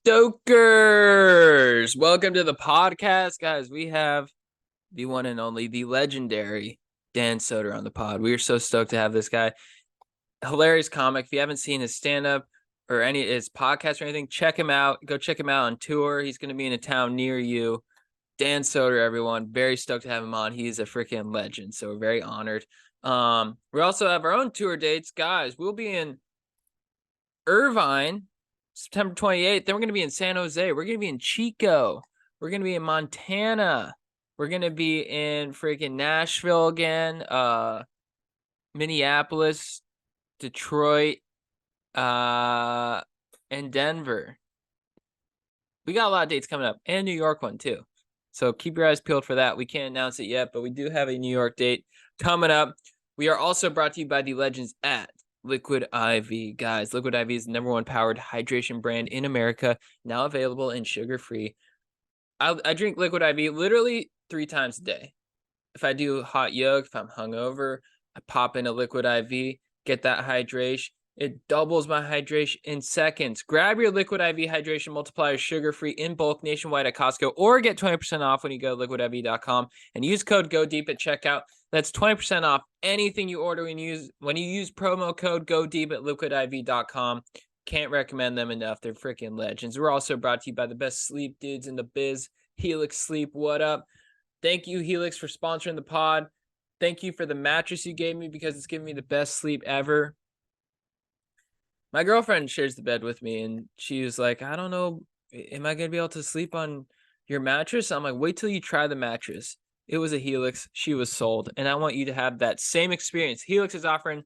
Stokers! Welcome to the podcast, guys. We have the one and only, the legendary Dan Soder on the pod. We are so stoked to have this guy. Hilarious comic. If you haven't seen his stand-up or any his podcast or anything, check him out. Go check him out on tour. He's going to be in a town near you. Dan Soder, everyone. Very stoked to have him on. He's a freaking legend, so we're very honored. We also have our own tour dates. Guys, we'll be in Irvine, September 28th. Then we're going to be in San Jose. We're going to be in Chico. We're going to be in Montana. We're going to be in freaking Nashville again, Minneapolis, Detroit, and Denver. We got a lot of dates coming up, and New York one too. So keep your eyes peeled for that. We can't announce it yet, but we do have a New York date coming up. We are also brought to you by the legends at Liquid IV. Guys, Liquid IV is the #1 powered hydration brand in America, now available in sugar-free. I drink Liquid IV literally 3 times a day. If I do hot yoga, if I'm hungover, I pop in a Liquid IV, get that hydration. It doubles my hydration in seconds. Grab your Liquid IV hydration multiplier sugar-free in bulk nationwide at Costco, or get 20% off when you go to liquidiv.com and use code GODEEP at checkout. That's 20% off anything you order when you use promo code GODEEP at liquidiv.com. Can't recommend them enough. They're freaking legends. We're also brought to you by the best sleep dudes in the biz, Helix Sleep. What up? Thank you, Helix, for sponsoring the pod. Thank you for the mattress you gave me because it's giving me the best sleep ever. My girlfriend shares the bed with me, and she was like, I don't know, am I going to be able to sleep on your mattress? I'm like, wait till you try the mattress. It was a Helix. She was sold, and I want you to have that same experience. Helix is offering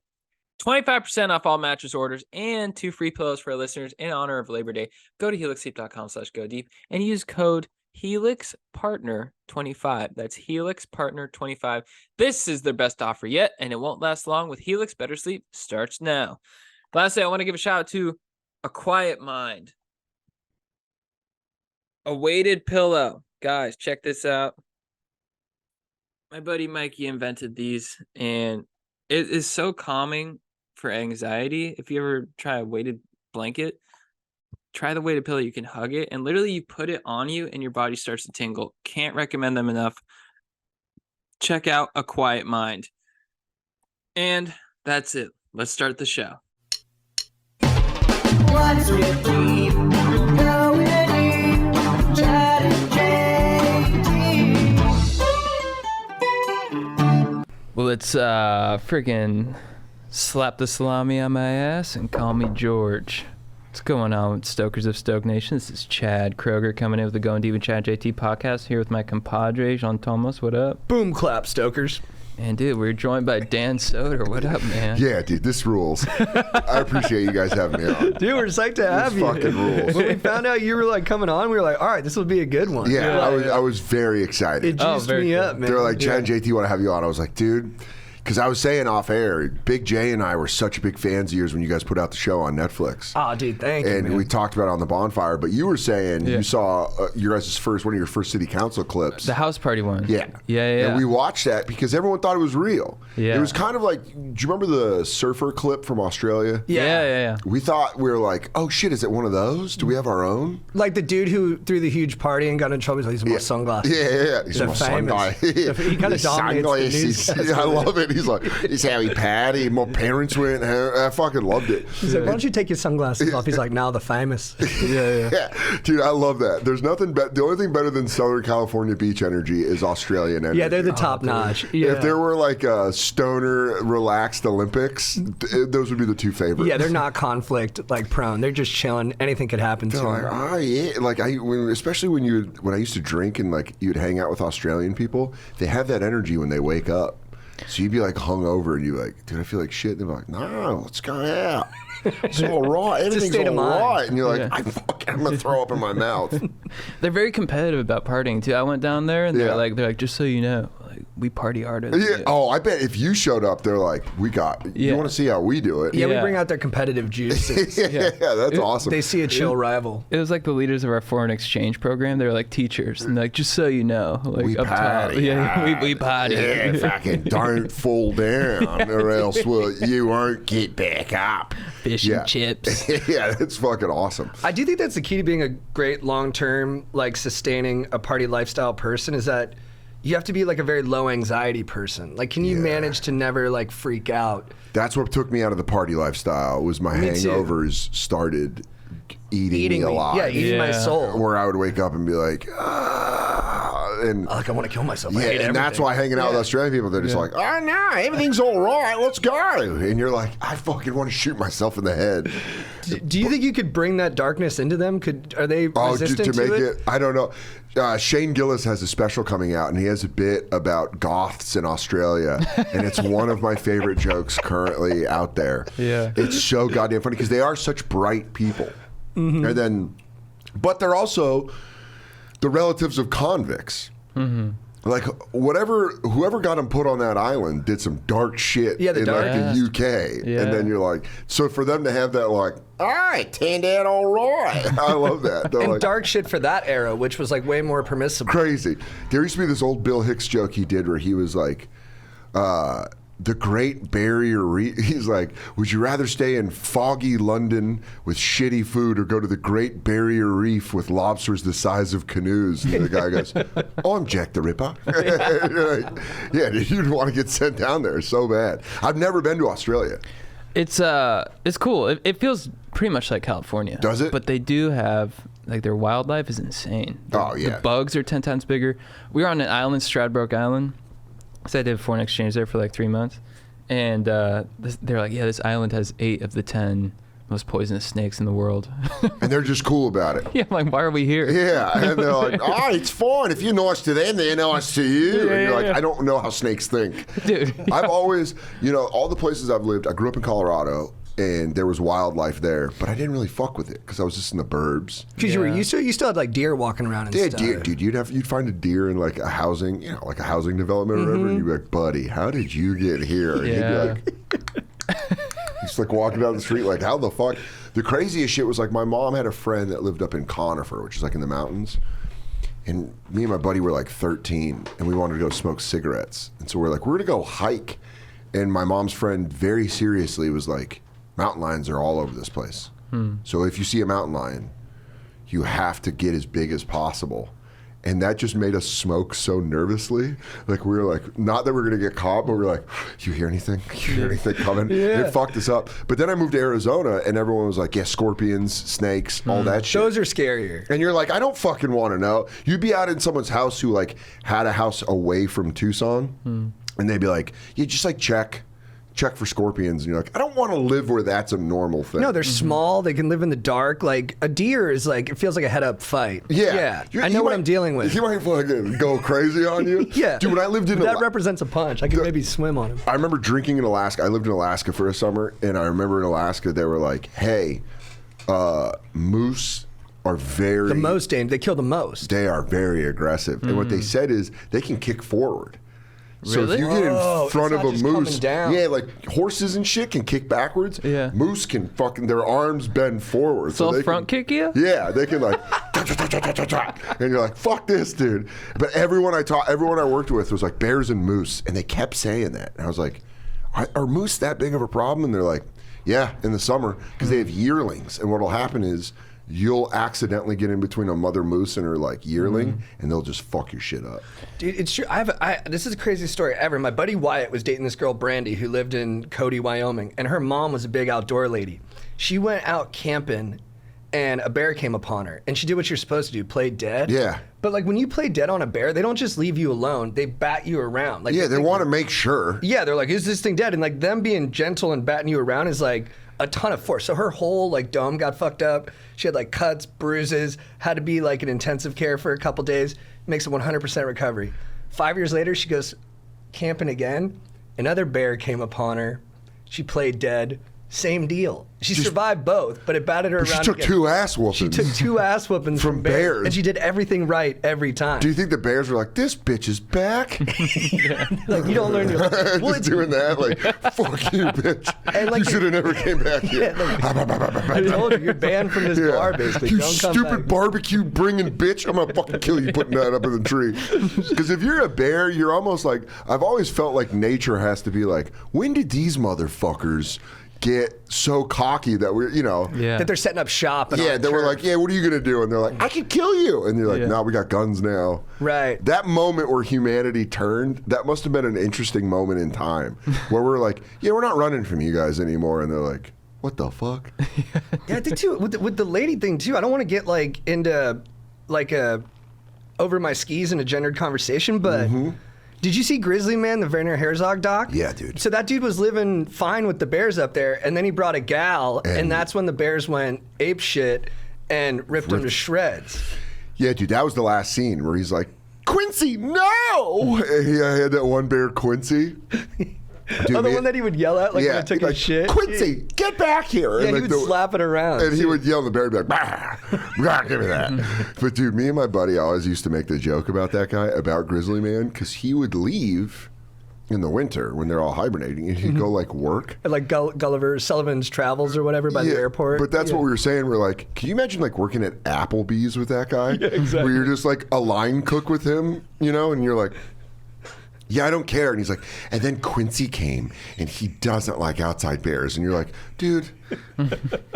25% off all mattress orders and 2 free pillows for our listeners in honor of Labor Day. Go to helixsleep.com/godeep and use code HelixPartner25. That's HelixPartner25. This is their best offer yet, and it won't last long. With Helix, better sleep starts now. Lastly, I want to give a shout out to A Quiet Mind. A weighted pillow. Guys, check this out. My buddy Mikey invented these, and it is so calming for anxiety. If you ever try a weighted blanket, try the weighted pillow. You can hug it, and literally you put it on you, and your body starts to tingle. Can't recommend them enough. Check out A Quiet Mind. And that's it. Let's start the show. What's with deep? Going deep. Chad and JT. Well, let's freaking slap the salami on my ass and call me George. What's going on with Stokers of Stoke Nation? This is Chad Kroger coming in with the Going Deep and Chad JT podcast here with my compadre, Jean Thomas. What up? Boom clap, Stokers. And dude, we're joined by Dan Soder. What up, man? Yeah, dude, this rules. I appreciate you guys having me on. Dude, we're psyched to have This you. fucking rules. When we found out you were like coming on, we were like, all right, this will be a good one. Yeah, I was very excited. It juiced very me cool. up, man. They were like, Chad and JT want to have you on. I was like, dude, because I was saying off air, Big J and I were such big fans of yours when you guys put out the show on Netflix. Oh, dude, thank you, And man. we talked about it on the bonfire, but you were saying you saw your guys' one of your first city council clips. The house party one. Yeah. Yeah. And we watched that because everyone thought it was real. Yeah. It was kind of like, do you remember the surfer clip from Australia? Yeah. We thought, we were like, oh shit, is it one of those? Do we have our own? Like the dude who threw the huge party and got in trouble, he's like, these are my sunglasses. Yeah. He's They're my famous. sunglasses. He kind of dominates the news. I love it. He's like, it's Harry Patty. My parents went. I fucking loved it. He's like, why don't you take your sunglasses off? He's like, now the famous. Yeah, dude, I love that. There's nothing. The only thing better than Southern California beach energy is Australian energy. Yeah, they're the top notch. Yeah. If there were like a stoner, relaxed Olympics, those would be the 2 favorites. Yeah, they're not conflict like prone. They're just chilling. Anything could happen to They're like, them. oh yeah, like especially when I used to drink and like you'd hang out with Australian people, they have that energy when they wake up. So you'd be like hungover and you're like, dude, I feel like shit. And they're like, no, let's go out. It's all right. Everything's state of all mind. right. And you're like, Yeah. I'm gonna throw up in my mouth. They're very competitive about partying too. I went down there and they're like, just so you know, like we party harder. Yeah. Oh, I bet if you showed up, they're like, you want to see how we do it? Yeah, we Yeah. bring out their competitive juices. yeah, that's awesome. They see a chill rival. It was like the leaders of our foreign exchange program. They're like teachers, and like, just so you know, like We up party. top, yeah, we party. Yeah, fucking don't fall down, or else you won't get back up. Fish and chips. Yeah, that's fucking awesome. I do think that's the key to being a great long-term, like sustaining a party lifestyle person is that you have to be like a very low anxiety person. Like, can you manage to never like freak out? That's what took me out of the party lifestyle. Was my Me too. hangovers started eating me me. alive. Yeah, eating my Yeah. soul. Where I would wake up and be like, and Like, I want to kill myself. I yeah, hate and that's everything. why hanging out with Australian people, they're just like, oh no, everything's all right, let's go. And you're like, I fucking want to shoot myself in the head. Do you think you could bring that darkness into them? Are they resistant to make it? I don't know. Shane Gillis has a special coming out, and he has a bit about goths in Australia, and it's one of my favorite jokes currently out there. Yeah. It's so goddamn funny because they are such bright people, and then, but they're also the relatives of convicts. Like whoever got him put on that island did some dark shit Yeah, the in dark- like the UK, Yeah. and then you're like, so for them to have that, like, all right, turned out all right. I love that. They're And like, dark shit for that era, which was like way more permissible. crazy. There used to be this old Bill Hicks joke he did where he was like, the Great Barrier Reef. He's like, would you rather stay in foggy London with shitty food or go to the Great Barrier Reef with lobsters the size of canoes? And the guy goes, I'm Jack the Ripper. You're like, yeah, dude, you'd want to get sent down there so bad. I've never been to Australia. It's cool. It feels pretty much like California. Does it? But they do have like their wildlife is insane. Oh, yeah. The bugs are 10 times bigger. We were on an island, Stradbroke Island. So I did a foreign exchange there for like 3 months, and they're like, yeah, this island has 8 of the 10 most poisonous snakes in the world. And they're just cool about it. Yeah, I'm like, why are we here? Yeah, and they're like, oh, it's fine. If you're nice to them, they're nice to you. And you're like, yeah. I don't know how snakes think. Dude. I've always, all the places I've lived, I grew up in Colorado, and there was wildlife there, but I didn't really fuck with it because I was just in the burbs. Because you were used to it, you still had like deer walking around and Yeah, stuff. deer, dude, you'd find a deer in like a housing, like a housing development or whatever, and you'd be like, buddy, how did you get here? And Yeah. he'd be like, he's like walking down the street like, how the fuck? The craziest shit was like my mom had a friend that lived up in Conifer, which is like in the mountains. And me and my buddy were like 13, and we wanted to go smoke cigarettes. And so we're like, we're going to go hike. And my mom's friend very seriously was like, mountain lions are all over this place. So if you see a mountain lion, you have to get as big as possible. And that just made us smoke so nervously. Like we were like, not that we're gonna get caught, but we're like, you hear anything? You hear anything coming? It fucked us up. But then I moved to Arizona, and everyone was like, yeah, scorpions, snakes, all that shit. Those are scarier. And you're like, I don't fucking want to know. You'd be out in someone's house who like had a house away from Tucson, and they'd be like, yeah, just like check for scorpions. And you're like, I don't want to live where that's a normal thing. No, they're small. They can live in the dark. Like a deer is like, it feels like a head-up fight. Yeah. I know what I'm dealing with. He might fucking go crazy on you. Yeah. Dude, when I lived in that represents a punch. I could maybe swim on him. I remember drinking in Alaska. I lived in Alaska for a summer, and I remember in Alaska they were like, hey, moose are very... The most aimed. They kill the most. They are very aggressive. And what they said is they can kick forward. So if Really? you get in front it's of not a just moose, coming down. yeah, like horses and shit can kick backwards. Yeah. Moose can fucking, their arms bend forward. So they front can, kick you? Yeah, they can like, and you're like, fuck this, dude. But everyone I worked with was like bears and moose, and they kept saying that. And I was like, are moose that big of a problem? And they're like, yeah, in the summer, because they have yearlings. And what'll happen is you'll accidentally get in between a mother moose and her like yearling, and they'll just fuck your shit up. Dude, it's true. This is the craziest story ever. My buddy Wyatt was dating this girl, Brandy, who lived in Cody, Wyoming, and her mom was a big outdoor lady. She went out camping, and a bear came upon her, and she did what you're supposed to do, play dead. Yeah. But like when you play dead on a bear, they don't just leave you alone. They bat you around. Like Yeah, they want to make sure. Yeah, they're like, is this thing dead? And like them being gentle and batting you around is like a ton of force. So her whole like dome got fucked up. She had like cuts, bruises, had to be like in intensive care for a couple days. Makes a 100% recovery. 5 years later, she goes camping again. Another bear came upon her. She played dead. same deal. She survived both, but it batted her But around. she took again. 2 ass whoopings. She took 2 ass whoopings From bears. and she did everything right every time. Do you think the bears were like, this bitch is back? Like, you don't learn your lesson. Well, Just doing that, like, fuck you, bitch. And, like, you should have never came back here. I told you, you're banned from this bar, basically. You Don't come stupid back. barbecue bringing bitch. I'm gonna fucking kill you putting that up in the tree. Because if you're a bear, you're almost like, I've always felt like nature has to be like, when did these motherfuckers get so cocky that we're, Yeah. That they're setting up shop. And yeah, on they were turf. like, yeah, what are you gonna do? And they're like, I can kill you. And you're like, Yeah. no, we got guns now. Right. That moment where humanity turned, that must have been an interesting moment in time where we're like, yeah, we're not running from you guys anymore. And they're like, what the fuck? Yeah, I did too. With the lady thing too, I don't want to get like into like a over my skis in a gendered conversation, but did you see Grizzly Man, the Werner Herzog doc? Yeah, dude. So that dude was living fine with the bears up there, and then he brought a gal, and that's when the bears went ape shit and ripped him to shreds. Yeah, dude, that was the last scene where he's like, Quincy, no! And he had that one bear, Quincy. Dude, Oh, the one that he would yell at, like when I took he'd his shit. Quincy, get back here! Yeah, and he like would slap it around. And he would yell, and the bear would be like, bah, bah, give me that. But dude, me and my buddy always used to make the joke about that guy, about Grizzly Man, because he would leave in the winter when they're all hibernating, and he'd go like work. Like Gulliver Sullivan's Travels or whatever by the airport. But that's what we were saying. We're like, can you imagine like working at Applebee's with that guy? Yeah, exactly. Where you're just like a line cook with him, and you're like, yeah, I don't care. And he's like, and then Quincy came and he doesn't like outside bears. And you're like, dude,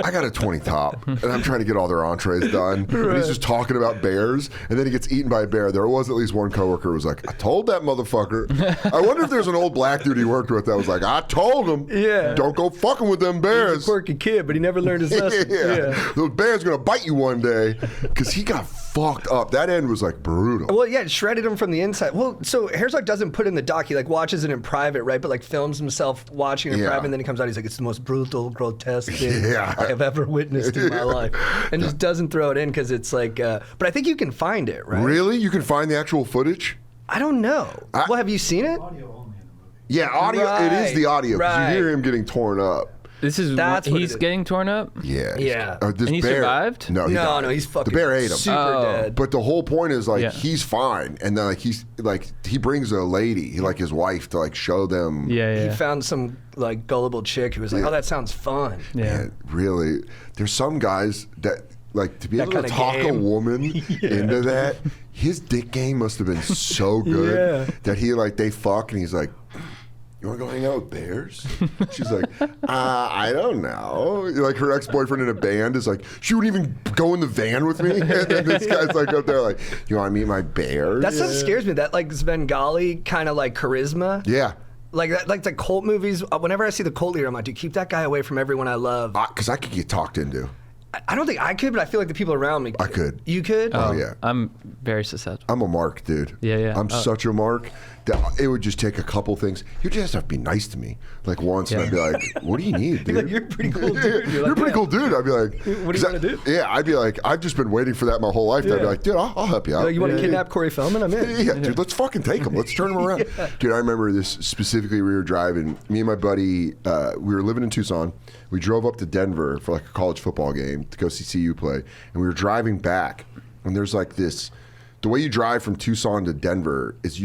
I got a 20 top and I'm trying to get all their entrees done. And he's just talking about bears. And then he gets eaten by a bear. There was at least one coworker who was like, I told that motherfucker. I wonder if there's an old black dude he worked with that was like, I told him, Yeah. don't go fucking with them He's bears. a quirky kid, but he never learned his lesson. Yeah. Those bears gonna bite you one day. Because he got fucked up. That end was like brutal. Well, yeah, it shredded him from the inside. Well, so Herzog doesn't put in the doc. He like watches it in private, right? But like films himself watching it in Yeah. private, and then he comes out. He's like, "It's the most brutal, grotesque thing Yeah. I have ever witnessed in my life," and just doesn't throw it in because it's like. But I think you can find it, right? Really? You can find the actual footage? I don't know. Well, have you seen it? Yeah, audio. It is the audio because Right. you hear him getting torn up. This is That's what he's it is. getting torn up. Yeah. Yeah. This And he bear, survived? No, he No, died. no, he's fucking. The bear ate him. Super Oh. dead. But the whole point is like Yeah. he's fine, and then like he's like he brings a lady, like his wife, to like show them. Yeah. He found some like gullible chick who was like, Yeah. "Oh, that sounds fun." Yeah. Man, really, there's some guys that like to be That able to kinda talk a game. woman into that. His dick game must have been so good Yeah. that he like they fuck and he's like, you want to go hang out with bears? She's like, I don't know. Like her ex-boyfriend in a band is like, she wouldn't even go in the van with me. And then this guy's like up there like, you want to meet my bears? That stuff scares me. That like Svengali kind of like charisma. Yeah. Like that, like the cult movies. Whenever I see the cult leader, I'm like, dude, keep that guy away from everyone I love. Because I could get talked into. I don't think I could, but I feel like the people around me. I could. You could? Oh, yeah. I'm very susceptible. I'm a mark, dude. Yeah. I'm such a mark that it would just take a couple things. You just have to be nice to me, like once, and I'd be like, "What do you need, dude? You're like, "You're a pretty cool dude." You're like, a pretty "Yeah." cool dude." I'd be like, What do you wanna do? Yeah, I'd be like, I've just been waiting for that my whole life. I'd be Yeah. like, dude, I'll help you out. Like, you want to kidnap Corey Feldman? I'm in. Yeah, dude, let's fucking take him. Let's turn him around. Dude, I remember this specifically. We were driving, me and my buddy, we were living in Tucson. We drove up to Denver for like a college football game to go see CU play. And we were driving back, and there's like this, the way you drive from Tucson to Denver is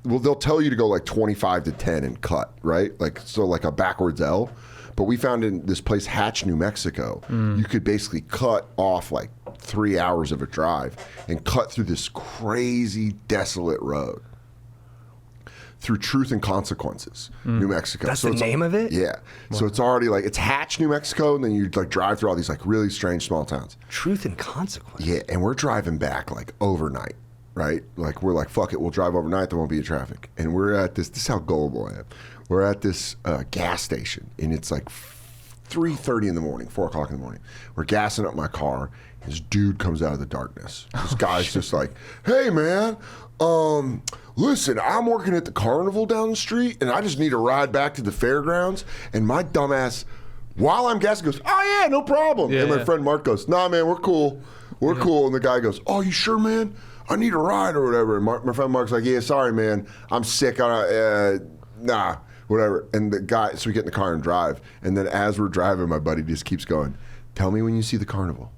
they'll tell you to go like 25 to 10 and cut, right? Like, so like a backwards L. But we found in this place, Hatch, New Mexico, you could basically cut off like 3 hours of a drive and cut through this crazy, desolate road through Truth and Consequences, New Mexico. That's the it's name of it? Yeah. So it's already like, it's Hatch, New Mexico, and then you like drive through all these like really strange small towns. Truth and consequence. Yeah, and we're driving back like overnight, right? Like we're like, fuck it, we'll drive overnight, there won't be traffic. And we're at this is how gullible I am. We're at this gas station, and it's like 3:30 in the morning, 4 o'clock in the morning. We're gassing up my car. This dude comes out of the darkness. This guy's just like, hey man, listen, I'm working at the carnival down the street, and I just need a ride back to the fairgrounds. And my dumbass, while I'm gassing, goes, oh yeah, no problem. Yeah, and my yeah. friend Mark goes, nah man, we're cool. We're cool. And the guy goes, oh, you sure, man? I need a ride or whatever. And my friend Mark's like, yeah, sorry, man. I'm sick. Nah, whatever. And the guy, so we get in the car and drive. And then as we're driving, my buddy just keeps going, tell me when you see the carnival.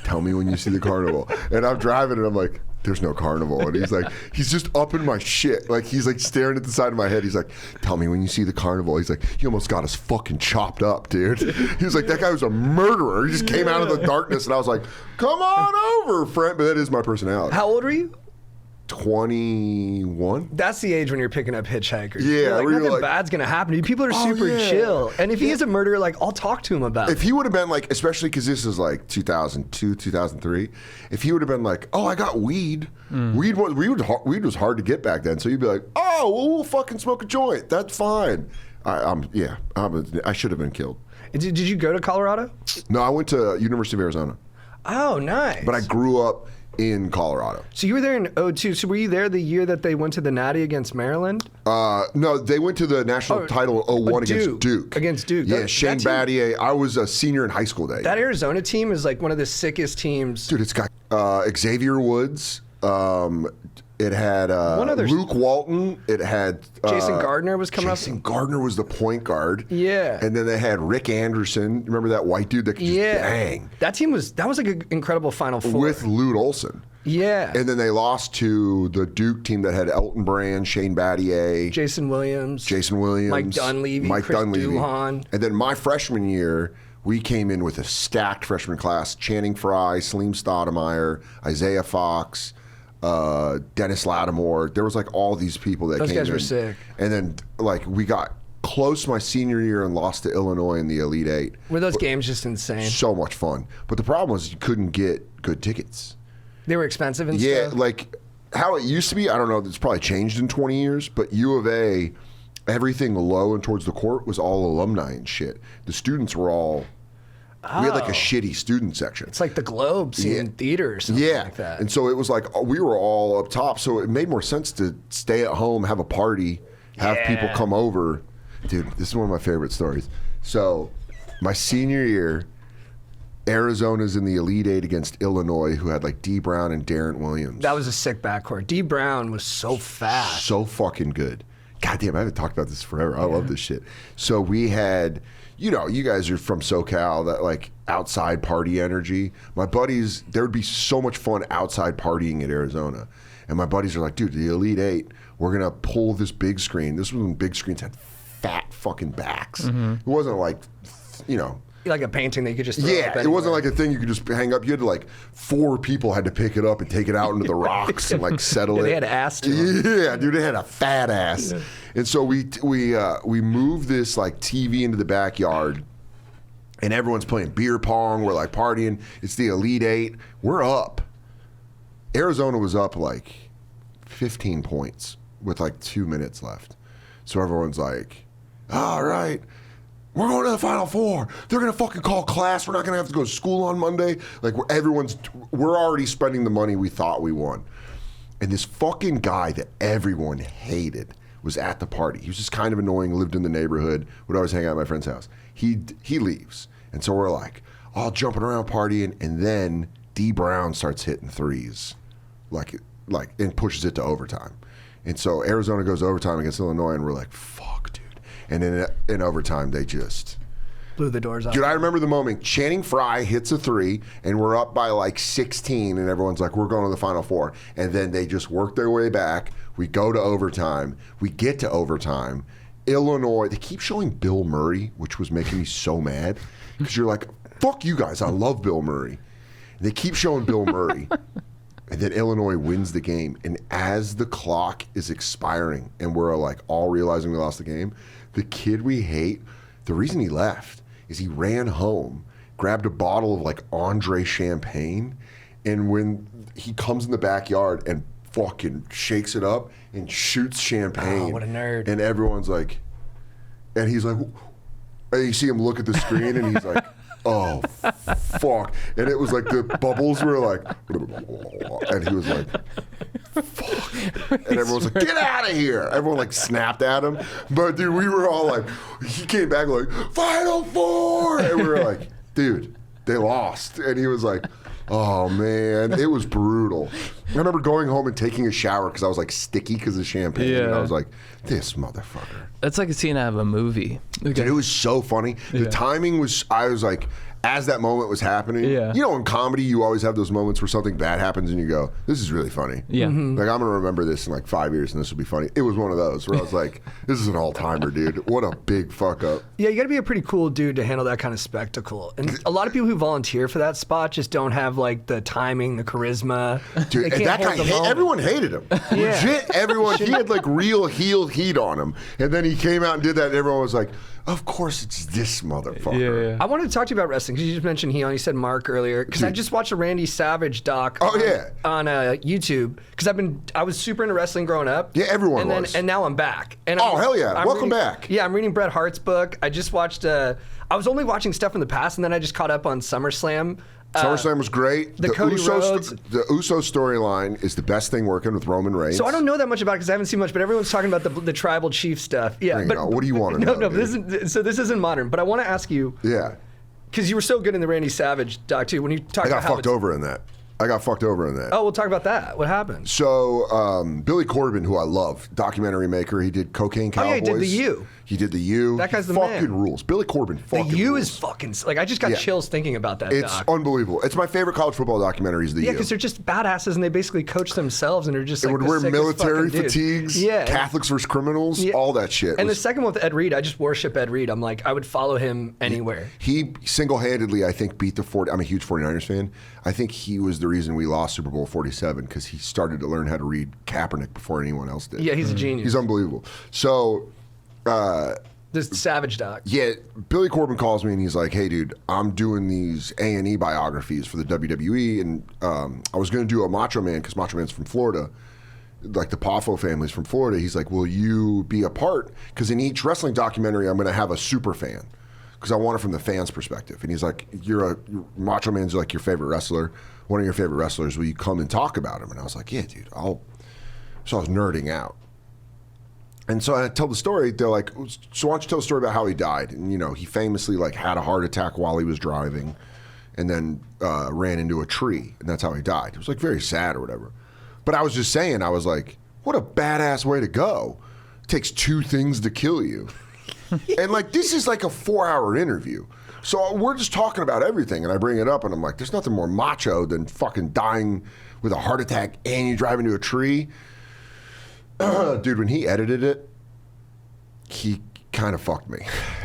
Tell me when you see the carnival. And I'm driving and I'm like, there's no carnival. And he's like, he's just up in my shit. Like, he's like staring at the side of my head. He's like, tell me when you see the carnival. He's like, you almost got us fucking chopped up, dude. He was like, that guy was a murderer. He just came out of the darkness. And I was like, come on over, friend. But that is my personality. How old are you? 21. That's the age when you're picking up hitchhikers. Yeah, You're like, where you're nothing like, bad's gonna happen to you. People are oh, super yeah. chill. And if he is a murderer, like, I'll talk to him about it. If he would have been like, especially because this is like 2002, 2003, if he would have been like, oh, I got weed. Weed was hard to get back then. So you'd be like, oh, well, we'll fucking smoke a joint. That's fine. I should have been killed. Did you go to Colorado? No, I went to University of Arizona, Oh, nice. but I grew up in Colorado. So you were there in 2002. So were you there the year that they went to the Natty against Maryland? No, they went to the national title in 01 against Duke. Against Duke. Yeah, That Shane team- Battier. I was a senior in high school that That year. Arizona team is like one of the sickest teams. Dude, it's got Xavier Woods. It had One other- Luke Walton. It had Jason Gardner was coming up. Jason Gardner was the point guard. Yeah. And then they had Rick Anderson. Remember that white dude that could just bang? That team was like an incredible Final Four. With Lute Olson. Yeah. And then they lost to the Duke team that had Elton Brand, Shane Battier, Jason Williams. Mike Dunleavy, Mike Chris Dunleavy. Duhon. And then my freshman year, we came in with a stacked freshman class. Channing Frye, Salim Stoudemire, Isaiah Fox, Dennis Lattimore. There was like all these people that Those came in. guys were sick. And then like we got close my senior year and lost to Illinois in the Elite Eight. Were those games just insane? So much fun. But the problem was you couldn't get good tickets. They were expensive and Yeah, stuff? like how it used to be, I don't know, it's probably changed in 20 years, but U of A, everything low and towards the court was all alumni and shit. The students were all, we had like a shitty student section. It's like the Globe seeing theater or something Yeah, like that. and so it was like we were all up top, so it made more sense to stay at home, have a party, have people come over. Dude, this is one of my favorite stories. So my senior year, Arizona's in the Elite Eight against Illinois, who had like D. Brown and Darren Williams. That was a sick backcourt. D. Brown was so fast. So fucking good. God damn, I haven't talked about this forever. I love this shit. So we had, you know, you guys are from SoCal, that like outside party energy. My buddies, there would be so much fun outside partying at Arizona. And my buddies are like, dude, the Elite Eight, we're going to pull this big screen. This was when big screens had fat fucking backs. It wasn't like, you know, Like a painting that you could just throw up yeah, it wasn't like a thing you could just hang up. You had to like 4 people had to pick it up and take it out into the rocks and like settle Yeah, it. they had ass to them. Yeah, dude, they had a fat ass. And so we moved this like TV into the backyard, and everyone's playing beer pong. We're like partying. It's the Elite Eight. We're up. Arizona was up like 15 points with like 2 minutes left. So everyone's like, all right, we're going to the Final Four. They're going to fucking call class. We're not going to have to go to school on Monday. Like, we're already spending the money we thought we won. And this fucking guy that everyone hated was at the party. He was just kind of annoying, lived in the neighborhood, would always hang out at my friend's house. He leaves. And so we're like, all jumping around partying. And then D. Brown starts hitting threes, like, and pushes it to overtime. And so Arizona goes overtime against Illinois, and we're like, fuck, dude. And in overtime, they just Blew the doors off. Dude, I remember the moment Channing Frye hits a 3, and we're up by like 16, and everyone's like, we're going to the Final Four. And then they just work their way back. We go to overtime. We get to overtime. Illinois, they keep showing Bill Murray, which was making me so mad, because you're like, fuck you guys, I love Bill Murray. And they keep showing Bill Murray. And then Illinois wins the game. And as the clock is expiring and we're like all realizing we lost the game, the kid we hate, the reason he left is he ran home, grabbed a bottle of like Andre champagne, and when he comes in the backyard and fucking shakes it up and shoots champagne. Oh, what a nerd. And everyone's like, and he's like, and you see him look at the screen and he's like, oh, fuck. And it was like the bubbles were like, and he was like, fuck. And everyone was like, get out of here. Everyone like snapped at him. But dude, we were all like, he came back like, Final Four. And we were like, dude, they lost. And he was like, Oh man, it was brutal. I remember going home and taking a shower because I was like sticky because of champagne. And Yeah. I was like, this motherfucker. That's like a scene out of a movie. Dude, it was so funny. The timing was, I was like, as that moment was happening, Yeah. you know, in comedy, you always have those moments where something bad happens and you go, this is really funny. Yeah. Mm-hmm. Like, I'm going to remember this in like 5 years and this will be funny. It was one of those where I was like, this is an all-timer, dude. What a big fuck up. Yeah, you got to be a pretty cool dude to handle that kind of spectacle. And a lot of people who volunteer for that spot just don't have like the timing, the charisma. Dude, They and can't that guy, hold the moment. everyone hated him. Yeah. Legit, everyone, he had like real heel heat on him. And then he came out and did that and everyone was like, of course it's this motherfucker. Yeah. I wanted to talk to you about wrestling because you just mentioned you said Mark earlier. Because I Dude. just watched a Randy Savage doc Oh, yeah. on YouTube. Because I was super into wrestling growing up. Yeah, everyone and was. And now I'm back. And Oh, I'm, hell yeah. I'm Welcome reading- back. Yeah, I'm reading Bret Hart's book. I just watched, I was only watching stuff in the past and then I just caught up on SummerSlam. SummerSlam was great. the Cody Rhodes- The Uso storyline is the best thing working with Roman Reigns. So I don't know that much about it because I haven't seen much, but everyone's talking about the tribal chief stuff. Yeah, Bring it but on. What do you want to no, know, no. This isn't modern. But I want to ask you Yeah. because you were so good in the Randy Savage doc too. When you talked I got about how fucked over in that. Oh, we'll talk about that. What happened? So Billy Corben, who I love, documentary maker, he did Cocaine Oh, yeah, Cowboys. he did The U. He did The U. That guy's the fucking man. rules. Billy Corben The fucking U rules. is fucking like I just got Yeah. chills thinking about that It's doc. unbelievable. It's my favorite college football documentary is The Yeah, U. because they're just badasses and they basically coach themselves and they're just They like would the wear sickest military fucking dudes. fatigues, Yeah. Catholics versus criminals, Yeah. all that shit. And the was- second one with Ed Reed, I just worship Ed Reed. I'm like, I would follow him anywhere. He single-handedly, I think, beat the 40. I'm a huge 49ers fan. I think he was the reason we lost Super Bowl 47 because he started to learn how to read Kaepernick before anyone else did. Yeah, he's a genius. He's unbelievable. So, This Savage doc. yeah, Billy Corben calls me and he's like, "Hey, dude, I'm doing these A&E biographies for the WWE, and I was going to do a Macho Man because Macho Man's from Florida, like the Poffo family's from Florida." He's like, "Will you be a part? Because in each wrestling documentary, I'm going to have a super fan." Because I want it from the fans' perspective. And he's like, Macho Man's like your favorite wrestler, one of your favorite wrestlers. Will you come and talk about him? And I was like, yeah, dude, So I was nerding out. And so I tell the story. They're like, so why don't you tell the story about how he died? And, he famously like had a heart attack while he was driving and then ran into a tree. And that's how he died. It was like very sad or whatever. But I was just saying, I was like, what a badass way to go. It takes two things to kill you. And like this is like a 4-hour interview. So we're just talking about everything and I bring it up and I'm like, there's nothing more macho than fucking dying with a heart attack and you drive into a tree. Dude, when he edited it, he kind of fucked me.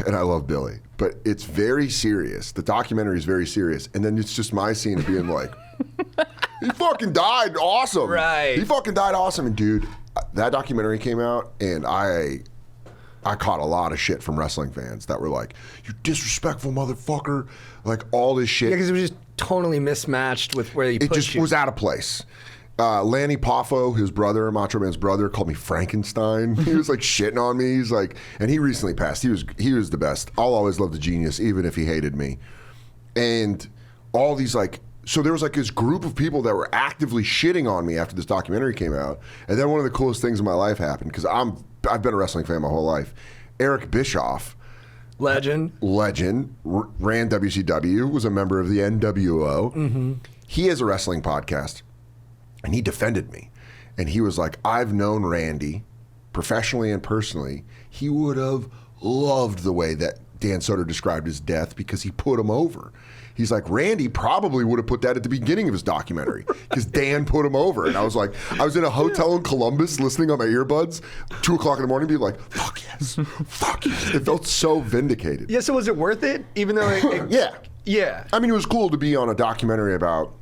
And I love Billy. But it's very serious. The documentary is very serious. And then it's just my scene of being like, he fucking died awesome. Right. He fucking died awesome. And dude, that documentary came out and I caught a lot of shit from wrestling fans that were like, you disrespectful motherfucker. Like all this shit. Yeah, because it was just totally mismatched with where he It put just you. was out of place. Lanny Poffo, his brother, Macho Man's brother, called me Frankenstein. He was like shitting on me. He's like, and he recently passed. He was the best. I'll always love the genius, even if he hated me. And all these like, so there was like this group of people that were actively shitting on me after this documentary came out. And then one of the coolest things in my life happened because I've been a wrestling fan my whole life. Eric Bischoff, Legend. ran WCW, was a member of the NWO. Mm-hmm. He has a wrestling podcast, and he defended me. And he was like, I've known Randy, professionally and personally. He would have loved the way that Dan Soder described his death because he put him over. He's like, Randy probably would have put that at the beginning of his documentary because Dan put him over. And I was like, I was in a hotel in Columbus listening on my earbuds, 2 o'clock in the morning, being like, fuck yes, fuck yes. It felt so vindicated. Yeah, so was it worth it? Even though Yeah. Yeah. I mean, it was cool to be on a documentary about,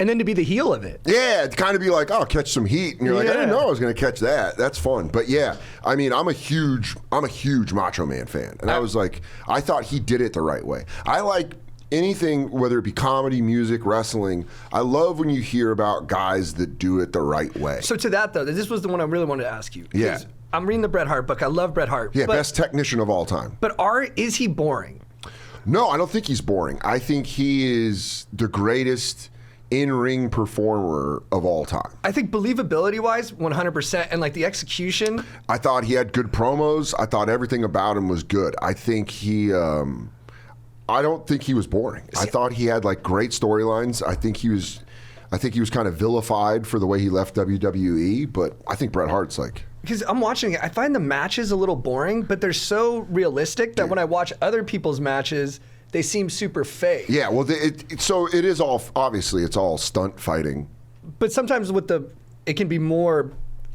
And then to be the heel of it. yeah, to kind of be like, oh, catch some heat. And you're like, I didn't Yeah. know I was going to catch that. That's fun. But yeah, I mean, I'm a huge Macho Man fan. And I was like, I thought he did it the right way. I like anything, whether it be comedy, music, wrestling. I love when you hear about guys that do it the right way. So to that though, this was the one I really wanted to ask you. Yeah. 'Cause I'm reading the Bret Hart book. I love Bret Hart. Yeah, but, best technician of all time. But is he boring? No, I don't think he's boring. I think he is the greatest in-ring performer of all time. I think believability-wise, 100%, and like the execution. I thought he had good promos. I thought everything about him was good. I think I don't think he was boring. I thought he had like great storylines. I think he was kind of vilified for the way he left WWE, but I think Bret Hart's like. Because I'm watching it, I find the matches a little boring, but they're so realistic that when I watch other people's matches, they seem super fake. Yeah, well, so it is all, obviously, it's all stunt fighting. But sometimes it can be more.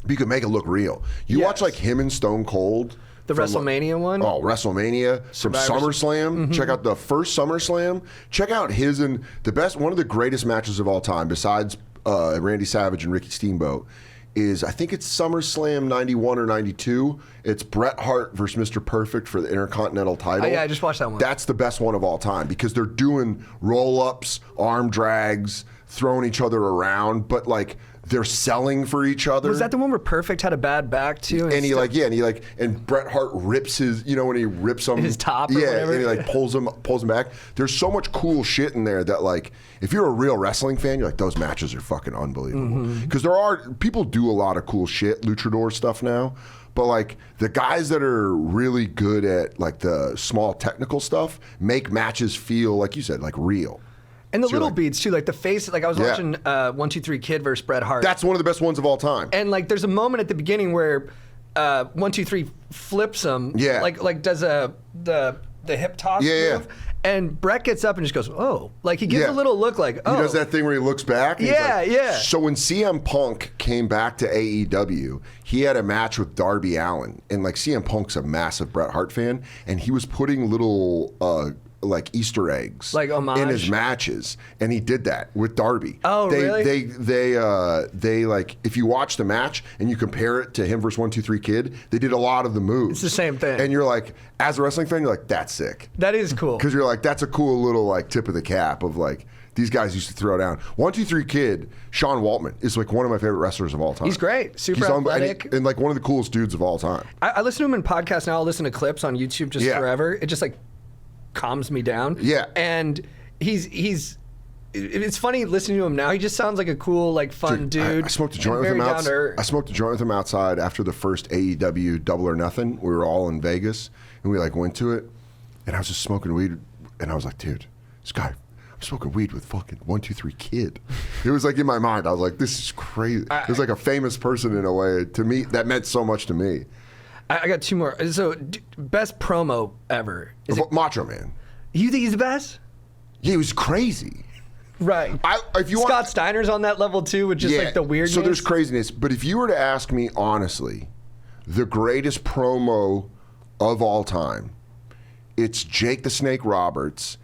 You can make it look real. You watch like him and Stone Cold. The WrestleMania one? Oh, WrestleMania from SummerSlam. Check out the first SummerSlam. Check out his and one of the greatest matches of all time, besides Randy Savage and Ricky Steamboat, is I think it's SummerSlam 91 or 92. It's Bret Hart versus Mr. Perfect for the Intercontinental title. Oh, yeah, I just watched that one. That's the best one of all time because they're doing roll-ups, arm drags, throwing each other around, but like they're selling for each other. Was that the one where Perfect had a bad back too? And Bret Hart rips his, when he rips him his top or whatever. And he like pulls him back. There's so much cool shit in there that like if you're a real wrestling fan, you're like, those matches are fucking unbelievable. Because people do a lot of cool shit, luchador stuff now. But like the guys that are really good at like the small technical stuff make matches feel, like you said, like real. And the little beats too, like the face. Like I was watching 1, 2, 3 Kid versus Bret Hart. That's one of the best ones of all time. And like, there's a moment at the beginning where 1, 2, 3 flips him. Yeah. Like does the hip toss move. Yeah. And Bret gets up and just goes, oh. Like he gives a little look like, oh. He does that thing where he looks back. And yeah, he's like, yeah. So when CM Punk came back to AEW, he had a match with Darby Allin. And like CM Punk's a massive Bret Hart fan. And he was putting little like Easter eggs like homage in his matches, and he did that with Darby. Oh, really? They like if you watch the match and you compare it to him versus 1, 2, 3 Kid, they did a lot of the moves. It's the same thing. And you're like, as a wrestling fan, you're like, that's sick. That is cool. Because you're like, that's a cool little like tip of the cap of like these guys used to throw down. 1, 2, 3 Kid, Sean Waltman is like one of my favorite wrestlers of all time. He's great, super athletic, and like one of the coolest dudes of all time. I listen to him in podcasts now. I'll listen to clips on YouTube just forever. It just like calms me down. Yeah. And it's funny listening to him now. He just sounds like a cool, like fun dude. I smoked a joint with him outside. I smoked a joint with him outside after the first AEW Double or Nothing. We were all in Vegas and we like went to it, and I was just smoking weed, and I was like, dude, this guy, I'm smoking weed with fucking 1, 2, 3 Kid. It was like in my mind, I was like, this is crazy. It was like a famous person in a way to me that meant so much to me. I got 2 more. So, best promo ever. Macho Man. You think he's the best? Yeah, he was crazy. Right. Scott Steiner's on that level too, with just like the weirdness. So there's craziness. But if you were to ask me honestly, the greatest promo of all time, it's Jake the Snake Roberts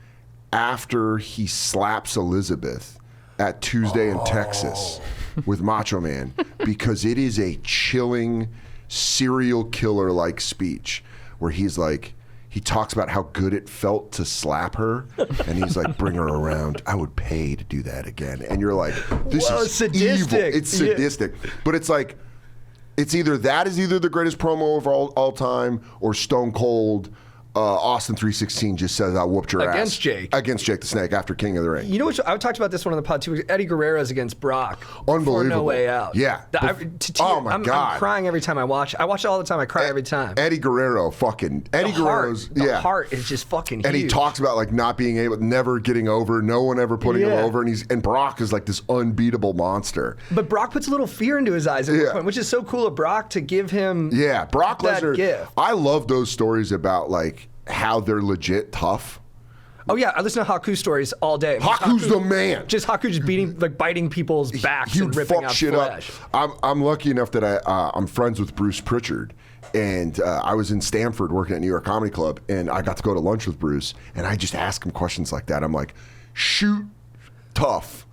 after he slaps Elizabeth at Tuesday in Texas with Macho Man, because it is a chilling serial killer like speech where he's like, he talks about how good it felt to slap her, and he's like, bring her around, I would pay to do that again. And you're like, this is sadistic. Evil. It's sadistic. But it's like, it's either the greatest promo of all time, or Stone Cold Austin 3:16 just says, I whooped your ass. Against Jake the Snake after King of the Ring. You know what? I talked about this one on the pod too. Eddie Guerrero's against Brock. Unbelievable. For No Way Out. Yeah. Oh my God. I'm crying every time I watch. I watch it all the time. I cry every time. Eddie Guerrero's heart is just fucking huge. And he talks about like not being able, never getting over, no one ever putting him over, and Brock is like this unbeatable monster. But Brock puts a little fear into his eyes at one point, which is so cool of Brock to give him Brock that Lesnar gift. I love those stories about like how they're legit tough. Oh yeah, I listen to Haku stories all day. Haku's the man. Just Haku just beating, like biting people's backs and ripping out flesh. I'm lucky enough that I'm friends with Bruce Pritchard, and I was in Stamford working at New York Comedy Club, and I got to go to lunch with Bruce, and I just ask him questions like that. I'm like, shoot tough,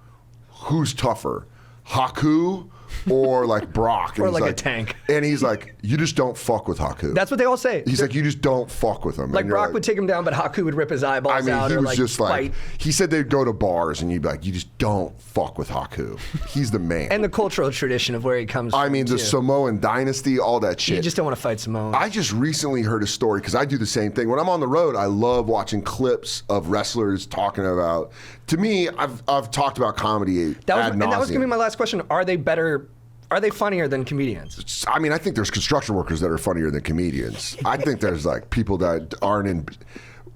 who's tougher, Haku or like Brock? And or like a tank. And he's like, you just don't fuck with Haku. That's what they all say. He's like, you just don't fuck with him. Like Brock would take him down, but Haku would rip his eyeballs out. He or was just like, fight. he said they'd go to bars and you'd be like, you just don't fuck with Haku. He's the man. And the cultural tradition of where he comes from. I mean, the Samoan dynasty, all that shit. You just don't want to fight Samoan. I just recently heard a story, because I do the same thing. When I'm on the road, I love watching clips of wrestlers talking about, to me, I've talked about comedy ad nauseum. And that was going to be my last question. Are they better? Are they funnier than comedians? I mean, I think there's construction workers that are funnier than comedians. I think there's like people that aren't in.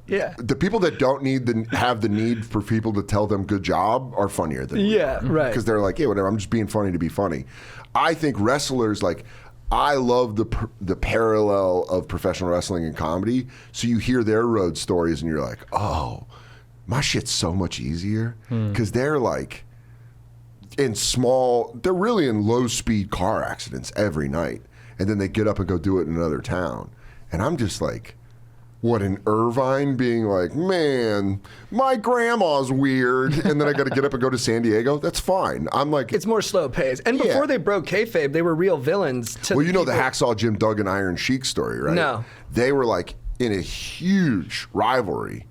Yeah. The people that don't have the need for people to tell them good job are funnier than we Yeah, right. Because they're like, yeah, whatever. I'm just being funny to be funny. I think wrestlers like. I love the parallel of professional wrestling and comedy. So you hear their road stories and you're like, oh, my shit's so much easier because they're like they're really in low speed car accidents every night. And then they get up and go do it in another town. And I'm just like, what, in Irvine being like, man, my grandma's weird. And then I got to get up and go to San Diego. That's fine. I'm like, It's more slow pace. And before they broke kayfabe, they were real villains. well, you know the Hacksaw Jim Duggan Iron Sheik story, right? No. They were like in a huge rivalry.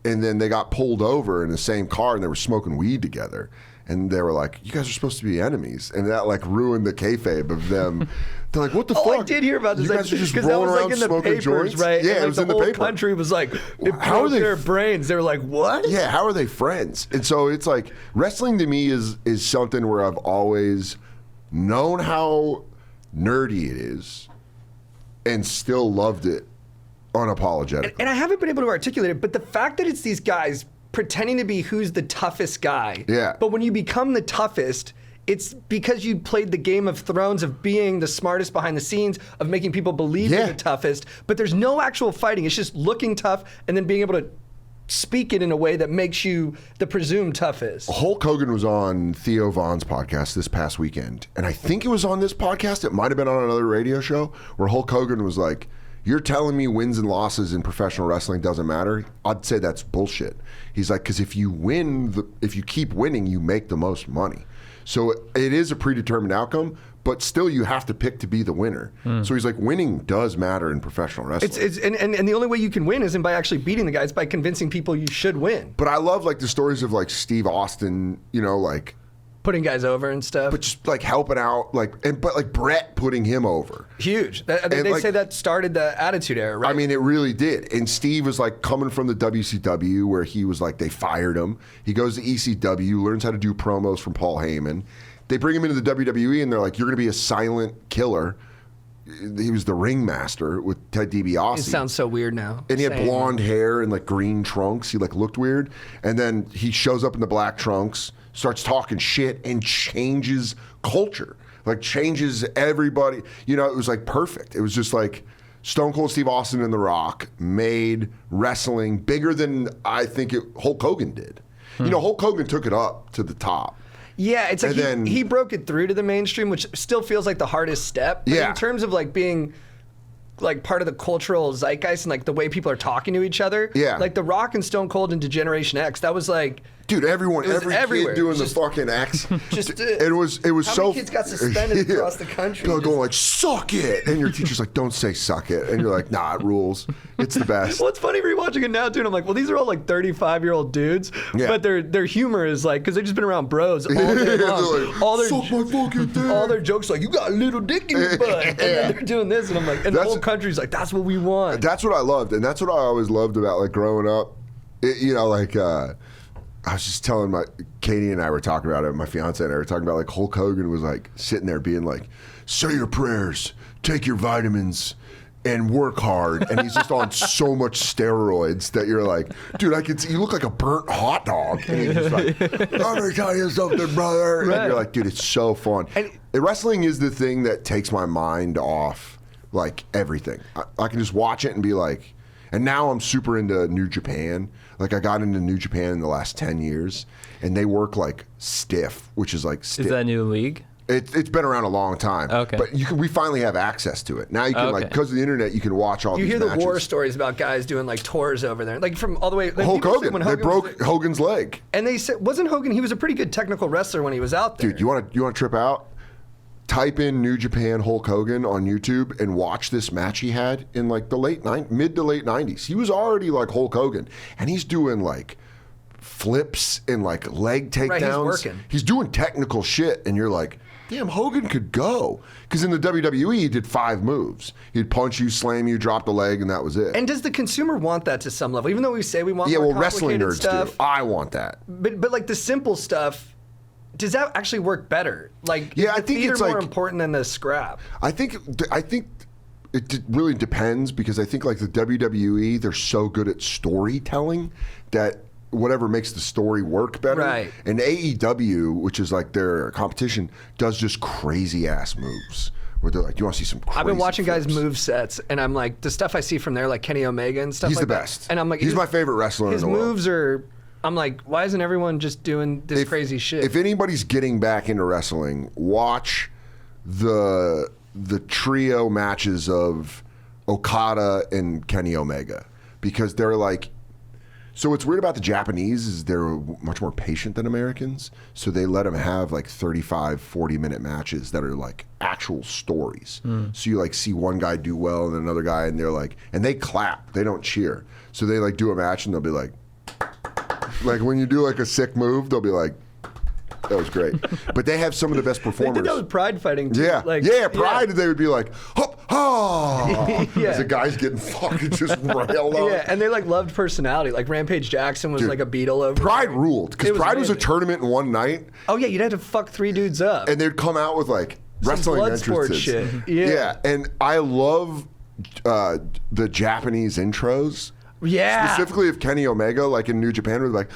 And then they got pulled over in the same car and they were smoking weed together. And they were like, you guys are supposed to be enemies. And that like ruined the kayfabe of them. They're like, what the fuck? Oh, I did hear about this. You guys are just because that rolling was around like in the smoking papers, joints? right? Yeah, and, like, it was in the whole paper. country was like, it How are broke they their brains. They were like, what? Yeah, how are they friends? And so it's like wrestling to me is something where I've always known how nerdy it is and still loved it unapologetically. And I haven't been able to articulate it, but the fact that it's these guys pretending to be who's the toughest guy. Yeah. But when you become the toughest, it's because you played the Game of Thrones of being the smartest behind the scenes, of making people believe you're the toughest. But there's no actual fighting. It's just looking tough and then being able to speak it in a way that makes you the presumed toughest. Hulk Hogan was on Theo Von's podcast this past weekend. And I think it was on this podcast. It might have been on another radio show where Hulk Hogan was like, you're telling me wins and losses in professional wrestling doesn't matter? I'd say that's bullshit. He's like, because if you if you keep winning, you make the most money. So it is a predetermined outcome, but still you have to pick to be the winner. So he's like, winning does matter in professional wrestling. And the only way you can win isn't by actually beating the guy, it's by convincing people you should win. But I love like the stories of like Steve Austin, you know, like Putting guys over and stuff. but just like helping out, but like Brett putting him over. Huge. They like- say that started the Attitude Era, right? I mean, it really did. And Steve was like coming from the WCW where he was like, they fired him. He goes to ECW, learns how to do promos from Paul Heyman. They bring him into the WWE and they're like, you're going to be a silent killer. He was the ringmaster with Ted DiBiase. It sounds so weird now. And he had saying- blonde hair and like green trunks. He like looked weird. And then he shows up in the black trunks, starts talking shit, and changes culture. Like changes everybody. You know, it was like perfect. It was just like Stone Cold Steve Austin and The Rock made wrestling bigger than I think Hulk Hogan did. You know, Hulk Hogan took it up to the top. Yeah, it's like And then- he broke it through to the mainstream, which still feels like the hardest step. But Yeah. in terms of like being like part of the cultural zeitgeist and like the way people are talking to each other. Yeah. Like The Rock and Stone Cold into Generation X, that was like, Dude, everyone, It was every everywhere. kid doing Just- the fucking X. just it was how so. many kids got suspended across the country? They're Just- going like, "Suck it," and your teacher's like, "Don't say suck it," and you're like, "Nah, it rules. It's the best." Well, it's funny rewatching it now too, and I'm like, well, these are all like 35-year-old dudes, Yeah. but their humor is like, because they've just been around bros all day They're long. like, all their "Suck my fucking dick." all their jokes like, you got a little dick in your butt, and then they're doing this, and I'm like, and the That's- whole country's like, that's what we want. That's what I loved, and that's what I always loved about like growing up. You know, like I was just telling Katie and I were talking about it. My fiance and I were talking about like Hulk Hogan was like sitting there being like, "Say your prayers, take your vitamins, and work hard." And he's just on so much steroids that you're like, "Dude, I can see you look like a burnt hot dog." And he's just like, "Let me tell you something, brother." Right. And you're like, "Dude, it's so fun." And- Wrestling is the thing that takes my mind off like everything. I can just watch it and be like, and now I'm super into New Japan. Like I got into New Japan in the last 10 years, and they work like stiff, which is like stiff. Is that a new league? It's been around a long time. Okay. But we finally have access to it. Now you can like, Okay. because of the internet, you can watch all You these hear the matches. war stories about guys doing like tours over there, like from all the way. Like Hulk people say Hogan. when They Hogan broke was there- Hogan's leg. and they said, wasn't Hogan? He was a pretty good technical wrestler when he was out there. Dude, you want to trip out? Type in New Japan Hulk Hogan on YouTube and watch this match he had in like the mid to late 90s. He was already like Hulk Hogan, and he's doing like flips and like leg takedowns. Right, he's working. He's doing technical shit, and you're like, damn, Hogan could go. Because in the WWE, he did 5 moves. He'd punch you, slam you, drop the leg, and that was it. And does the consumer want that to some level? Even though we say we want yeah, more well, wrestling complicated nerds stuff, do. I want that. but like the simple stuff, does that actually work better? Like, Yeah, is I the think theater it's more like- important than the scrap. I think really depends, because I think like the WWE, they're so good at storytelling that whatever makes the story work better. Right. And AEW, which is like their competition, does just crazy ass moves. Where they're like, you want to see some crazy I've been watching flips. guys move sets, and I'm like, the stuff I see from there, like Kenny Omega and stuff He's like the that. best. And I'm like, he's my favorite wrestler in his the world. moves are, I'm like, why isn't everyone just doing this crazy shit? If anybody's getting back into wrestling, watch the trio matches of Okada and Kenny Omega, because they're like, so what's weird about the Japanese is they're much more patient than Americans, so they let them have like 35, 40-minute matches that are like actual stories. So you like see one guy do well and another guy, and they're like, and they clap, they don't cheer. So they like do a match and they'll be like when you do like a sick move, they'll be like, that was great. But they have some of the best they performers. did that with Pride fighting too. Yeah, Like, Pride. They would be like, hop, ha! Yeah. As the guy's getting fucking just railed on. Yeah, and they like loved personality. Like Rampage Jackson was Dude, like a Beatle over Pride there. ruled, because It was Pride was a amazing. tournament in one night, Oh yeah, you'd have to fuck 3 dudes up. and they'd come out with like Some wrestling blood sport entrances. shit. Yeah. And I love the Japanese intros. Yeah. Specifically of Kenny Omega, like in New Japan, where they're like,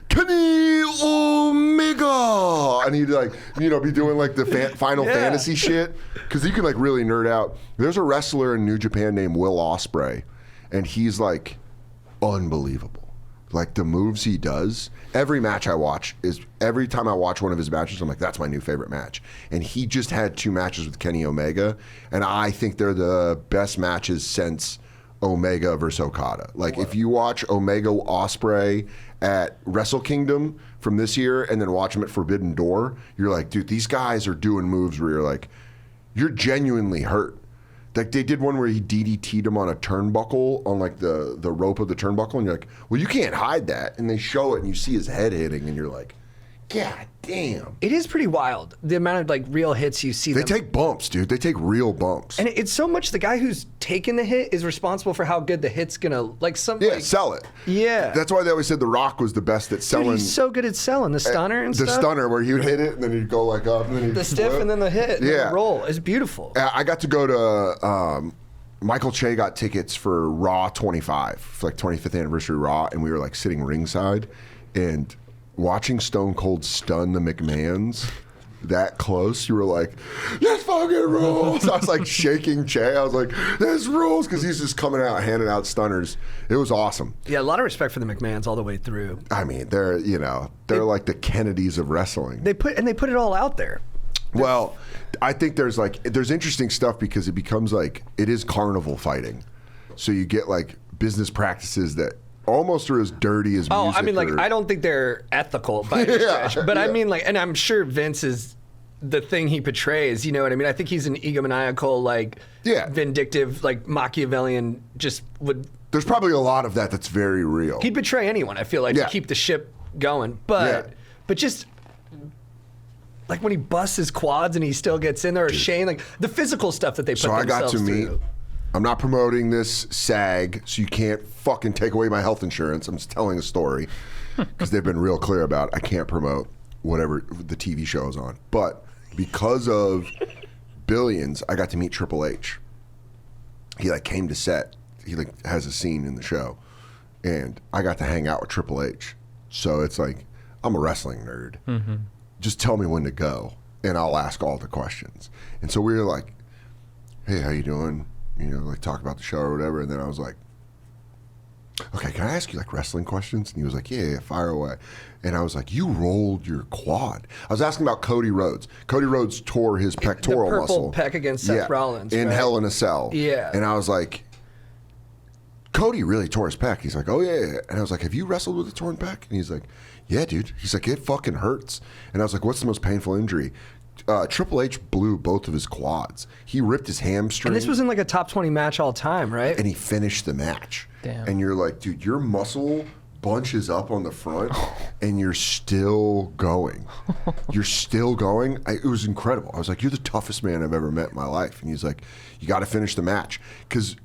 Kenny Omega, and he'd like, be doing like the Final Yeah. Fantasy shit, because you can like really nerd out. There's a wrestler in New Japan named Will Ospreay, and he's like unbelievable. Like the moves he does, every match I watch every time I watch one of his matches, I'm like, that's my new favorite match. And he just had 2 matches with Kenny Omega, and I think they're the best matches since Omega versus Okada. Like if you watch Omega Ospreay at Wrestle Kingdom from this year and then watch him at Forbidden Door, you're like, dude, these guys are doing moves where you're like, you're genuinely hurt. Like they did one where he DDT'd him on a turnbuckle, on like the rope of the turnbuckle, and you're like, well, you can't hide that. And they show it and you see his head hitting and you're like, God damn. It is pretty wild, the amount of like real hits you see. They them. take bumps, dude. They take real bumps. And it's so much the guy who's taking the hit is responsible for how good the hit's gonna Sell it. Yeah. That's why they always said The Rock was the best at selling. Dude, he's so good at selling the stunner and the stuff. stunner where he would hit it and then he'd go like up and then he'd The stiff flip. and then the hit. And Yeah. the roll. It's beautiful. I got to go to Michael Che got tickets for Raw 25, for like 25th anniversary Raw, and we were like sitting ringside and watching Stone Cold stun the McMahons that close. You were like, this fucking rules. I was like shaking Che. I was like, this rules, because he's just coming out handing out stunners. It was awesome. Yeah, a lot of respect for the McMahons all the way through. I mean, they're like the Kennedys of wrestling. They put it all out there. Well, I think there's interesting stuff, because it becomes like, it is carnival fighting. So you get like business practices that almost are as dirty as music. Oh, I mean, like, or, I don't think they're ethical by any Yeah, stretch. But I yeah. mean, like, and I'm sure Vince is the thing he portrays, you know what I mean? I think he's an egomaniacal, like, Yeah. vindictive, like, Machiavellian, just would... There's probably a lot of that that's very real. He'd betray anyone, I feel like, Yeah. to keep the ship going. But just... Like when he busts his quads and he still gets in there, or Shane, like the physical stuff that they put So I got themselves to meet. through. I'm not promoting this SAG, so you can't fucking take away my health insurance. I'm just telling a story, because they've been real clear about I can't promote whatever the TV show is on. But because of Billions, I got to meet Triple H. He like came to set. He like has a scene in the show, and I got to hang out with Triple H. So it's like, I'm a wrestling nerd. Mm-hmm. Just tell me when to go, and I'll ask all the questions. And so we were like, hey, how you doing? Like talk about the show or whatever. And then I was like, okay, can I ask you like wrestling questions? And he was like, yeah, fire away. And I was like, you rolled your quad. I was asking about Cody Rhodes. Cody Rhodes tore his pectoral the muscle. purple pec against Seth Rollins. In right? Hell in a Cell. Yeah. And I was like, Cody really tore his pec. He's like, oh yeah. And I was like, have you wrestled with a torn pec? And he's like, yeah, dude. He's like, it fucking hurts. And I was like, what's the most painful injury? Triple H blew both of his quads. He ripped his hamstring. And this was in like a top 20 match all time, right? And he finished the match. Damn. And you're like, dude, your muscle bunches up on the front and you're still going. You're still going. It was incredible. I was like, you're the toughest man I've ever met in my life. And he's like, you got to finish the match. Because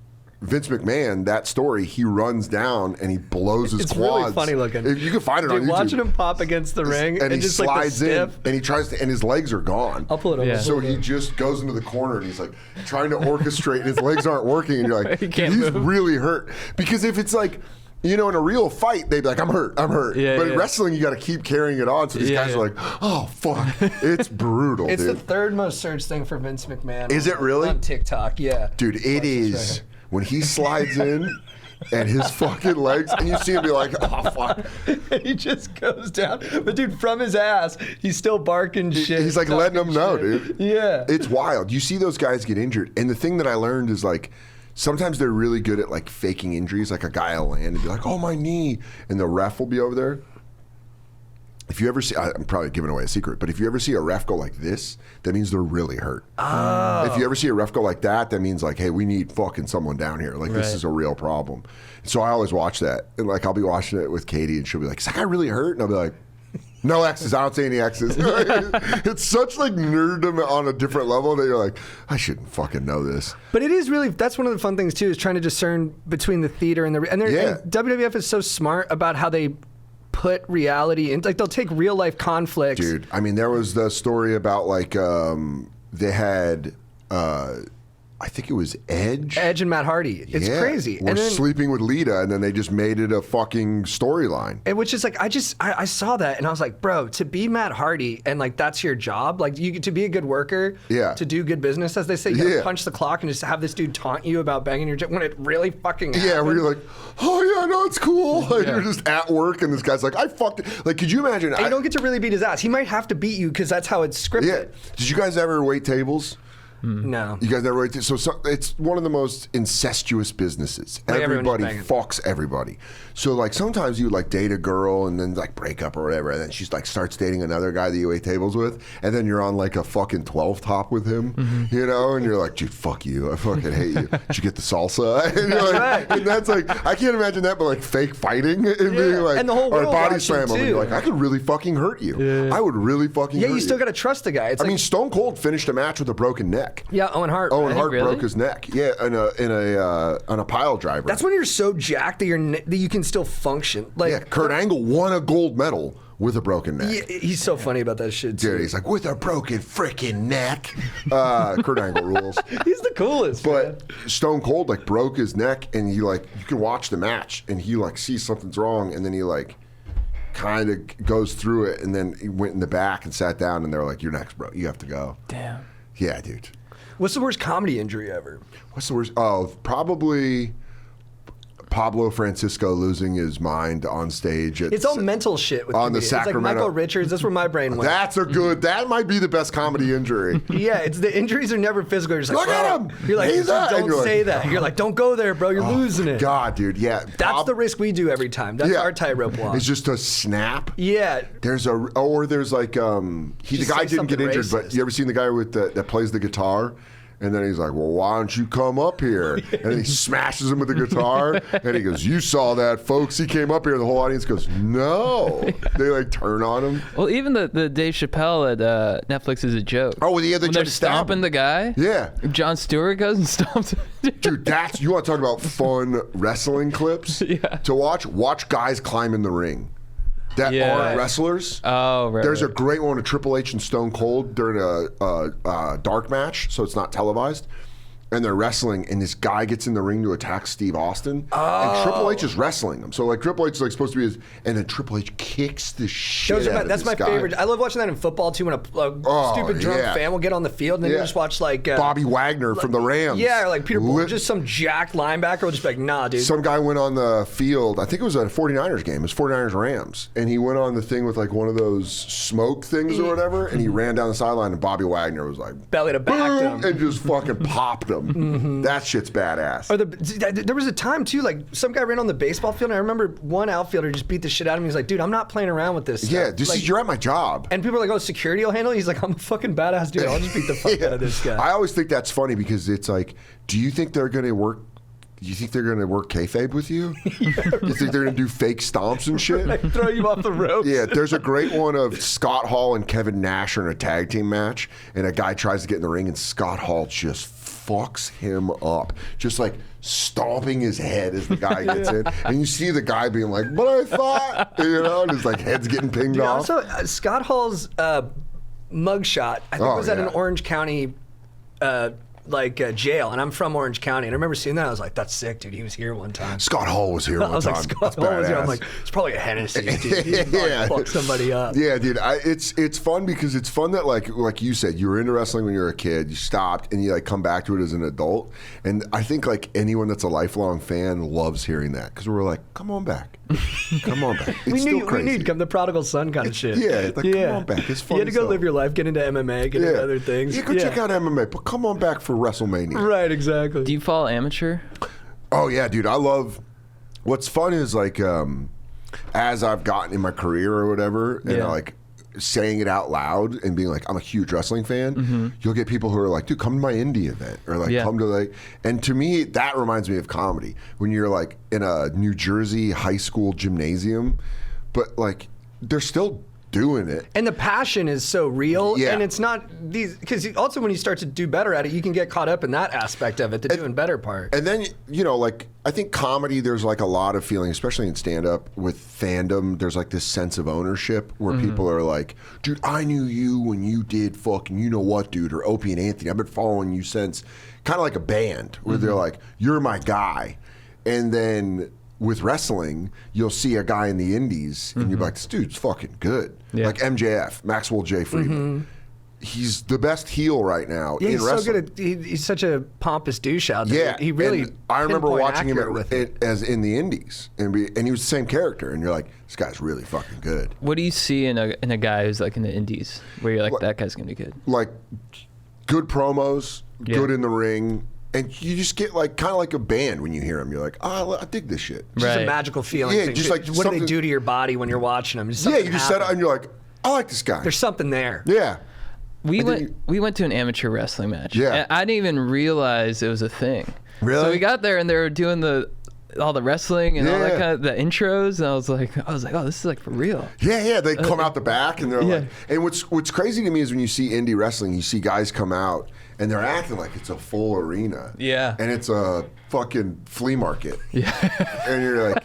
Vince McMahon, that story, he runs down and he blows his It's quads. really funny looking. You can find it on Dude, YouTube. watching him pop against the ring and he just slides like the in stiff. and he tries to, and his legs are gone. I'll pull it over. Yeah. So he just goes into the corner and he's like trying to orchestrate and his legs aren't working and you're like, He can't he's move. really hurt. Because if it's like, you know, in a real fight, they'd be like, I'm hurt. Yeah, but in yeah. wrestling, you got to keep carrying it on. So these Yeah, guys yeah. are like, oh, fuck. It's brutal, It's dude. the third most searched thing for Vince McMahon. Is it really? On TikTok, yeah. Dude, it is when he slides in and his fucking legs, and you see him be like, oh, fuck. And he just goes down. But dude, from his ass, he's still barking shit. He's like letting talking them know, shit. dude. Yeah. It's wild. You see those guys get injured. And the thing that I learned is like, sometimes they're really good at like faking injuries. Like a guy will land and be like, oh, my knee. And the ref will be over there. If you ever see, I'm probably giving away a secret, but if you ever see a ref go like this, that means they're really hurt. Oh. If you ever see a ref go like that, that means like, hey, we need fucking someone down here. Like this Right. is a real problem. So I always watch that. And like I'll be watching it with Katie and she'll be like, is that guy really hurt? And I'll be like, no X's. I don't see any X's. It's such like nerddom on a different level that you're like, I shouldn't fucking know this. But it is really, that's one of the fun things too, is trying to discern between the theater and the, and, Yeah. and WWF is so smart about how they put reality in, like they'll take real life conflicts. Dude, I mean, there was the story about like they had, I think it was Edge. Edge and Matt Hardy. It's Yeah, crazy. We're And then, sleeping with Lita, and then they just made it a fucking storyline. and which is like, I saw that and I was like, bro, to be Matt Hardy and like that's your job, like you to be a good worker, Yeah. to do good business, as they say, you gotta Yeah. punch the clock and just have this dude taunt you about banging your when it really fucking Yeah, happened. where you're like, oh yeah, no, it's cool. Like Yeah. you're just at work, and this guy's like, I fucked it. Like, could you imagine? And you don't get to really beat his ass. He might have to beat you because that's how it's scripted. yeah. Did you guys ever wait tables? No. You guys never wait. So it's one of the most incestuous businesses. Like everyone just Everybody banging. fucks everybody. So like sometimes you like date a girl and then like break up or whatever, and then she's like starts dating another guy that you wait tables with, and then you're on like a fucking 12 top with him, you know, and you're like, dude, fuck you, I fucking hate you. Did you get the salsa? And, you're like, and that's like, I can't imagine that, but like fake fighting and being like, And the whole or world body watching, slam him, and too. you're like, I could really fucking hurt you. I would really fucking. Yeah, hurt you still got to trust the guy. It's I like, mean, Stone Cold finished a match with a broken neck. yeah, Owen Hart. Owen right? Hart really? broke his neck. Yeah, on a pile driver. That's when you're so jacked that that you can still function. Like, yeah. Kurt Angle won a gold medal with a broken neck. Yeah, he's so funny about that shit too. Dude, he's like, with a broken freaking neck. Kurt Angle rules. He's the coolest. man. But Stone Cold like broke his neck, and he like, you can watch the match, and he like sees something's wrong, and then he like kind of goes through it, and then he went in the back and sat down, and they're like, you're next, bro. You have to go. Damn. Yeah, dude. What's the worst comedy injury ever? What's the worst? Oh, probably Pablo Francisco losing his mind on stage. It's all mental shit with on the comedians. Sacramento. It's like Michael Richards. That's where my brain went. That's a good. That might be the best comedy injury. Yeah, it's the injuries are never physical. You're just like, Look at bro. him! You're like, He's up! And don't you're say like, that. You're like, don't go there, bro. You're losing it. God, dude, yeah. That's the risk we do every time. That's our tightrope walk. It's just a snap. Yeah. There's like the Just guy say didn't get something injured, racist. but you ever seen the guy with that plays the guitar? And then he's like, well, why don't you come up here? And then he smashes him with the guitar. And he goes, you saw that, folks. He came up here. The whole audience goes, no. They like turn on him. Well, even the Dave Chappelle at Netflix is a joke. Oh, well, yeah, they when tried they're to stab stomping him. the guy. Yeah. John Stewart goes and stomps him. Dude, you want to talk about fun wrestling clips Yeah. to watch? Watch guys climb in the ring that Yeah. aren't wrestlers. Oh, right. There's right. a great one with Triple H and Stone Cold during a dark match, so it's not televised. And they're wrestling, and this guy gets in the ring to attack Steve Austin, and Triple H is wrestling him. So like Triple H is like supposed to be his, and then Triple H kicks the shit Those are out of that's this my guy. favorite. I love watching that in football too. When a stupid drunk yeah. fan will get on the field and then you Yeah. just watch like Bobby Wagner from the Rams. Yeah, or like Peter Bull, Lit- just some jacked linebacker will just be like, nah, dude. Some guy went on the field, I think it was a 49ers game, it was 49ers Rams, and he went on the thing with like one of those smoke things or whatever, and he ran down the sideline, and Bobby Wagner was like, Belly to back boom, them. and just fucking popped him. That shit's badass. Or there was a time too, like some guy ran on the baseball field, and I remember one outfielder just beat the shit out of him. He's like, dude, I'm not playing around with this. Yeah, stuff. this Like, is, you're at my job. and people are like, oh, security will handle it. He's like, I'm a fucking badass dude. I'll just beat the fuck out of this guy. I always think that's funny because it's like, do you think they're going to work? You think they're going to work kayfabe with you? You think they're going to do fake stomps and shit? Like, throw you off the ropes. Yeah, there's a great one of Scott Hall and Kevin Nash in a tag team match, and a guy tries to get in the ring, and Scott Hall just fucks him up. Just like stomping his head as the guy gets in. And you see the guy being like, but I thought, and his like head's getting pinged off. Also, Scott Hall's mugshot, I think was at an Orange County jail, and I'm from Orange County, and I remember seeing that. I was like, "That's sick, dude. He was here one time." Scott Hall was here one time. I was like, "Scott Hall was here." I'm like, "It's probably a Hennessy, dude. He fuck somebody up." Yeah, dude. It's fun because it's fun that like you said, you were into wrestling when you were a kid. You stopped and you like come back to it as an adult. And I think like anyone that's a lifelong fan loves hearing that because we're like, "Come on back, come on back." It's still crazy. We need come the prodigal son kind of shit. Yeah, it's like, come on back. It's fun. You had to go live your life, get into MMA, get into other things. You go check out MMA, but come on back for WrestleMania. Right, exactly. Do you follow amateur? Oh yeah, dude. I love. What's fun is like, as I've gotten in my career or whatever, and I like saying it out loud and being like, I'm a huge wrestling fan. You'll get people who are like, dude, come to my indie event or like come to like. And to me, that reminds me of comedy when you're like in a New Jersey high school gymnasium, but like they're still doing it. And the passion is so real. And it's not these, because also when you start to do better at it, you can get caught up in that aspect of it, the doing better part. And then, you know, like, I think comedy, there's like a lot of feeling, especially in stand-up with fandom, there's like this sense of ownership where people are like, dude, I knew you when you did fucking you know what, dude, or Opie and Anthony. I've been following you since, kind of like a band where they're like, you're my guy. And then with wrestling, you'll see a guy in the indies and you're like, this dude's fucking good. Like MJF, Maxwell J. Friedman. He's the best heel right now in he's wrestling. So good at, he's such a pompous douche out there. Yeah, He really and I remember watching him with it. as in the indies, and he was the same character, and you're like, this guy's really fucking good. What do you see in a guy who's like in the indies where you're like, that guy's gonna be good? Like, good promos, good in the ring. And you just get like kind of like a band when you hear them. You're like, oh, I dig this shit. Just a magical feeling. Yeah, thing. just like what do they do to your body when you're watching them? Yeah, you just said it and you're like, I like this guy. There's something there. Yeah. We went to an amateur wrestling match. Yeah. And I didn't even realize it was a thing. Really? So we got there and they were doing all the wrestling and all that kind of the intros, and I was like, oh, this is like for real. Yeah. They come out the back and they're like, and what's crazy to me is when you see indie wrestling, you see guys come out and they're acting like it's a full arena. Yeah. And it's a fucking flea market. Yeah. And you're like,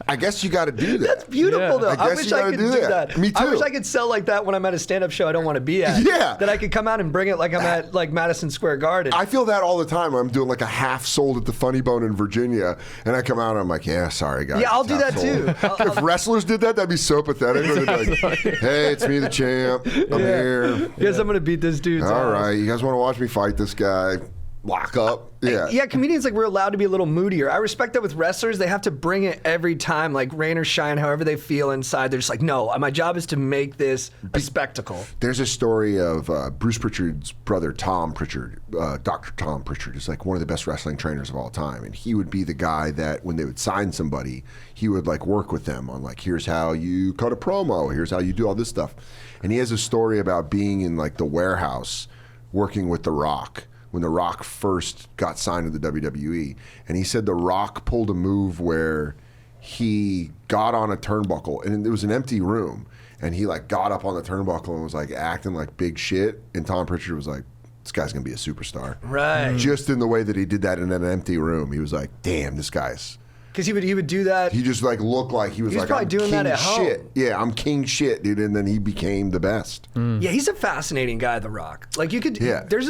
I guess you got to do that. That's beautiful, though. I guess wish you I gotta could do that. Me too. I wish I could sell like that when I'm at a stand-up show I don't want to be at. Yeah. That I could come out and bring it like I'm at like Madison Square Garden. I feel that all the time. I'm doing like a half sold at the Funny Bone in Virginia, and I come out and I'm like, yeah, sorry guys. Yeah, I'll it's do half that too. sold. If wrestlers did that, that'd be so pathetic. They'd be like, hey, it's me, the champ. I'm here. Yes, I'm gonna beat this dude's All ass. right, you guys want to watch me fight this guy? Lock up. Yeah. Comedians, like, we're allowed to be a little moodier. I respect that with wrestlers. They have to bring it every time, like rain or shine, however they feel inside. They're just like, no, my job is to make this a spectacle. There's a story of Bruce Pritchard's brother, Tom Pritchard, Dr. Tom Pritchard, is like one of the best wrestling trainers of all time. And he would be the guy that when they would sign somebody, he would like work with them on like, here's how you cut a promo, here's how you do all this stuff. And he has a story about being in like the warehouse working with The Rock when The Rock first got signed to the WWE. And he said The Rock pulled a move where he got on a turnbuckle and it was an empty room. And he like got up on the turnbuckle and was like acting like big shit. And Tom Pritchard was like, this guy's gonna be a superstar. Right. Just in the way that he did that in an empty room. He was like, damn, this guy's. Because he would do that. He just like looked like he was like, probably I'm doing king that at home. shit. Yeah, I'm king shit, dude. And then he became the best. Yeah, he's a fascinating guy, The Rock. Like you could. Yeah. There's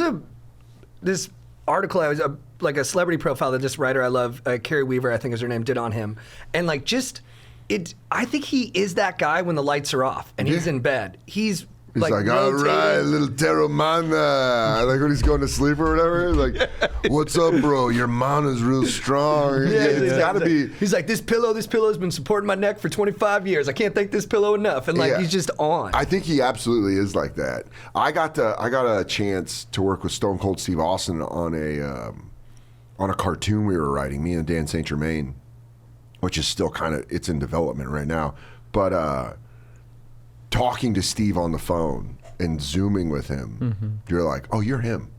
this article I was like a celebrity profile that this writer I love, Carrie Weaver, I think is her name, did on him, and like just it. I think he is that guy when the lights are off and he's in bed. He's like all right, little Terramana. Like when he's going to sleep or whatever. He's like, what's up, bro? Your mana's real strong. Yeah, it's got to be. He's like, this pillow's been supporting my neck for 25 years. I can't thank this pillow enough. And like, he's just on. I think he absolutely is like that. I got a chance to work with Stone Cold Steve Austin on a cartoon we were writing, me and Dan St. Germain, which is still it's in development right now. But talking to Steve on the phone and Zooming with him, you're like, oh, you're him.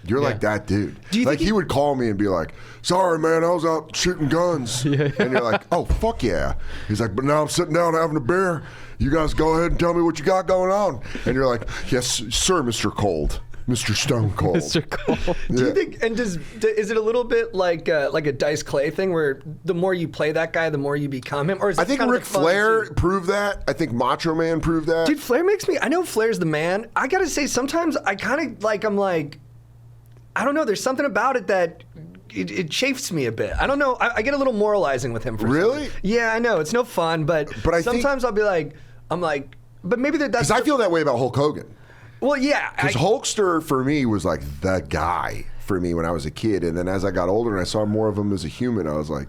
You're like that dude. Like he would call me and be like, sorry, man, I was out shooting guns. And you're like, oh, fuck yeah. He's like, but now I'm sitting down having a beer. You guys go ahead and tell me what you got going on. And you're like, yes, sir, Mr. Cold. Mr. Stone Cold. Mr. Cole. Do you think? And is it a little bit like a Dice Clay thing, where the more you play that guy, the more you become him? Or is I it think kind of Ric the fun Flair too? proved that. I think Macho Man proved that. Dude, Flair makes me. I know Flair's the man. I gotta say, sometimes I kind of like. I'm like, I don't know. There's something about it that it chafes me a bit. I don't know. I get a little moralizing with him. For Really? something. Yeah, I know it's no fun, but I think- sometimes I'll be like, but maybe that's. Because I feel that way about Hulk Hogan. Well, yeah. Because Hulkster for me was like the guy for me when I was a kid, and then as I got older and I saw more of him as a human, I was like,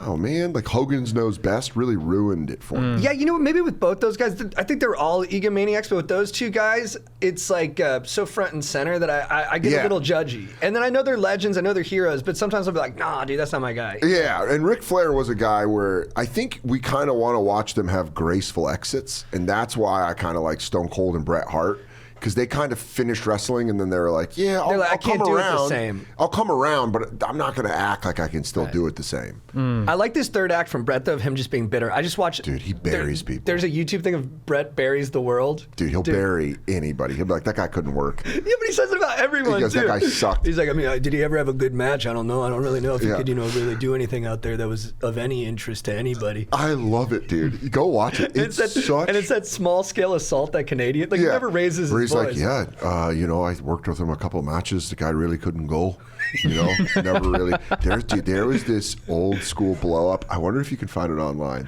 oh man, like Hogan's Knows Best really ruined it for me. Yeah, you know what? Maybe with both those guys, I think they're all egomaniacs, but with those two guys, it's like so front and center that I get a little judgy. And then I know they're legends, I know they're heroes, but sometimes I'll be like, nah, dude, that's not my guy. Yeah, and Ric Flair was a guy where I think we kind of want to watch them have graceful exits, and that's why I kind of like Stone Cold and Bret Hart. Because they kind of finished wrestling and then they were like, yeah, I'll I can't come do around. it the same. I'll come around, but I'm not going to act like I can still do it the same. I like this third act from Bret, though, of him just being bitter. I just watched. Dude, he buries people. There's a YouTube thing of Bret buries the world. Dude, he'll bury anybody. He'll be like, that guy couldn't work. Yeah, but he says it about everyone, He goes, too. that guy sucked. He's like, I mean, did he ever have a good match? I don't know. I don't really know if he Yeah. could, really do anything out there that was of any interest to anybody. I love it, dude. Go watch it. It's such... And it's that small scale assault that Canadian. Like, he never raises Where his he's voice. like, I worked with him a couple of matches. The guy really couldn't go. Never really. There was this old school blow up. I wonder if you can find it online.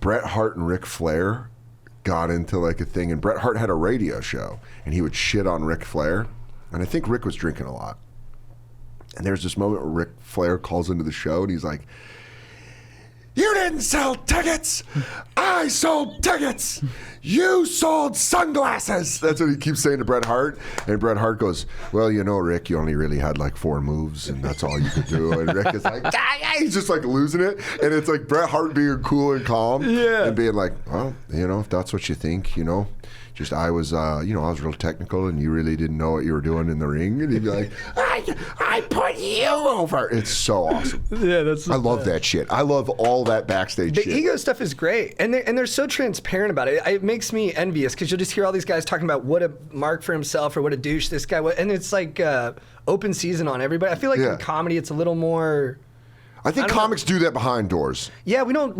Bret Hart and Ric Flair got into like a thing, and Bret Hart had a radio show, and he would shit on Ric Flair, and I think Ric was drinking a lot. And there's this moment where Ric Flair calls into the show, and he's like, "You didn't sell tickets. I sold tickets. You sold sunglasses." That's what he keeps saying to Bret Hart. And Bret Hart goes, "Well, Rick, you only really had like 4 moves, and that's all you could do." And Rick is like, he's just like losing it. And it's like Bret Hart being cool and calm. Yeah. And being like, well, if that's what you think, just I was, I was real technical, and you really didn't know what you were doing in the ring. And he'd be like, I put you over. It's so awesome. Yeah, that's. I love that shit. I love all that backstage The shit. ego stuff is great, and they're so transparent about it. It makes me envious because you'll just hear all these guys talking about what a mark for himself or what a douche this guy was, and it's like open season on everybody. I feel like in comedy it's a little more. I think comics do that behind doors. Yeah, we don't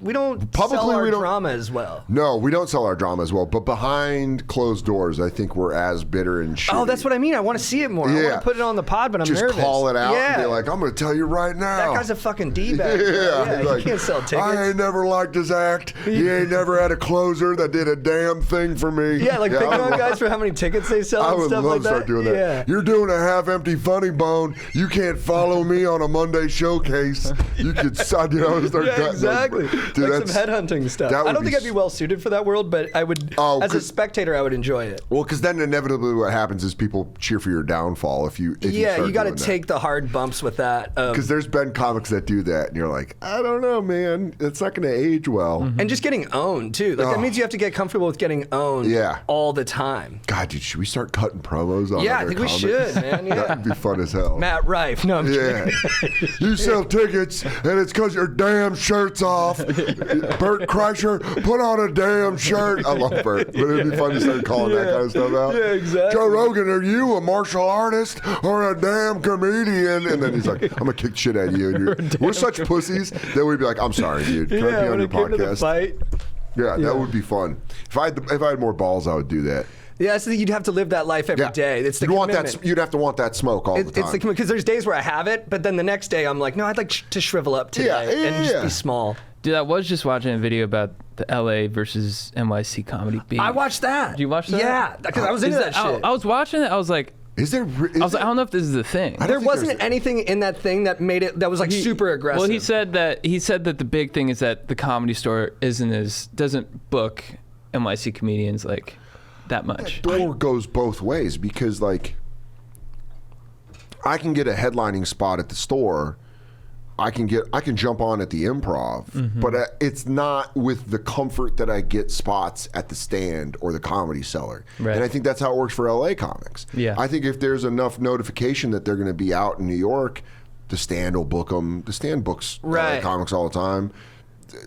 Publicly, sell our we don't- drama as well. No, we don't sell our drama as well, but behind closed doors, I think we're as bitter and shitty. Oh, that's what I mean. I want to see it more. I Yeah. want to put it on the pod, but I'm Just nervous. call it out Yeah. and be like, I'm going to tell you right now. That guy's a fucking D-bag. Yeah, you like, can't sell tickets. I ain't never liked his act. He ain't never had a closer that did a damn thing for me. Yeah, like picking I on would guys for how many tickets they sell I and would stuff love like to start that. doing that. Yeah. You're doing a half-empty funny bone. You can't follow me on a Monday showcase. You could, start Yeah, cutting exactly. those. Dude, like that's- some headhunting stuff. that I would don't be think I'd be well suited for that world, but I would, Oh, as a 'cause- spectator, I would enjoy it. Well, because then inevitably what happens is people cheer for your downfall if you Yeah, you got to to take the hard bumps with that. Because there's been comics that do that, and you're like, I don't know, man. It's not going to age well. And just getting owned, too. Like, that means you have to get comfortable with getting owned all the time. God, dude, should we start cutting promos on Yeah, I other think we comics? should, man. Yeah. That would be fun as hell. Matt Rife. No, I'm Yeah. kidding. You sell tickets, and it's because your damn shirt's off. Bert Kreischer, put on a damn shirt. I love Bert, but it'd be fun to start calling that kind of stuff out. Yeah, exactly. Joe Rogan, are you a martial artist or a damn comedian? And then he's like, I'm going to kick shit at you. And we're such pussies that we'd be like, I'm sorry, dude. Can I be on when your it came to the podcast? fight. Yeah, that would be fun. If I had more balls, I would do that. Yeah, so you'd have to live that life every day. It's the you'd want commitment. that. You'd have to want that smoke all the time. It's the because there's days where I have it, but then the next day I'm like, no, I'd like to shrivel up today and just be small. Dude, I was just watching a video about the LA versus NYC comedy beef. I watched that. Did you watch that? Yeah, because I was into that shit. I was watching it. I was like, Is there? I was like, I don't know if this is the thing. There wasn't anything in that thing that made it that was like super aggressive. Well, he said that the big thing is that the Comedy Store doesn't book NYC comedians like that much. That door goes both ways because like I can get a headlining spot at the store. I can jump on at the Improv, but it's not with the comfort that I get spots at the Stand or the Comedy Cellar. Right. And I think that's how it works for LA comics. Yeah. I think if there's enough notification that they're going to be out in New York, the Stand will book them. The Stand books LA comics all the time.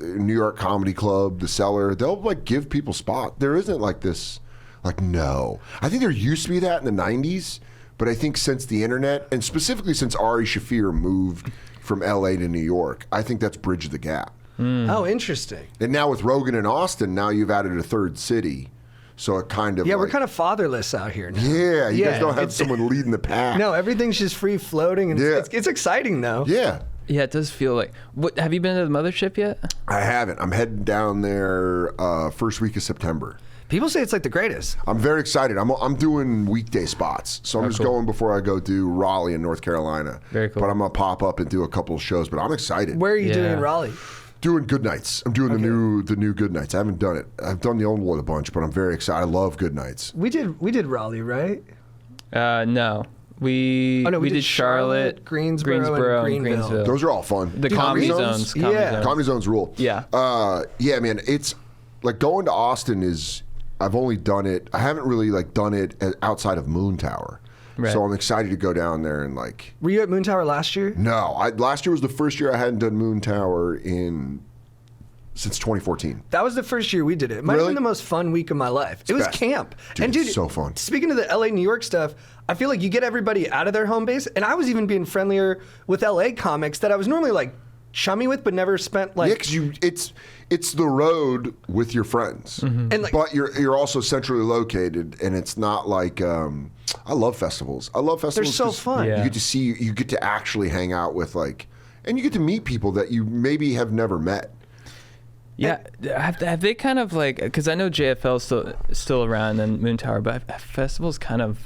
New York Comedy Club, the Cellar, they'll like give people spot. There isn't like this. Like, no. I think there used to be that in the 90s, but I think since the internet, and specifically since Ari Shaffir moved from LA to New York, I think that's bridged the gap. Oh, interesting. And now with Rogan and Austin, now you've added a third city. So it kind of Yeah, we're kind of fatherless out here now. Yeah, you guys don't have someone leading the pack. No, everything just free floating, and it's exciting though. Yeah. Yeah, it does feel like. What have you been to the mothership yet? I haven't. I'm heading down there first week of September. People say it's like the greatest. I'm very excited. I'm doing weekday spots, so I'm just going before I go do Raleigh in North Carolina. Very cool. But I'm gonna pop up and do a couple of shows. But I'm excited. Where are you doing in Raleigh? Doing Good Nights. I'm doing the new Good Nights. I haven't done it. I've done the old one a bunch, but I'm very excited. I love Good Nights. We did Raleigh, right? No. We did Charlotte, Greensboro, and Greenville. Those are all fun. The comedy zones. Comedy zones rule. Yeah. Yeah, man. It's like going to Austin is. I've only done it. I haven't really like done it outside of Moon Tower. Right. So I'm excited to go down there and like. Were you at Moon Tower last year? No, last year was the first year I hadn't done Moon Tower since 2014. That was the first year we did it. It might have been the most fun week of my life. It was best. camp. Dude, and it's so fun. Speaking of the LA, New York stuff, I feel like you get everybody out of their home base. And I was even being friendlier with LA comics that I was normally like chummy with, but never spent like. Yeah, because it's the road with your friends, And like, but you're also centrally located, and it's not like. I love festivals. I love festivals. They're so 'cause fun. Yeah. You get to actually hang out with like, and you get to meet people that you maybe have never met. Yeah, have they kind of like, because I know JFL's still around and Moon Tower, but have festivals kind of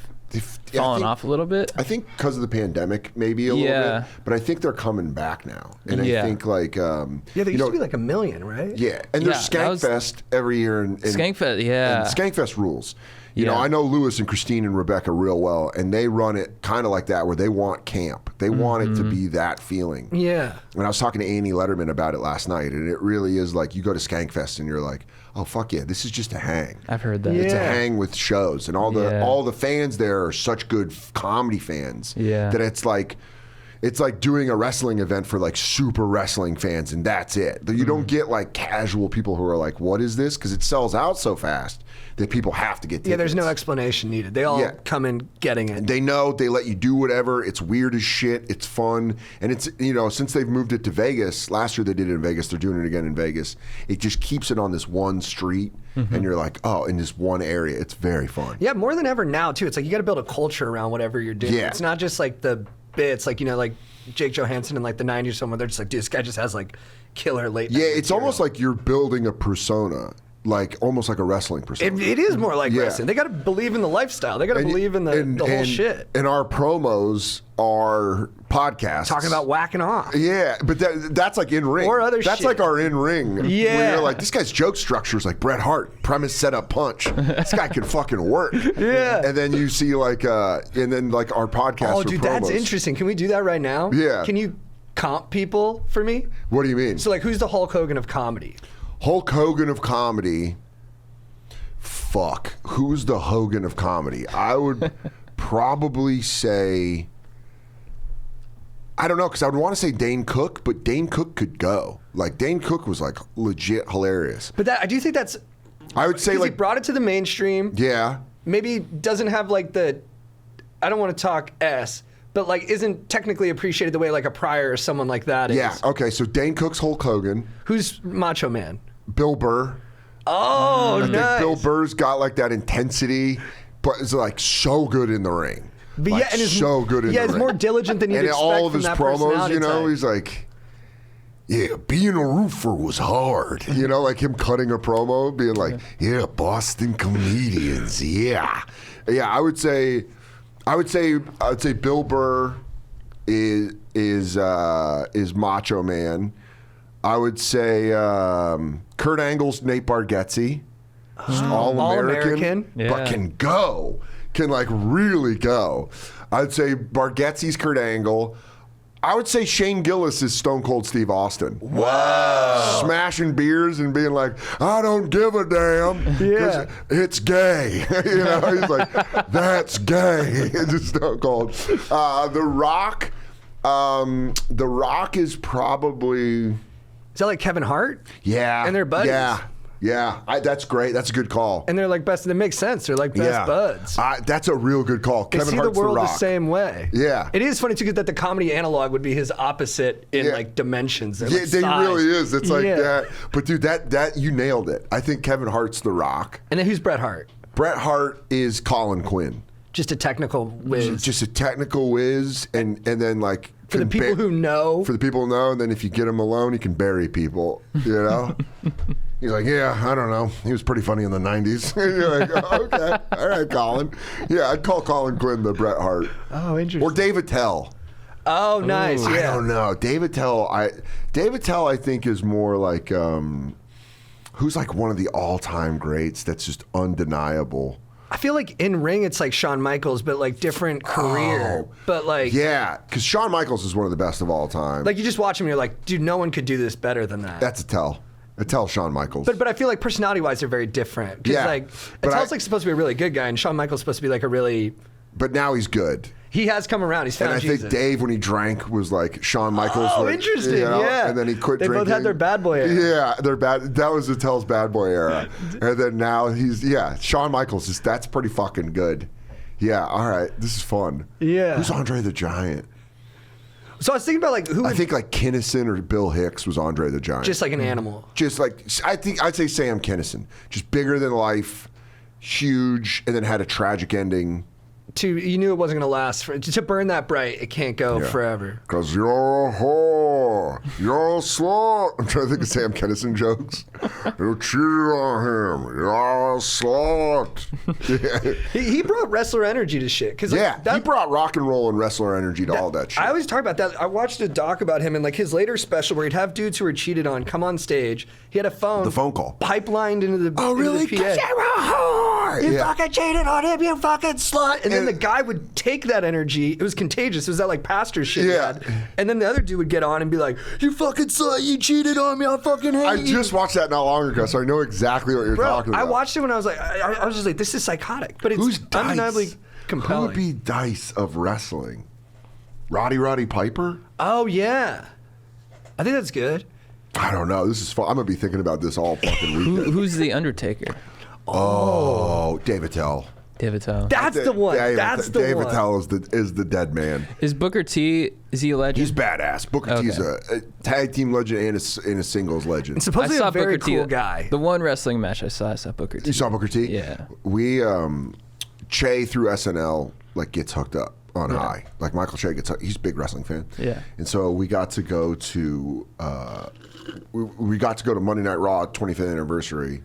fallen off a little bit? I think because of the pandemic, maybe a little bit. But I think they're coming back now, and I think like yeah, there used to be like 1 million, right? Yeah, and there's Skankfest every year, and Skankfest, yeah, and Skankfest rules. You know, I know Lewis and Christine and Rebecca real well, and they run it kind of like that, where they want camp. They want it to be that feeling. Yeah. And I was talking to Annie Letterman about it last night, and it really is like you go to Skankfest and you're like, oh fuck yeah, this is just a hang. I've heard that. It's a hang with shows, and all the fans there are such good comedy fans that it's like doing a wrestling event for like super wrestling fans, and that's it. You don't get like casual people who are like, what is this? Because it sells out so fast that people have to get tickets. Yeah, there's no explanation needed. They all come in getting it. They know, they let you do whatever. It's weird as shit. It's fun. And it's, you know, since they've moved it to Vegas, last year they did it in Vegas, they're doing it again in Vegas. It just keeps it on this one street, and you're like, oh, in this one area. It's very fun. Yeah, more than ever now, too. It's like you got to build a culture around whatever you're doing. Yeah. It's not just like the bits, like, you know, like Jake Johansson in like the 90s or somewhere. They're just like, dude, this guy just has like killer late night it's material. almost like you're building a persona. Like almost like a wrestling persona. It is more like wrestling. They got to believe in the lifestyle. They got to believe in the whole shit. And our promos are podcasts. Talking about whacking off. Yeah, but that's like in ring. Or other That's shit. like our in ring. Yeah. Where you're like, this guy's joke structure is like Bret Hart. Premise, setup, punch. This guy can fucking work. Yeah. And then you see like, and then like our podcast. Oh, dude, that's interesting. Can we do that right now? Yeah. Can you comp people for me? What do you mean? So like, who's the Hulk Hogan of comedy? Hulk Hogan of comedy. Fuck. Who's the Hogan of comedy? I would probably say, I don't know, because I would want to say Dane Cook, but Dane Cook could go. Like, Dane Cook was like legit hilarious. But I do think that's, I would say because like, he brought it to the mainstream. yeah. Maybe doesn't have like the, I don't want to talk S, but like isn't technically appreciated the way like a Pryor or someone like that is. Yeah, okay, so Dane Cook's Hulk Hogan. Who's Macho Man? Bill Burr. Oh, I think nice. Bill Burr's got like that intensity, but is like so good in the ring. But Like, yeah, and so good in the ring. he's more diligent than you'd And in expect all of from his that promos, personality you know, type. he's like, yeah, being a roofer was hard. You know, like him cutting a promo, being like, yeah, Boston comedians, yeah. Yeah, I would say Bill Burr is Macho Man. I would say Kurt Angle's Nate Bargatze. All-American, Yeah. but can like really go. I'd say Bargatze's Kurt Angle. I would say Shane Gillis is Stone Cold Steve Austin. Wow. Smashing beers and being like, I don't give a damn. 'Cause Yeah. it's gay. You know, he's like, that's gay. It's just Stone Cold. The Rock. The Rock is probably. Is that like Kevin Hart? Yeah. And they're buddies. Yeah. Yeah, that's great. That's a good call. And they're like best. It makes sense. They're like best buds. That's a real good call. They Kevin see Hart's the world the the Rock. same way. Yeah. It is funny too that the comedy analog would be his opposite in like dimensions. And, Yeah, like, they size. really is. It's like Yeah. that. But dude, that you nailed it. I think Kevin Hart's the Rock. And then who's Bret Hart? Bret Hart is Colin Quinn. Just a technical whiz. Just a technical whiz, and then like For the people who know. For the people who know, and then if you get him alone, he can bury people. You know. He's like, yeah, I don't know. He was pretty funny in the 90s. You're like, oh, okay. All right, Colin. Yeah, I'd call Colin Quinn the Bret Hart. Oh, interesting. Or David Tell. Oh, nice. I Yeah. don't know. David Tell, I think is more like, who's like one of the all-time greats that's just undeniable. I feel like in ring it's like Shawn Michaels, but like different career. Oh. But like, Yeah, because Shawn Michaels is one of the best of all time. like you just watch him and you're like, dude, no one could do this better than that. That's a Tell. A Tell Shawn Michaels. But I feel like personality-wise they're very different. 'Cause Yeah, like but Attell's like supposed to be a really good guy, and Shawn Michaels supposed to be like a really. But now he's good. He has come around. He's found And I Jesus. think Dave, when he drank, was like Shawn Michaels. Oh, like, interesting, you know, yeah. And then he quit They both drinking. had their bad boy era. Yeah, their bad. That was Attell's bad boy era. And then now Shawn Michaels that's pretty fucking good. Yeah, all right, this is fun. Yeah. Who's Andre the Giant? So I was thinking about like who I would think like Kinnison or Bill Hicks was Andre the Giant. just like an animal. Just like I'd say Sam Kinnison, just bigger than life, huge, and then had a tragic ending. You knew it wasn't going to last. To burn that bright, it can't go forever. Cause you're a whore, you're a slut. I'm trying to think of Sam Kinnison jokes. You cheated on him, you're a slut. He brought wrestler energy to shit. Cause like, Yeah, he brought rock and roll and wrestler energy to all that shit. I always talk about that. I watched a doc about him and like his later special where he'd have dudes who were cheated on come on stage. He had a phone. The phone call. Pipelined into the Oh, really? into the PA. 'Cause you're a whore. You Yeah. fucking cheated on him, you fucking slut. And then And- the guy would take that energy. It was contagious. It was that like pastor shit he Yeah. had. And then the other dude would get on and be like, you fucking slut, you cheated on me, I fucking hate I you. just watched that not long ago, so I know exactly what you're Bro, talking about. I watched it when I was like, I was just like, this is psychotic. But it's Who's Dice? undeniably compelling. Who would be Dice of wrestling? Roddy Piper? Oh, yeah. I think that's good. I don't know. This is fun. I'm gonna be thinking about this all fucking weekend. Who's the Undertaker? Oh, David Tell. David Tell. That's the one. That's the David one. Tell is the dead man. Is Booker T? Is he a legend? He's badass. Booker T's a tag team legend and a singles legend. And supposedly a very cool guy. The one wrestling match I saw Booker T. You saw Booker T? Yeah. We Che through SNL like gets hooked up on high. Like Michael Che gets hooked. He's a big wrestling fan. Yeah. And so we got to go to we got to go to Monday Night Raw 25th anniversary.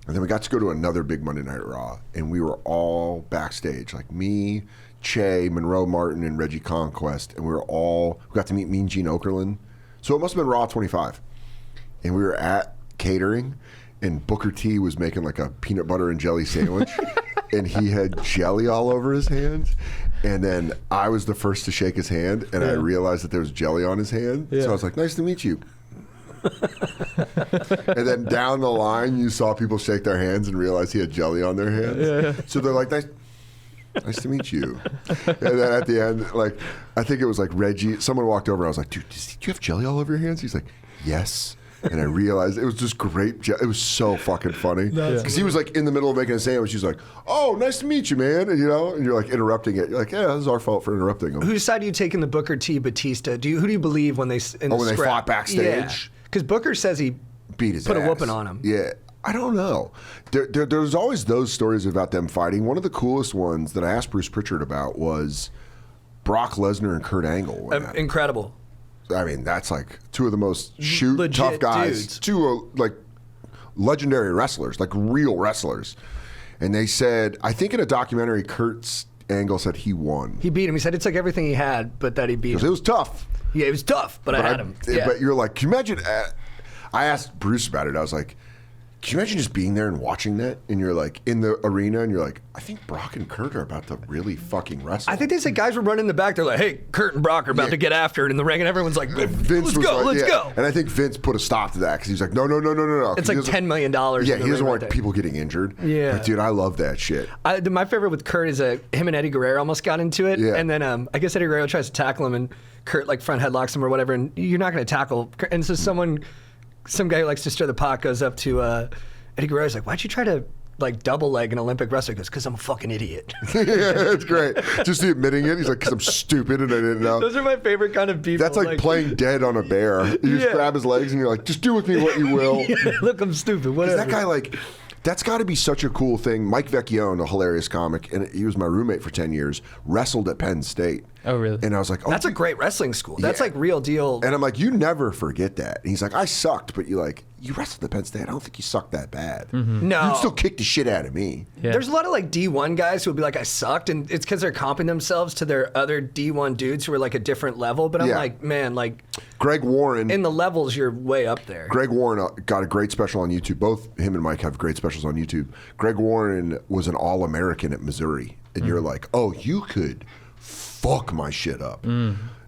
And then we got to go to another big Monday Night Raw, and we were all backstage, like me, Che, Monroe Martin, and Reggie Conquest, and we got to meet Mean Gene Okerlund. So it must have been Raw 25. And we were at catering, and Booker T was making like a peanut butter and jelly sandwich, and he had jelly all over his hands. And then I was the first to shake his hand, and I realized that there was jelly on his hand. So I was like, nice to meet you. And then down the line, you saw people shake their hands and realize he had jelly on their hands. So they're like, nice to meet you. And then at the end, like, I think it was like Reggie, someone walked over and I was like, dude, do you have jelly all over your hands? He's like, yes. And I realized it was just great. It was so fucking funny. Because he was like in the middle of making a sandwich. He's like, oh, nice to meet you, man. And, and you're like interrupting it. You're like, yeah, this is our fault for interrupting him. Whose side do you take in the Booker T Batista? Who do you believe when they when they fought backstage? Because Booker says he Beat his put ass. a whooping on him. Yeah. I don't know. There's always those stories about them fighting. One of the coolest ones that I asked Bruce Pritchard about was Brock Lesnar and Kurt Angle. Incredible. I mean, that's like two of the most Legit tough guys. dudes. Two like legendary wrestlers, like real wrestlers. And they said, I think in a documentary, Kurt's Angle said he won. He beat him. He said it's like everything he had, but that he beat Because him. it was tough. Yeah, it was tough, but I had him. Yeah. But you're like, can you imagine? I asked Bruce about it. I was like, can you imagine just being there and watching that? And you're like in the arena and you're like, I think Brock and Kurt are about to really fucking wrestle. I think they said guys were running in the back. They're like, hey, Kurt and Brock are about to get after it in the ring. And everyone's like, Vince let's was go. And I think Vince put a stop to that because he's like, no. It's like $10 million. Yeah, in the he doesn't ring want right people getting injured. Yeah. But dude, I love that shit. My favorite with Kurt is him and Eddie Guerrero almost got into it. Yeah. And then I guess Eddie Guerrero tries to tackle him and Kurt like front headlocks him or whatever. And you're not going to tackle. And so someone some guy who likes to stir the pot goes up to Eddie Guerrero's like, why'd you try to like double leg an Olympic wrestler? He goes, because I'm a fucking idiot. Yeah, it's great. Just the admitting it. He's like, because I'm stupid and I didn't know. Those are my favorite kind of people. That's like playing dead on a bear. You just grab his legs and you're like, just do with me what you will. Yeah, look, I'm stupid. Whatever. That guy, like, that's got to be such a cool thing. Mike Vecchione, a hilarious comic, and he was my roommate for 10 years, wrestled at Penn State. Oh, really? And I was like, oh, That's a great wrestling school. That's like real deal. And I'm like, you never forget that. And he's like, I sucked, but you wrestled at Penn State. I don't think you sucked that bad. No. You still kicked the shit out of me. Yeah. There's a lot of like D1 guys who would be like, I sucked, and it's because they're comping themselves to their other D1 dudes who are like a different level. But I'm like, man, like Greg Warren. in the levels, you're way up there. Greg Warren got a great special on YouTube. Both him and Mike have great specials on YouTube. Greg Warren was an All-American at Missouri. And you're like, oh, you could fuck my shit up.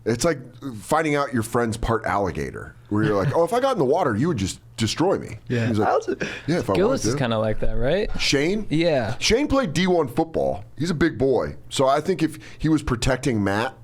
It's like finding out your friend's part alligator, where you're like, oh, if I got in the water, you would just destroy me. Yeah. He's like, yeah, if I Gillis wanted is to. kind of like that, right? Shane? Yeah. Shane played D1 football. He's a big boy. So I think if he was protecting Matt,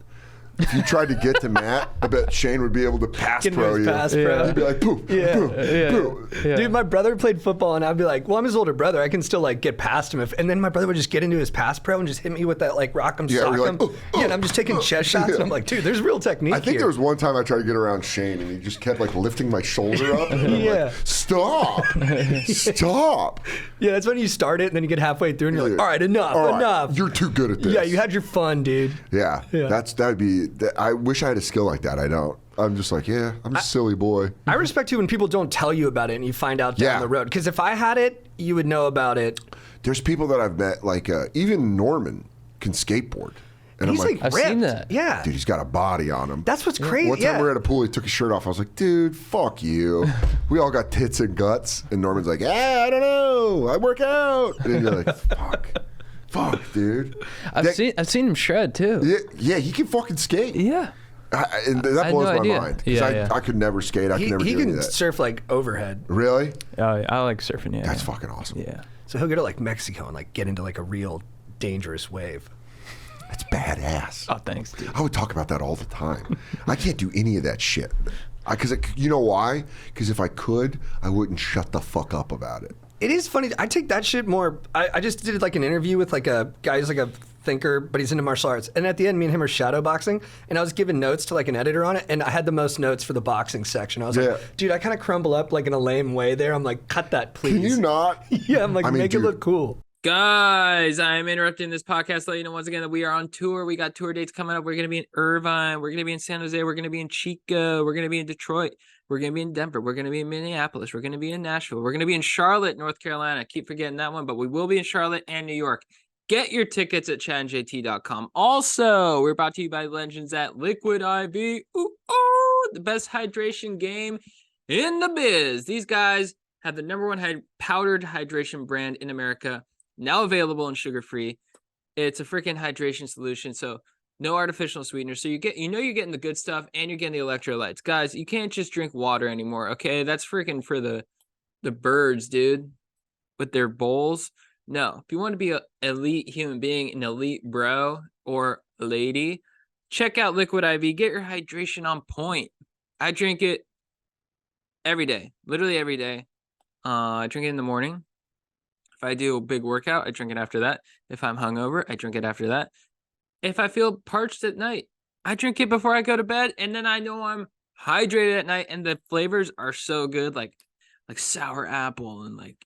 if you tried to get to Matt, I bet Shane would be able to pass Get pro his you. pass pro. He'd be like, poo, poo, poo. Yeah. Dude, my brother played football, and I'd be like, well, I'm his older brother. I can still like get past him. And then my brother would just get into his pass pro and just hit me with that like rock'em Yeah, sock'em. you're like, And I'm just taking chest shots, and I'm like, dude, there's real technique I think here. there was one time I tried to get around Shane, and he just kept like lifting my shoulder up. And I'm Yeah. like, stop. Stop. Yeah, that's when you start it, and then you get halfway through, and you're like, all right, enough, All right, enough. You're too good at this. Yeah, you had your fun, dude. Yeah, that'd be. I wish I had a skill like that. I don't. I'm just like, yeah, I'm a silly boy. I respect you when people don't tell you about it and you find out down Yeah. the road. Because if I had it, you would know about it. There's people that I've met, like even Norman can skateboard, and He's I'm like, I've ripped. seen that. Yeah. dude, he's got a body on him. That's what's crazy. One time we were at a pool, he took his shirt off. I was like, dude, fuck you. We all got tits and guts. And Norman's like, I don't know. I work out. And you're like, fuck, dude. I've seen him shred too. Yeah, he can fucking skate. Yeah. And that I had blows no my idea. mind. Because Yeah. I could never skate. I could never He do any can of that. surf like overhead. Really? I like surfing. Yeah. That's fucking awesome. Yeah. So he'll go to like Mexico and like get into like a real dangerous wave. That's badass. Oh, thanks, dude. I would talk about that all the time. I can't do any of that shit. Because you know why? Because if I could, I wouldn't shut the fuck up about it. It is funny. I take that shit more. I just did like an interview with like a guy who's like a thinker, but he's into martial arts. And at the end, me and him are shadow boxing. And I was giving notes to like an editor on it. And I had the most notes for the boxing section. I was like, dude, I kind of crumble up like in a lame way there. I'm like, cut that, please. Can you not? Yeah, I'm like, make it dude, look cool. Guys, I'm interrupting this podcast to let you know once again that we are on tour. We got tour dates coming up. We're going to be in Irvine. We're going to be in San Jose. We're going to be in Chico. We're going to be in Detroit. We're going to be in Denver. We're going to be in Minneapolis. We're going to be in Nashville. We're going to be in Charlotte, North Carolina. I keep forgetting that one, but we will be in Charlotte and New York. Get your tickets at chadgoesdeeppodcast.com. Also, we're brought to you by Legends at Liquid IV. Ooh, the best hydration game in the biz. These guys have the number one powdered hydration brand in America. Now available and sugar-free. It's a freaking hydration solution, so no artificial sweeteners. So you're getting the good stuff and you're getting the electrolytes. Guys, you can't just drink water anymore, okay? That's freaking for the birds, dude, with their bowls. No, if you want to be an elite human being, an elite bro or lady, check out Liquid IV. Get your hydration on point. I drink it every day, literally every day. I drink it in the morning. If I do a big workout, I drink it after that. If I'm hungover, I drink it after that. If I feel parched at night, I drink it before I go to bed, and then I know I'm hydrated at night. And the flavors are so good, like sour apple and like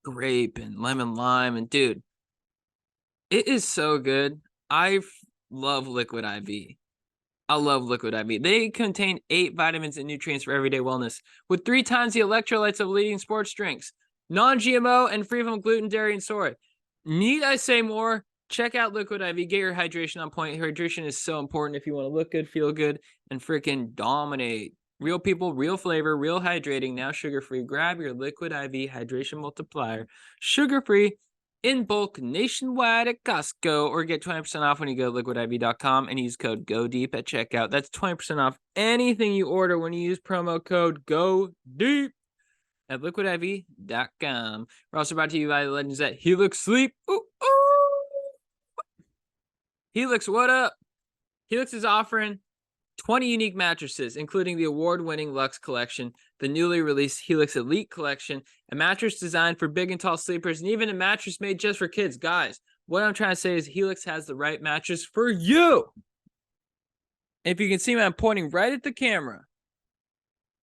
grape and lemon lime. And dude, it is so good. I love Liquid IV. I love Liquid IV. They contain 8 vitamins and nutrients for everyday wellness, with 3 times the electrolytes of leading sports drinks. Non-GMO and free from gluten, dairy, and soy. Need I say more? Check out Liquid IV. Get your hydration on point. Hydration is so important if you want to look good, feel good, and freaking dominate. Real people, real flavor, real hydrating, now sugar-free. Grab your Liquid IV Hydration Multiplier. Sugar-free in bulk nationwide at Costco, or get 20% off when you go to liquidiv.com and use code GODEEP at checkout. That's 20% off anything you order when you use promo code GODEEP at liquidiv.com. We're also brought to you by the Legends at Helix Sleep. Ooh. Helix, what up? Helix is offering 20 unique mattresses, including the award-winning Luxe Collection, the newly released Helix Elite Collection, a mattress designed for big and tall sleepers, and even a mattress made just for kids. Guys, what I'm trying to say is Helix has the right mattress for you. If you can see me, I'm pointing right at the camera.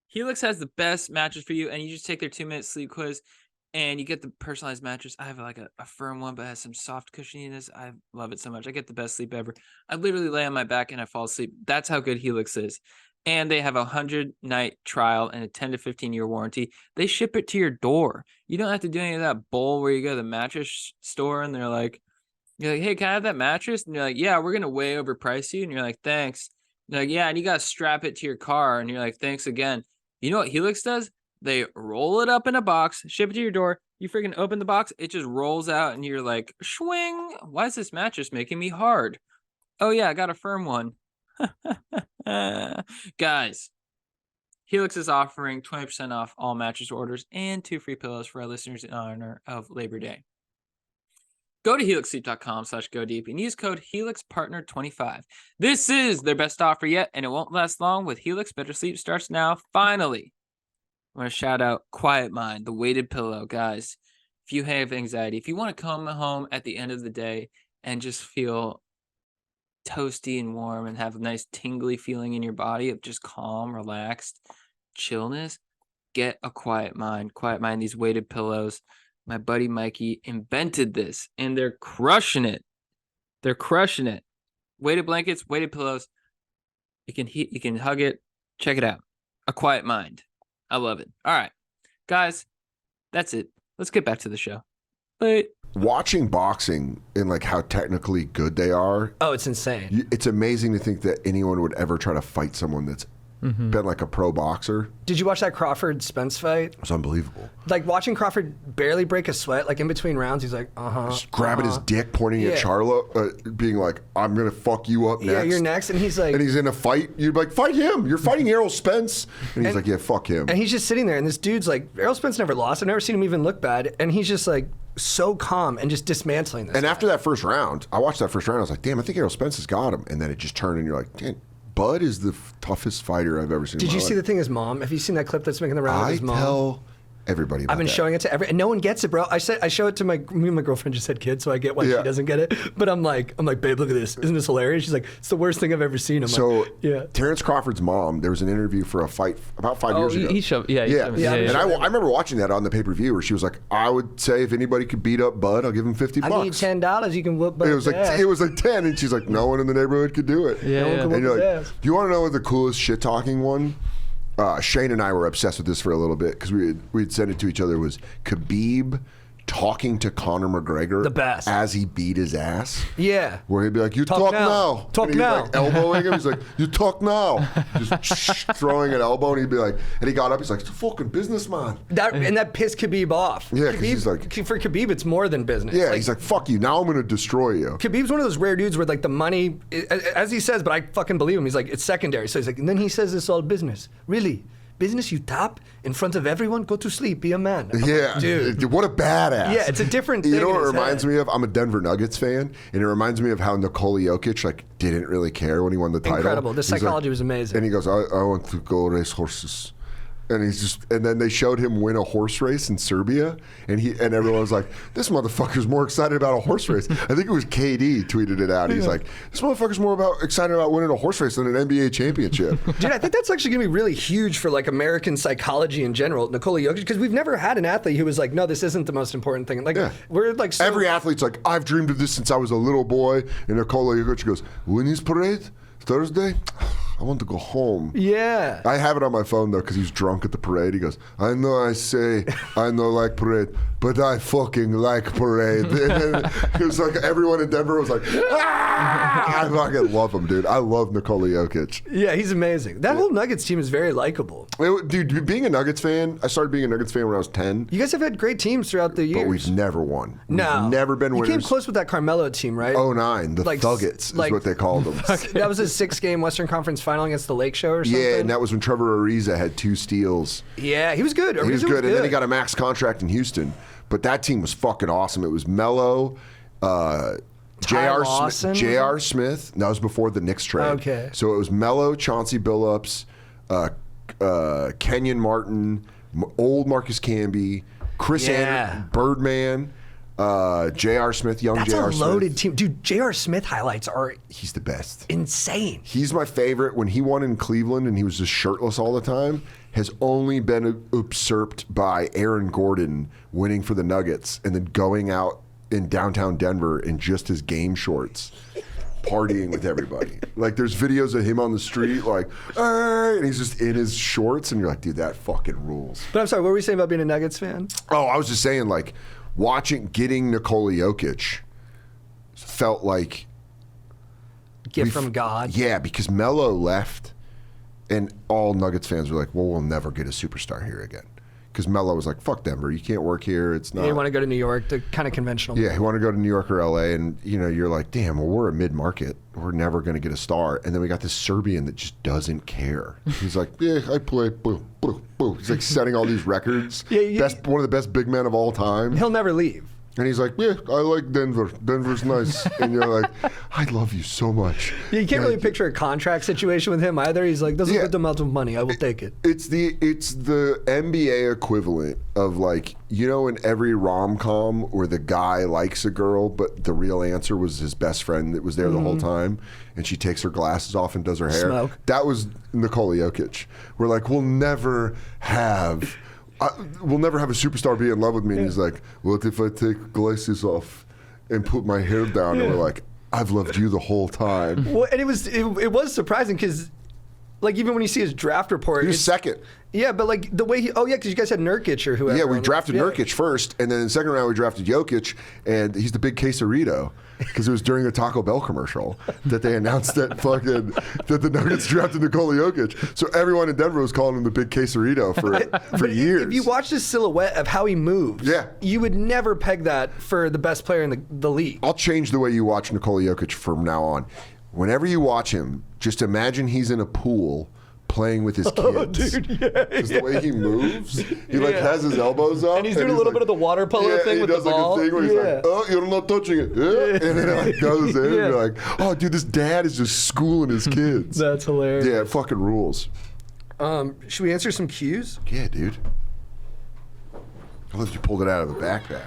Helix has the best mattress for you, and you just take their 2-minute sleep quiz, and you get the personalized mattress. I have like a firm one, but it has some soft cushioniness. I love it so much. I get the best sleep ever. I literally lay on my back and I fall asleep. That's how good Helix is. And they have a 100-night trial and a 10 to 15-year warranty. They ship it to your door. You don't have to do any of that bull where you go to the mattress store and you're like, hey, can I have that mattress? And you're like, yeah, we're going to way overprice you. And you're like, thanks. And they're like, yeah, and you got to strap it to your car. And you're like, thanks again. You know what Helix does? They roll it up in a box, ship it to your door. You freaking open the box, it just rolls out, and you're like, swing. Why is this mattress making me hard? Oh, yeah, I got a firm one. Guys, Helix is offering 20% off all mattress orders and 2 free pillows for our listeners in honor of Labor Day. Go to helixsleep.com/godeep and use code HelixPartner25. This is their best offer yet, and it won't last long. With Helix, better sleep starts now. Finally, I want to shout out Quiet Mind, the weighted pillow. Guys, if you have anxiety, if you want to come home at the end of the day and just feel toasty and warm and have a nice tingly feeling in your body of just calm, relaxed chillness, get a Quiet Mind. Quiet Mind, these weighted pillows. My buddy Mikey invented this, and they're crushing it. They're crushing it. Weighted blankets, weighted pillows. You can hug it. Check it out. A Quiet Mind. I love it. All right, guys, that's it. Let's get back to the show. Wait. Watching boxing and like how technically good they are. Oh, it's insane. It's amazing to think that anyone would ever try to fight someone that's been like a pro boxer. Did you watch that Crawford Spence fight? It's unbelievable. Like watching Crawford barely break a sweat, like in between rounds, he's like, just grabbing his dick, pointing at Charlo, being like, I'm going to fuck you up next. Yeah, you're next. And he's like, and he's in a fight. You're like, fight him. You're fighting Errol Spence. And he's like, yeah, fuck him. And he's just sitting there. And this dude's like, Errol Spence never lost. I've never seen him even look bad. And he's just like, so calm and just dismantling this. And guy. after that first round, I watched that first round. I was like, damn, I think Errol Spence has got him. And then it just turned and you're like, damn, Bud is the toughest fighter I've ever seen. Did you see the thing his mom? Have you seen that clip that's making the round of his mom? I tell everybody about I've been that. showing it to and no one gets it, bro. I show it to me and my girlfriend just had kids, so I get why she doesn't get it. But I'm like, babe, look at this. Isn't this hilarious? She's like, it's the worst thing I've ever seen. I'm like, yeah. Terrence Crawford's mom, there was an interview for a fight about 5 years ago. He showed, And I remember watching that on the pay-per-view where she was like, I would say if anybody could beat up Bud, I'll give him $50. I need $10. You can whoop Bud's ass. It was like 10, and she's like, no one in the neighborhood could do it. No one can And whoop you're his like, ass. do you want to know what the coolest shit-talking one? Shane and I were obsessed with this for a little bit because we'd send it to each other. It was Khabib talking to Conor McGregor the best as he beat his ass. Yeah. Where he'd be like, you talk now. Talk and he'd now. Like elbowing him. He's like, you talk now. Just throwing an elbow, and he'd be like, and he got up, he's like, it's a fucking businessman. And that pissed Khabib off. Yeah, because he's like, for Khabib, it's more than business. Yeah, he's like, fuck you. Now I'm going to destroy you. Khabib's one of those rare dudes where like the money, as he says, but I fucking believe him. He's like, it's secondary. So he's like, and then he says it's all business. Really? Business you tap in front of everyone? Go to sleep, be a man. I'm yeah, like, dude. What a badass. Yeah, it's a different thing. You know what in it his reminds head. me of? I'm a Denver Nuggets fan, and it reminds me of how Nikola Jokic like didn't really care when he won the title. Incredible. The He's like- psychology was amazing. And he goes, I want to go race horses. And and then they showed him win a horse race in Serbia, and everyone was like, this motherfucker's more excited about a horse race. I think it was KD tweeted it out. He's like, this motherfucker's more excited about winning a horse race than an NBA championship. Dude, I think that's actually going to be really huge for like American psychology in general. Nikola Jokic, because we've never had an athlete who was like, no, this isn't the most important thing. Like, we're like, so every athlete's like, I've dreamed of this since I was a little boy. And Nikola Jokic goes, Winnie's parade Thursday. I want to go home. Yeah. I have it on my phone, though, because he's drunk at the parade. He goes, I know I say I don't like parade, but I fucking like parade. And then it was like everyone in Denver was like, ah! I fucking love him, dude. I love Nikola Jokic. Yeah, he's amazing. That whole Nuggets team is very likable. Dude, being a Nuggets fan, I started being a Nuggets fan when I was 10. You guys have had great teams throughout the years. But we've never won. No. We've never been winners. You came close with that Carmelo team, right? 09, the Thuggets is what they called them. That was a 6-game Western Conference final against the Lake Show or something? Yeah, and that was when Trevor Ariza had 2 steals. Yeah, he was good. He was good, and then he got a max contract in Houston. But that team was fucking awesome. It was Melo, Ty Lawson? J.R. Smith. That was before the Knicks trade. Okay. So it was Melo, Chauncey Billups, Kenyon Martin, old Marcus Camby, Chris Anderson, Birdman, J.R. Smith, young That's J.R. a Smith. loaded team. Dude, J.R. Smith highlights are He's the best. insane. He's my favorite. When he won in Cleveland and he was just shirtless all the time, has only been usurped by Aaron Gordon winning for the Nuggets and then going out in downtown Denver in just his game shorts, partying with everybody. Like, there's videos of him on the street, like, and he's just in his shorts, and you're like, dude, that fucking rules. But I'm sorry, what were you saying about being a Nuggets fan? Oh, I was just saying, like, getting Nikola Jokic felt like Gift from God. Yeah, because Melo left, and all Nuggets fans were like, well, we'll never get a superstar here again. Because Melo was like, fuck Denver, you can't work here. It's not. You want to go to New York, the kind of conventional. Yeah, he wanted to go to New York or LA, and you're like, damn, well, we're a mid-market. We're never going to get a star. And then we got this Serbian that just doesn't care. He's like, yeah, I play, boo, boo, boo. He's like setting all these records. Yeah. One of the best big men of all time. He'll never leave. And he's like, yeah, I like Denver. Denver's nice. And you're like, I love you so much. Yeah, you can't really picture a contract situation with him either. He's like, this is a good amount of money. I will take it. It's the NBA equivalent of, like, in every rom-com where the guy likes a girl, but the real answer was his best friend that was there the whole time, and she takes her glasses off and does her hair. Smoke. That was Nikola Jokic. We're like, we'll never have a superstar be in love with me. And he's like, what if I take glasses off and put my hair down? And we're like, I've loved you the whole time. Well, and it was surprising because, like, even when you see his draft report, He was second. Yeah, but like the way because you guys had Nurkic or whoever. Yeah, we drafted Nurkic first, and then in the second round we drafted Jokic, and he's the big quesarito because it was during the Taco Bell commercial that they announced that the Nuggets drafted Nikola Jokic. So everyone in Denver was calling him the big quesarito for years. If you watch the silhouette of how he moves, you would never peg that for the best player in the league. I'll change the way you watch Nikola Jokic from now on. Whenever you watch him, just imagine he's in a pool playing with his kids. Oh, dude, yeah. Because the way he moves, he like has his elbows up. And he's doing a little bit of the water polo thing with the ball. He does like a thing where he's like, oh, you're not touching it. And then it like goes in and you're like, oh, dude, this dad is just schooling his kids. That's hilarious. Yeah, it fucking rules. Should we answer some cues? Yeah, dude. I love that you pulled it out of the backpack.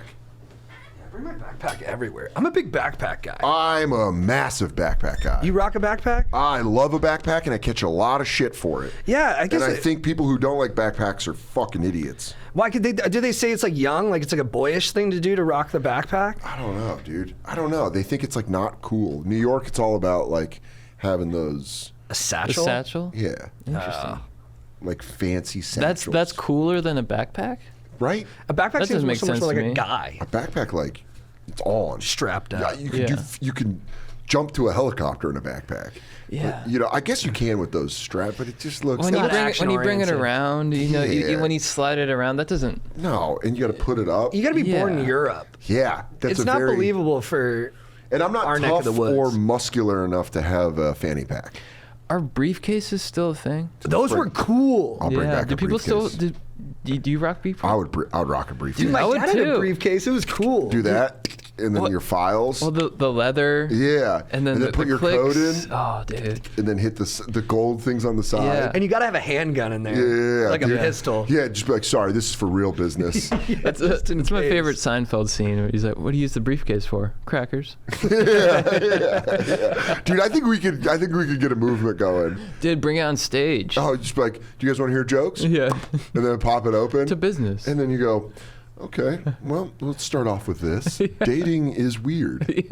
I bring my backpack everywhere. I'm a big backpack guy. I'm a massive backpack guy. You rock a backpack? I love a backpack, and I catch a lot of shit for it. Yeah, I guess. And I think people who don't like backpacks are fucking idiots. Why could they? Do they say it's like young, like it's like a boyish thing to do to rock the backpack? I don't know, dude. I don't know. They think it's like not cool. New York, it's all about like having those. A satchel? A satchel? Yeah. Interesting. Like fancy satchels. That's cooler than a backpack? Right? A backpack That seems doesn't make so much sense more like to a me. guy A backpack, like, it's on. strapped Yeah, out. you can jump to a helicopter in a backpack. Yeah. But, I guess you can with those straps, but it just looks When you not bring action-oriented. it around, Yeah. when you slide it around, that doesn't. No, and you got to put it up. You got to be born in Yeah. Europe. Yeah, that's It's a not very, believable for. And I'm not our neck of tough the woods. or muscular enough to have a fanny pack. Are briefcases still a thing? Those were cool. I'll bring back Do a people still briefcase. do you rock briefcases? I would rock a briefcase. Dude, my I would dad had a too. briefcase. It was cool. Do that, and then your files. Well, the leather. Yeah, And then the put your clicks. code in, Oh, dude. and then hit the gold things on the side. Yeah. And you got to have a handgun in there. Yeah, Like a dude. pistol. Yeah, just be like, sorry, this is for real business. That's just in it's my case. favorite Seinfeld scene where he's like, "What do you use the briefcase for? Crackers." Dude, I think we could get a movement going. Dude, bring it on stage. Oh, just be like, do you guys want to hear jokes? Yeah. And then pop it open. To business. And then you go, okay, well, let's start off with this. Dating is weird.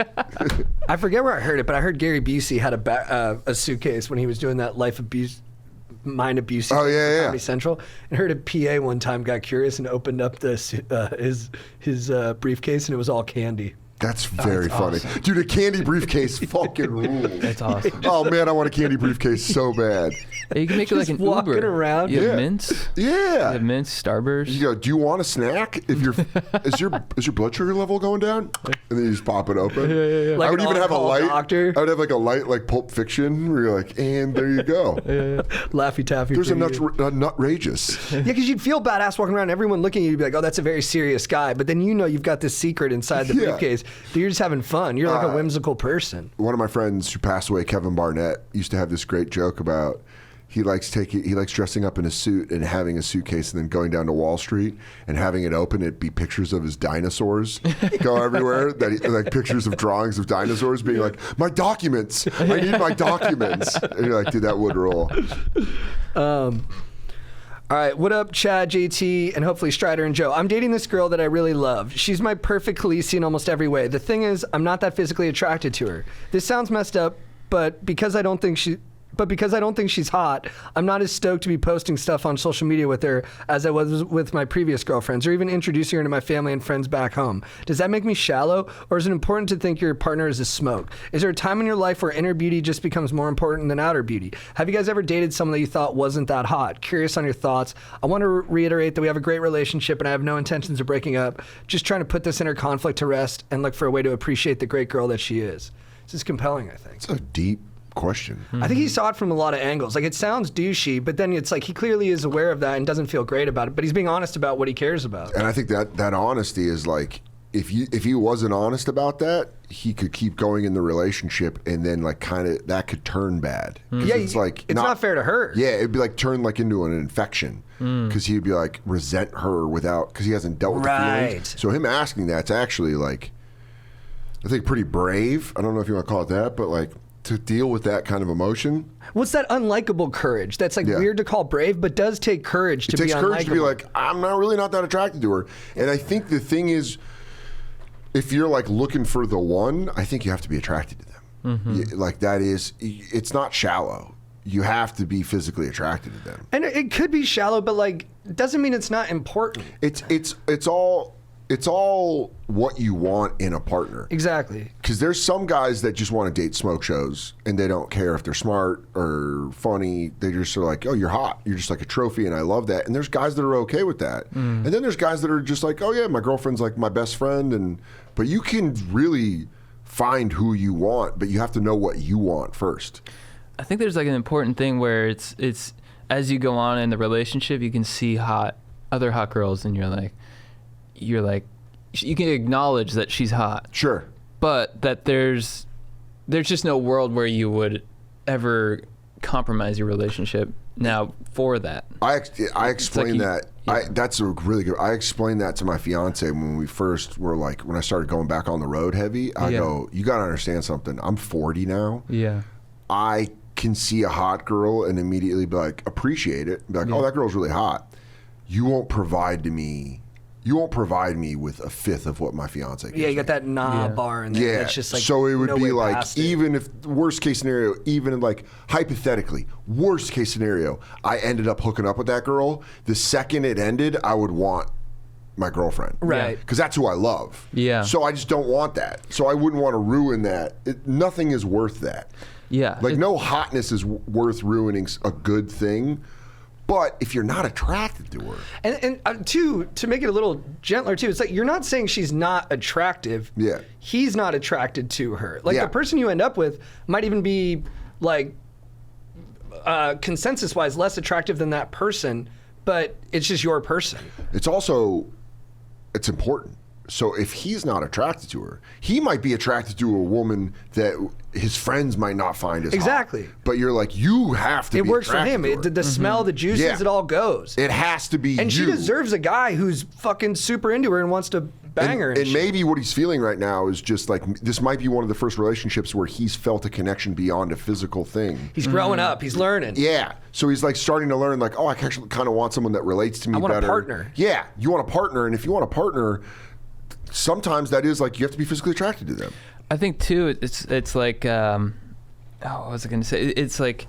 I forget where I heard it, but I heard Gary Busey had a suitcase when he was doing that life abuse, mind abuse. Oh, yeah, yeah. Comedy Central, and heard a PA one time got curious and opened up his briefcase and it was all candy. That's very funny. awesome. Dude, a candy briefcase fucking rules. That's awesome. Oh, man, I want a candy briefcase so bad. Yeah, you can make it like Just an walking Uber. around. You have Yeah. mints. You Yeah. have mints, Starburst. You go, do you want a snack? If you're, is your blood sugar level going down? And then you just pop it open. Like I would an even have a on-call light. doctor. I would have like a light, like Pulp Fiction, where you're like, and there you go. Laffy Taffy. There's a for you. nutrageous. Yeah, because you'd feel badass walking around, everyone looking at you, you'd be like, oh, that's a very serious guy. But then you know you've got this secret inside the Yeah. briefcase. You're just having fun. You're like a whimsical person. One of my friends who passed away, Kevin Barnett, used to have this great joke about he likes dressing up in a suit and having a suitcase and then going down to Wall Street and having it open. It'd be pictures of his dinosaurs go everywhere. Like pictures of drawings of dinosaurs, being like, "My documents! I need my documents." And you're like, "Dude, that would roll." All right, what up, Chad, JT, and hopefully Strider and Joe? I'm dating this girl that I really love. She's my perfect Khaleesi in almost every way. The thing is, I'm not that physically attracted to her. This sounds messed up, but because I don't think she's hot, I'm not as stoked to be posting stuff on social media with her as I was with my previous girlfriends, or even introducing her to my family and friends back home. Does that make me shallow, or is it important to think your partner is a smoke? Is there a time in your life where inner beauty just becomes more important than outer beauty? Have you guys ever dated someone that you thought wasn't that hot? Curious on your thoughts. I want to reiterate that we have a great relationship and I have no intentions of breaking up. Just trying to put this inner conflict to rest and look for a way to appreciate the great girl that she is. This is compelling, I think. It's a deep question. I think he saw it from a lot of angles. Like, it sounds douchey, but then it's like he clearly is aware of that and doesn't feel great about it, but he's being honest about what he cares about. And I think that honesty is like, if he wasn't honest about that, he could keep going in the relationship, and then like kind of that could turn bad. Yeah, it's like it's not fair to her. Yeah, it'd be like turn like into an infection, because he'd be like resent her because he hasn't dealt with the feelings. So him asking that's actually like, I think pretty brave. I don't know if you want to call it that, but like, to deal with that kind of emotion. What's that unlikable courage? That's like weird to call brave, but does take courage to be unlikable. It takes courage to be like, I'm not that attracted to her. And I think the thing is, if you're like looking for the one, I think you have to be attracted to them. Like that is, it's not shallow. You have to be physically attracted to them. And it could be shallow, but like, doesn't mean it's not important. It's all what you want in a partner. Exactly. Because there's some guys that just want to date smoke shows and they don't care if they're smart or funny. They just are like, oh, you're hot. You're just like a trophy, and I love that. And there's guys that are okay with that. And then there's guys that are just like, oh yeah, my girlfriend's like my best friend. But you can really find who you want, but you have to know what you want first. I think there's like an important thing where it's as you go on in the relationship, you can see other hot girls, and you're like, you can acknowledge that she's hot. Sure. But that there's just no world where you would ever compromise your relationship now for that. I explained that. That's a really good. I explained that to my fiance when we first were like, when I started going back on the road heavy. I go, you got to understand something. I'm 40 now. Yeah. I can see a hot girl and immediately be like, appreciate it. Be like, oh, that girl's really hot. You won't provide me with a fifth of what my fiance gives you got that bar in there. Yeah. It's just like, so it would be like, even if worst case scenario, even like hypothetically, worst case scenario, I ended up hooking up with that girl. The second it ended, I would want my girlfriend. Right. Because that's who I love. Yeah. So I just don't want that. So I wouldn't want to ruin that. Nothing is worth that. Yeah. Like no hotness is worth ruining a good thing. But if you're not attracted to her, and to make it a little gentler too, it's like you're not saying she's not attractive. Yeah, he's not attracted to her. Like the person you end up with might even be like consensus-wise less attractive than that person, but it's just your person. It's important. So if he's not attracted to her, he might be attracted to a woman that his friends might not find as hot. But you're like, you have to be works for him. to her. The smell, the juices, it all goes. It has to be And she deserves a guy who's fucking super into her and wants to bang her. And maybe what he's feeling right now is just like, this might be one of the first relationships where he's felt a connection beyond a physical thing. He's growing up. He's learning. Yeah. So he's like starting to learn like, oh, I actually kind of want someone that relates to me better. I want a partner. Yeah. You want a partner. And if you want a partner, sometimes that is like you have to be physically attracted to them. I think too, it's like, what was I going to say? It's like,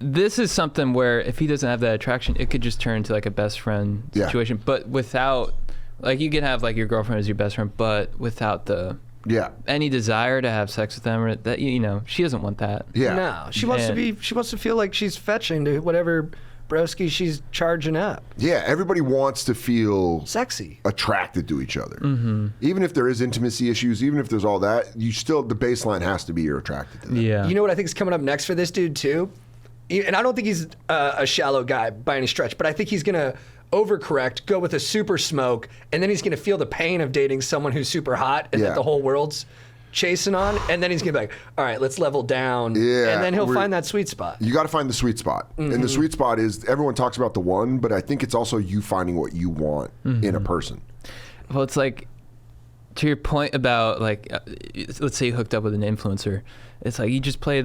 this is something where if he doesn't have that attraction, it could just turn into like a best friend situation. But without, like, you can have like your girlfriend as your best friend, but without any desire to have sex with them, or that, she doesn't want that. Yeah. No, she wants to feel like she's fetching to whatever broski she's charging up. Yeah, everybody wants to feel sexy, attracted to each other. Even if there is intimacy issues, even if there's all that, the baseline has to be you're attracted to them. Yeah. You know what I think is coming up next for this dude too? And I don't think he's a shallow guy by any stretch, but I think he's gonna overcorrect, go with a super smoke, and then he's going to feel the pain of dating someone who's super hot and that the whole world's chasing on, and then he's going to be like, all right, let's level down. Yeah, and then he'll find that sweet spot. You got to find the sweet spot. And the sweet spot is, everyone talks about the one, but I think it's also you finding what you want in a person. Well, it's like, to your point about like, let's say you hooked up with an influencer. It's like you just play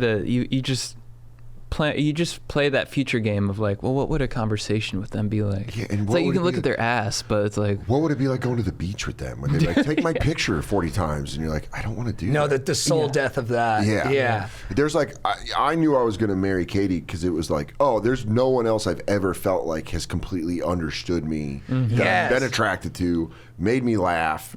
that future game of like, well, what would a conversation with them be like? Yeah, and it's like you can look at their ass, but it's like, what would it be like going to the beach with them when they like take my picture 40 times and you're like, I don't want to do that. No, the soul death of that. Yeah. There's like, I knew I was going to marry Katie because it was like, oh, there's no one else I've ever felt like has completely understood me, that I've been attracted to, made me laugh,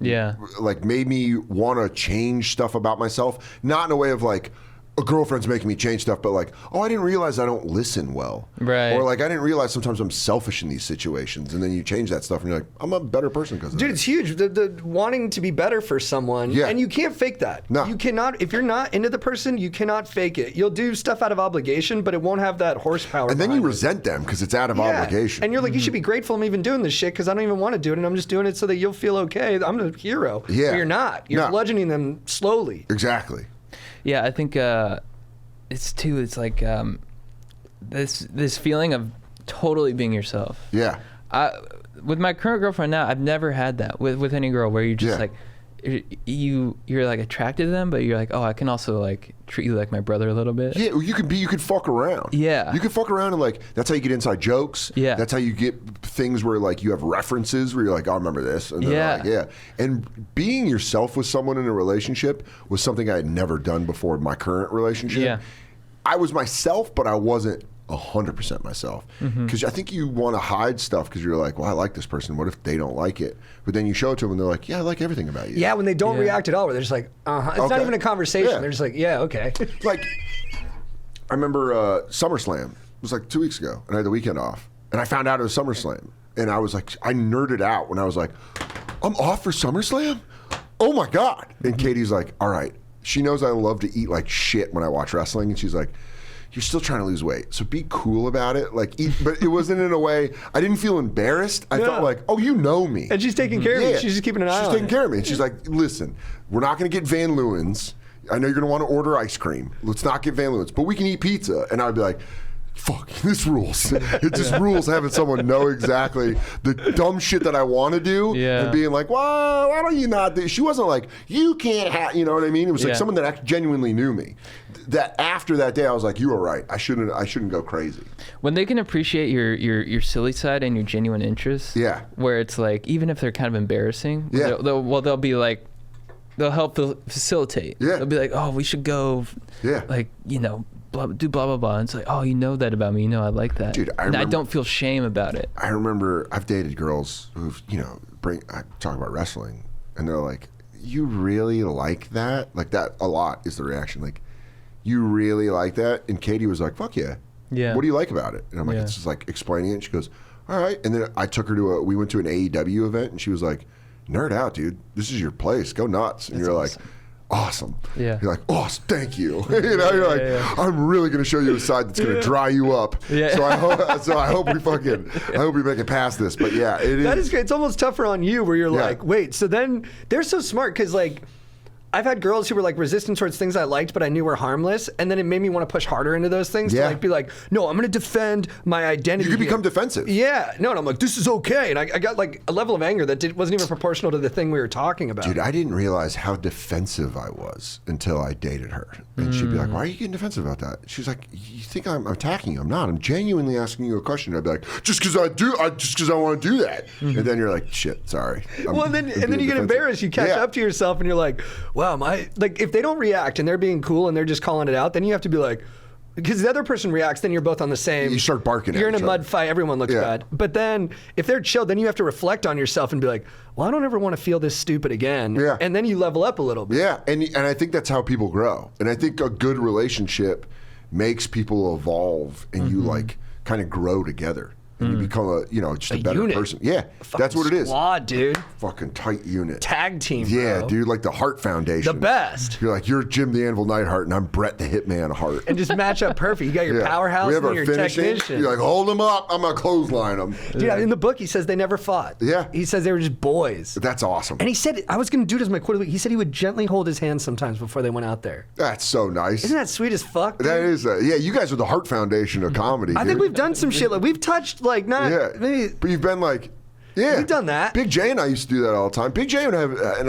like made me want to change stuff about myself. Not in a way of like, a girlfriend's making me change stuff, but like, oh, I didn't realize I don't listen well. Right. Or like, I didn't realize sometimes I'm selfish in these situations. And then you change that stuff and you're like, I'm a better person because of Dude, it. it's huge. The wanting to be better for someone. Yeah. And you can't fake that. No. You cannot, if you're not into the person, you cannot fake it. You'll do stuff out of obligation, but it won't have that horsepower. And then you behind it. resent them because it's out of obligation. And you're like, you should be grateful I'm even doing this shit because I don't even want to do it and I'm just doing it so that you'll feel okay. I'm a hero. Yeah. But you're not. You're bludgeoning them slowly. Exactly. yeah, I think it's like this feeling of totally being yourself. Yeah. With my current girlfriend now, I've never had that with any girl where you're just like, you're like attracted to them, but you're like, oh, I can also like treat you like my brother a little bit. Yeah, you could fuck around. Yeah. You could fuck around and like, that's how you get inside jokes. Yeah. That's how you get things where like you have references where you're like, oh, I remember this. And they're like, And being yourself with someone in a relationship was something I had never done before in my current relationship. Yeah. I was myself, but I wasn't 100% myself. Because I think you want to hide stuff because you're like, well, I like this person. What if they don't like it? But then you show it to them and they're like, yeah, I like everything about you. Yeah, when they don't react at all, where they're just like, It's not even a conversation. Yeah. They're just like, yeah, okay. Like, I remember SummerSlam. It was like 2 weeks ago, and I had the weekend off. And I found out it was SummerSlam. And I was like, I nerded out when I was like, I'm off for SummerSlam? Oh my God. And Katie's like, all right. She knows I love to eat like shit when I watch wrestling. And she's like, you're still trying to lose weight, so be cool about it. Like, eat, but it wasn't in a way, I didn't feel embarrassed. I felt like, oh, you know me. And she's taking care of me. She's just keeping an eye on She's taking it. care of me. And she's like, listen, we're not going to get Van Leeuwen's. I know you're going to want to order ice cream. Let's not get Van Leeuwen's, but we can eat pizza. And I'd be like, fuck, this rules. It just rules having someone know exactly the dumb shit that I want to do and being like, well, why don't you not do? She wasn't like, you can't have, you know what I mean? It was like someone that genuinely knew me. That after that day, I was like, you were right. I shouldn't go crazy. When they can appreciate your silly side and your genuine interests. Yeah. Where it's like, even if they're kind of embarrassing. Yeah. They'll be like, they'll help facilitate. Yeah. They'll be like, oh, we should go. Yeah. Like, do blah blah blah. And it's like, oh, you know that about me. I like that. Dude, and I don't feel shame about it. I remember I've dated girls who've, I talk about wrestling, and they're like, you really like that? Like that a lot is the reaction. Like, you really like that? And Katie was like, fuck yeah. Yeah. What do you like about it? And I'm like, it's just like explaining it. And she goes, all right. And then I took her we went to an AEW event, and she was like, nerd out, dude. This is your place. Go nuts. And you're awesome. like, awesome. Yeah. You're like, awesome, thank you. You're like, I'm really gonna show you a side that's gonna dry you up. Yeah. So I hope we make it past this. But yeah, it is. That is great. It's almost tougher on you where you're like, wait, so then they're so smart because like, I've had girls who were like resistant towards things I liked, but I knew were harmless, and then it made me want to push harder into those things to like be like, no, I'm going to defend my identity. You could become defensive. Yeah, no, and I'm like, this is okay, and I got like a level of anger that wasn't even proportional to the thing we were talking about. Dude, I didn't realize how defensive I was until I dated her, and she'd be like, "Why are you getting defensive about that?" She's like, "You think I'm attacking you? I'm not. I'm genuinely asking you a question." I'd be like, "Just because I want to do that," and then you're like, "Shit, sorry." And then you get embarrassed. You catch up to yourself, and you're like, "Wow, if they don't react and they're being cool and they're just calling it out, then you have to be like, because the other person reacts, then you're both on the same. You start barking. You're in a each mud other. fight. Everyone looks bad. But then if they're chilled, then you have to reflect on yourself and be like, well, I don't ever want to feel this stupid again. Yeah. And then you level up a little bit. Yeah, and I think that's how people grow. And I think a good relationship makes people evolve, and you like kind of grow together. and you become just a better unit. person. Yeah, that's what it is. Squad, dude. Fucking tight unit. Tag team, Yeah, bro. dude, like the Hart Foundation. The best. You're like, you're Jim the Anvil Neidhart, and I'm Brett the Hitman Hart. And just match up perfect. You got your powerhouse We have and our your finishing. technician. You're like, hold them up. I'm going to clothesline them. Dude, in the book, he says they never fought. Yeah. He says they were just boys. That's awesome. And he said, I was going to do it as my quarterback. He said he would gently hold his hand sometimes before they went out there. That's so nice. Isn't that sweet as fuck? Dude? That is, yeah, you guys are the Hart Foundation of comedy. I think dude. we've done some shit. Like, we've touched, like, not Yeah, maybe. but you've been like, yeah, We've done that. Big J and I used to do that all the time. Big J and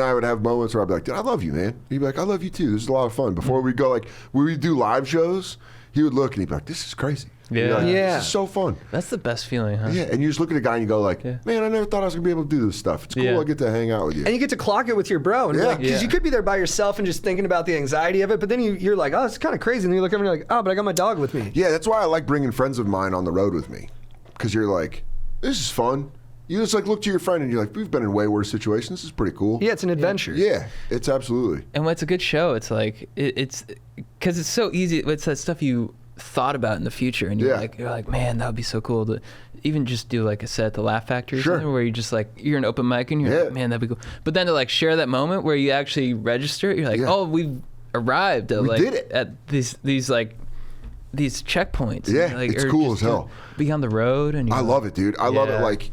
I would have moments where I'd be like, dude, I love you, man. He'd be like, I love you too. This is a lot of fun. Before we'd go, like, when we'd do live shows, he would look and he'd be like, this is crazy. Yeah. You'd be like, Yeah. This is so fun. That's the best feeling, huh? Yeah, and you just look at a guy and you go like, Yeah. man, I never thought I was going to be able to do this stuff. It's cool Yeah. I get to hang out with you. And you get to clock it with your bro. And Yeah. because Yeah. you could be there by yourself and just thinking about the anxiety of it. But then you're like, oh, it's kind of crazy. And then you look over and you're like, oh, but I got my dog with me. Yeah, that's why I like bringing friends of mine on the road with me. Because you're like, this is fun. You just like look to your friend and you're like, we've been in way worse situations. This is pretty cool. Yeah, it's an adventure. Yeah, it's absolutely. And when it's a good show, it's like it's because it's so easy. It's that stuff you thought about in the future, and you're like, man, that would be so cool to even just do like a set at the Laugh Factory, or Sure. something, where you just like you're an open mic and you're Yeah. like, man, that'd be cool. But then to like share that moment where you actually register, you're like, Yeah. oh, we've arrived at We like did it. at these like these checkpoints. Yeah, And, like, it's or cool just as hell. Be on the road, and you're I love it, dude. I love it. Yeah. Like,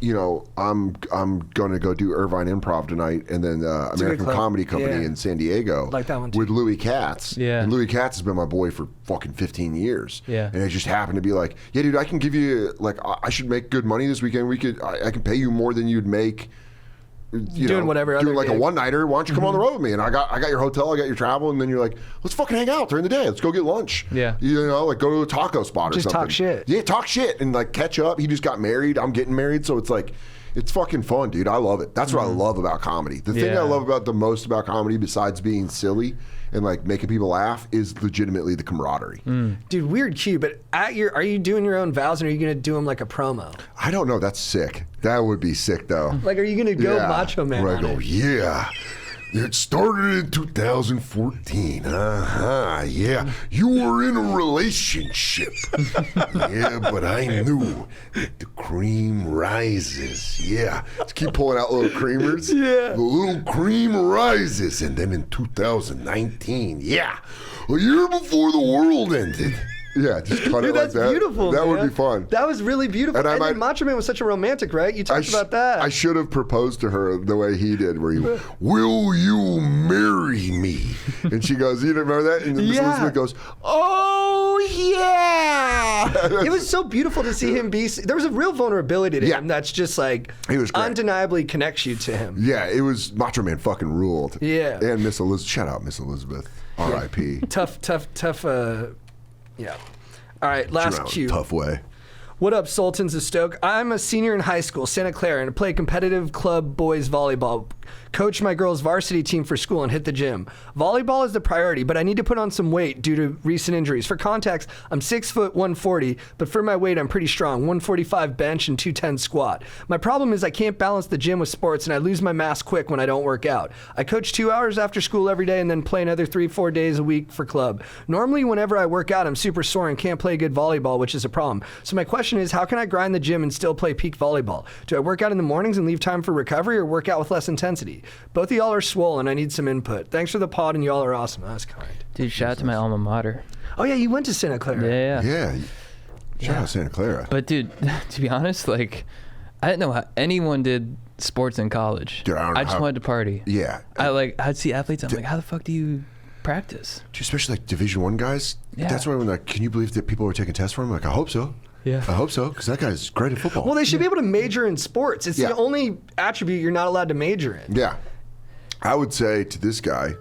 I'm going to go do Irvine Improv tonight, and then a good American club. Comedy Company Yeah. in San Diego. Like that one, too. with Louis Katz. Yeah. And Louis Katz has been my boy for fucking 15 years. Yeah. And it just happened to be like, yeah, dude, I can give you like I should make good money this weekend. I can pay you more than you'd make. Doing whatever doing other like a gig. one-nighter. Why don't you come on the road with me? And I got your hotel, I got your travel, and then you're like, let's fucking hang out during the day. Let's go get lunch. Yeah. Like go to a taco spot or Just something. talk shit. Yeah, talk shit and like catch up. He just got married. I'm getting married, so it's like, it's fucking fun, dude. I love it. That's what I love about comedy. The thing Yeah. I love about the most about comedy, besides being silly and like making people laugh, is legitimately the camaraderie. Dude, weird cue, but are you doing your own vows, and are you going to do them like a promo? I don't know. That's sick. That would be sick, though. Like, are you going to go Yeah. Macho Man Where I on go, it? yeah. It started in 2014. Yeah. You were in a relationship. Yeah, but I knew that the cream rises. Yeah. Just keep pulling out little creamers. Yeah. The little cream rises. And then in 2019, yeah. A year before the world ended. Yeah, just cut Dude, it like that's that. beautiful. That would man. be fun. That was really beautiful. And I And then might- Macho Man was such a romantic, right? You talked about that. I should have proposed to her the way he did, where he, will you marry me? And she goes, you remember that? And Miss Yeah. Elizabeth goes, oh, yeah. It was so beautiful to see him be. There was a real vulnerability to Yeah. him that's just like He was great. undeniably connects you to him. Yeah, it was Macho Man fucking ruled. Yeah. And Miss Elizabeth, shout out Miss Elizabeth, R.I.P. Tough. Yeah. All right, last cue. Tough way. What up, Sultans of Stoke? I'm a senior in high school, Santa Clara, and I play competitive club boys volleyball. Coach my girls' varsity team for school and hit the gym. Volleyball is the priority, but I need to put on some weight due to recent injuries. For context, I'm 6 foot 140, but for my weight, I'm pretty strong. 145 bench and 210 squat. My problem is I can't balance the gym with sports, and I lose my mass quick when I don't work out. I coach 2 hours after school every day and then play another 3-4 days a week for club. Normally, whenever I work out, I'm super sore and can't play good volleyball, which is a problem. So my question is, how can I grind the gym and still play peak volleyball? Do I work out in the mornings and leave time for recovery, or work out with less intensity? Both of y'all are swole, and I need some input. Thanks for the pod, and y'all are awesome. That's kind. Dude, shout out to my alma mater. Oh yeah, you went to Santa Clara. Yeah. Yeah. Shout out Santa Clara. But dude, to be honest, like, I didn't know how anyone did sports in college. Dude, I don't know just how- wanted to party. Yeah. I'd see athletes. I'm like, how the fuck do you practice? Dude, especially like Division I guys. Yeah. That's why when like, can you believe that people were taking tests for him? Like, I hope so. Yeah. I hope so, because that guy's great at football. Well, they should be able to major in sports. It's Yeah. the only attribute you're not allowed to major in. Yeah, I would say to this guy,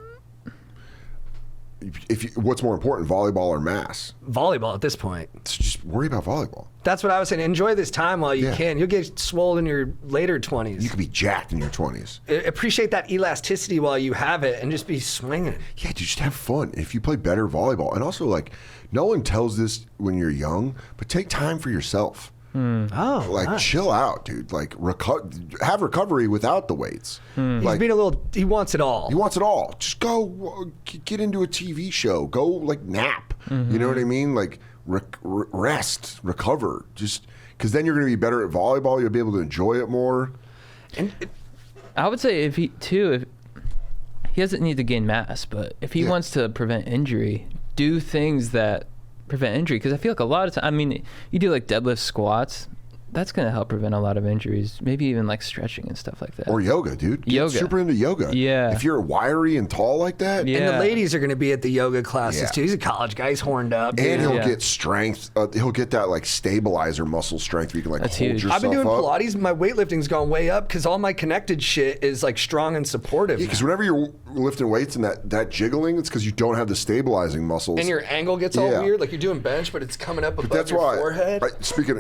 what's more important, volleyball or mass? Volleyball at this point. So just worry about volleyball. That's what I was saying. Enjoy this time while you Yeah. can. You'll get swole in your later 20s. You could be jacked in your 20s. Appreciate that elasticity while you have it and just be swinging. Yeah, dude, just have fun. If you play better volleyball, and also like, no one tells this when you're young, but take time for yourself. Oh, Like, nice. chill out, dude. Like, have recovery without the weights. He's Like, being a little. He wants it all. he wants it all. Just go get into a TV show. Go like nap. You know what I mean? Like rest, recover. Just because then you're going to be better at volleyball. You'll be able to enjoy it more. And I would say if he doesn't need to gain mass, but if he wants to prevent injury, do things that prevent injury. Because I feel like a lot of time, I mean, you do like deadlift, squats. That's going to help prevent a lot of injuries. Maybe even like stretching and stuff like that. Or yoga, dude. Get Yoga. super into yoga. Yeah. If you're wiry and tall like that. Yeah. And the ladies are going to be at the yoga classes Yeah. too. He's a college guy. He's horned up. And he'll Yeah. get strength. He'll get that like stabilizer muscle strength where you can like That's hold huge. yourself I've been doing up. Pilates. My weightlifting's gone way up because all my connected shit is like strong and supportive. Yeah, because whenever you're lifting weights and that jiggling, it's because you don't have the stabilizing muscles. and your angle gets all Yeah. weird. Like you're doing bench, but it's coming up above That's your why. forehead.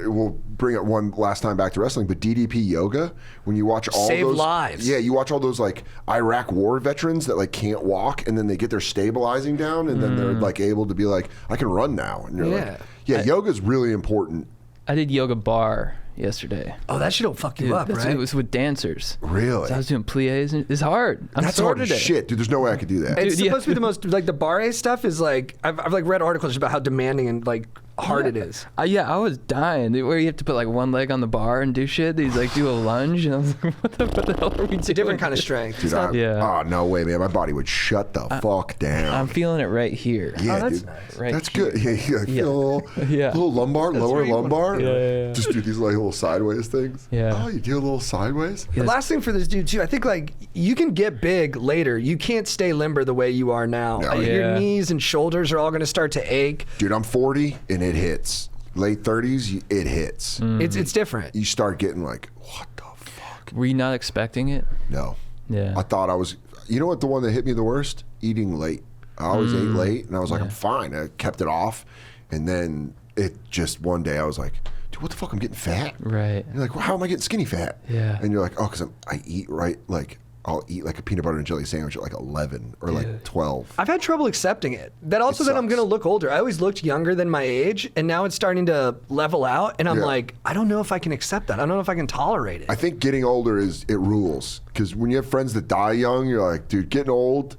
We'll bring it one last time back to wrestling, but DDP yoga, when you watch all Save those lives. Yeah, you watch all those like Iraq war veterans that like can't walk, and then they get their stabilizing down, and then they're like able to be like, I can run now. And you're like, yoga's really important. I did yoga bar yesterday. Oh, that shit'll fuck you Dude, up, right? It was with dancers. Really? So I was doing plies, and it's hard. I'm That's sore hard as today. shit, dude. There's no way I could do that. It's Dude, supposed to be the most like the barre stuff is like I've like read articles about how demanding and like hard it is. Yeah, I was dying. Dude, where you have to put like one leg on the bar and do shit. He's like do a lunge, and I was like, what the hell are we doing? It's a different kind of strength. Dude, Yeah. Oh, no way, man. My body would shut the fuck down. I'm feeling it right here. Yeah, that's dude. nice. Right That's here. good. Yeah, you like feel a little, Yeah. little lumbar, lower where you wanna lumbar. feel it. Yeah. Just do these like little sideways things. Yeah. Oh, you do a little sideways? The last thing for this dude too, I think like you can get big later. You can't stay limber the way you are now. No. Your Yeah. knees and shoulders are all going to start to ache. Dude, I'm 40 and it hits. Late 30s, it hits. It's different. You start getting like, what the fuck? Were you not expecting it? No. Yeah. I thought I was, you know what, the one that hit me the worst? Eating late. I always ate late, and I was like, I'm fine. I kept it off. And then it just one day I was like, dude, what the fuck? I'm getting fat. Right. You're like, well, how am I getting skinny fat? Yeah. And you're like, oh, because I eat right, like, I'll eat like a peanut butter and jelly sandwich at like 11 or like 12. I've had trouble accepting it. That also that I'm sucks. going to look older. I always looked younger than my age, and now it's starting to level out. And I'm Yeah. like, I don't know if I can accept that. I don't know if I can tolerate it. I think getting older it rules. Because when you have friends that die young, you're like, dude, getting old,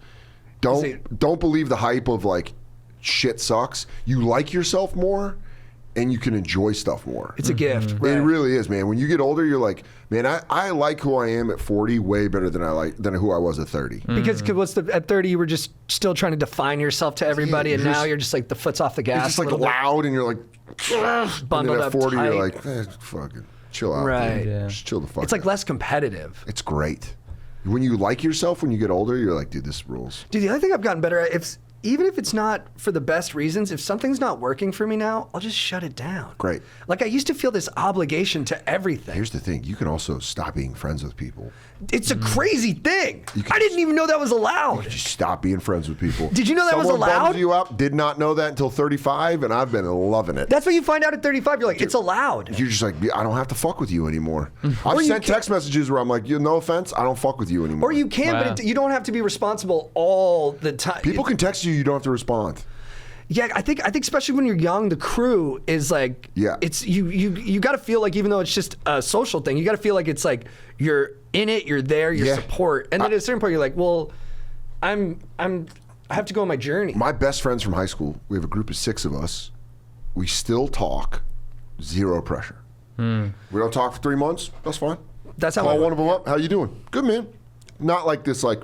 don't believe the hype of like, shit sucks. You like yourself more, and you can enjoy stuff more. It's a gift. It Right. really is, man. When you get older, you're like, man, I like who I am at 40 way better than who I was at 30. Because at 30 you were just still trying to define yourself to everybody, and you're now just- you're just like the foot's off the gas. It's just a like little bit. loud, and you're like, Bundled and then up at 40, tight. you're like, fucking chill out. Right. Dude. Yeah. Just chill the fuck It's like out. less competitive. It's great. When you like yourself when you get older, you're like, dude, this rules. Dude, the other thing I've gotten better at, even if it's not for the best reasons, if something's not working for me now, I'll just shut it down. Great. Like I used to feel this obligation to everything. Here's the thing. You can also stop being friends with people. It's a crazy thing. You can- I didn't even know that was allowed. Just stop being friends with people. Did you know that was Someone allowed? bums you up. Did not know that until 35, and I've been loving it. That's what you find out at 35. You're like, it's allowed. You're just like, I don't have to fuck with you anymore. Or I've you sent can- text messages where I'm like, no offense, I don't fuck with you anymore. Or you can, Wow. but you don't have to be responsible all the time. People can text you don't have to respond. Yeah, I think especially when you're young, the crew is like, Yeah. it's you got to feel like even though it's just a social thing, you got to feel like it's like you're in it, you're there, you're Yeah. support, and then at a certain point you're like, well, I have to go on my journey. My best friends from high school, we have a group of 6 of us. We still talk, zero pressure. We don't talk for 3 months. That's fine. That's how Call I- one of them up. How you doing? Good, man. Not like this, like,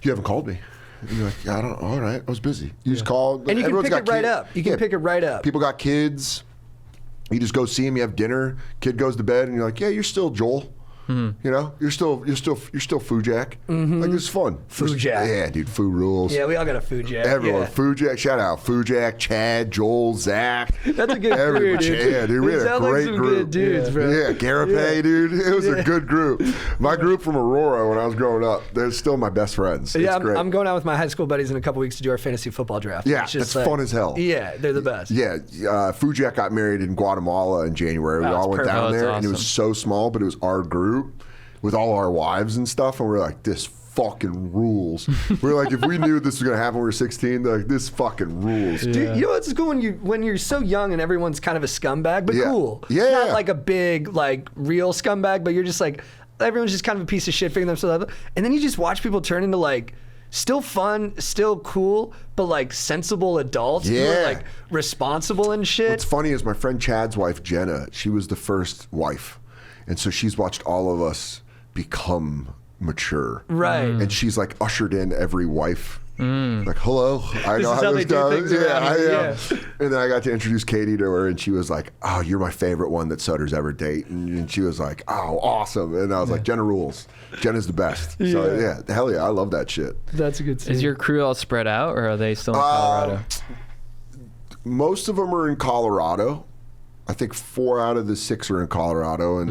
you haven't called me. And you're like, I don't. All right, I was busy. You just call. And you can everyone's pick got it right kid- up. You can pick it right up. People got kids. You just go see them. You have dinner. Kid goes to bed, and you're like, yeah, you're still Joel. You know, you're still Foo-Jack. Like, this is fun. Foo-Jack. Yeah, dude, Foo rules. Yeah, we all got a food jack. Everyone, Yeah. Foo-Jack, shout out Foo-Jack, Chad, Joel, Zach. That's a good crew, Everybody. dude. Yeah, dude, we They had a sound like great some group. good dudes, bro. Yeah, Garapay, dude. It was a good group. My group from Aurora when I was growing up, they're still my best friends. Yeah, It's great. I'm going out with my high school buddies in a couple weeks to do our fantasy football draft. Yeah, It's just that's fun as hell. Yeah, they're the best. Yeah, Foo-Jack got married in Guatemala in January. We Oh, all that's went perfect. down Oh, that's there, and it was awesome. so small, but it was our group with all our wives and stuff, and we were like, this fucking rules. We were like, if we knew this was gonna happen when we were 16, they're like, this fucking rules. Dude, you know what's cool when you're so young and everyone's kind of a scumbag, but Yeah. cool. Yeah. Not like a big like real scumbag, but you're just like everyone's just kind of a piece of shit figuring themselves out. And then you just watch people turn into like still fun, still cool, but like sensible adults who are Yeah. like responsible and shit. What's funny is my friend Chad's wife, Jenna, she was the first wife. And so she's watched all of us become mature. Right. And she's like ushered in every wife. Like, hello, I know is how how this they do things goes. around I here. know. And then I got to introduce Katie to her, and she was like, oh, you're my favorite one that Soder's ever dated. And she was like, oh, awesome. And I was like, Jenna rules. Jenna's the best. So, yeah, hell yeah, I love that shit. That's a good scene. Is your crew all spread out, or are they still in Colorado? Most of them are in Colorado. I think 4 out of the 6 are in Colorado, and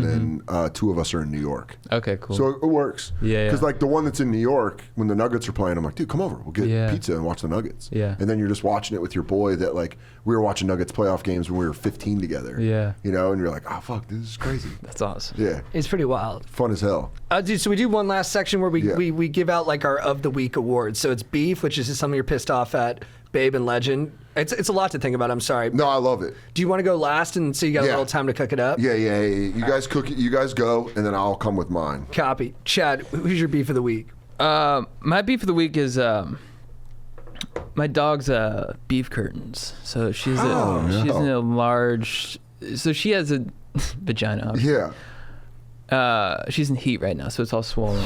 then 2 of us are in New York. Okay, cool. So it works. Yeah, Because yeah. like the one that's in New York, when the Nuggets are playing, I'm like, dude, come over. We'll get Yeah. pizza and watch the Nuggets. Yeah. And then you're just watching it with your boy that like, we were watching Nuggets playoff games when we were 15 together. Yeah. You know, and you're like, oh, fuck, this is crazy. That's awesome. Yeah. It's pretty wild. Fun as hell. Dude, so we do one last section where Yeah. we give out like our of the week awards. So it's beef, which is just something you're pissed off at, babe and legend. It's a lot to think about. I'm sorry. No, I love it. Do you want to go last and so you got a Yeah. little time to cook it up? Yeah. You guys cook it. You guys go, and then I'll come with mine. Copy. Chad, who's your beef of the week? My beef of the week is my dog's beef curtains. So she's she's in a large. So she has a vagina. Obviously. Yeah. She's in heat right now, so it's all swollen,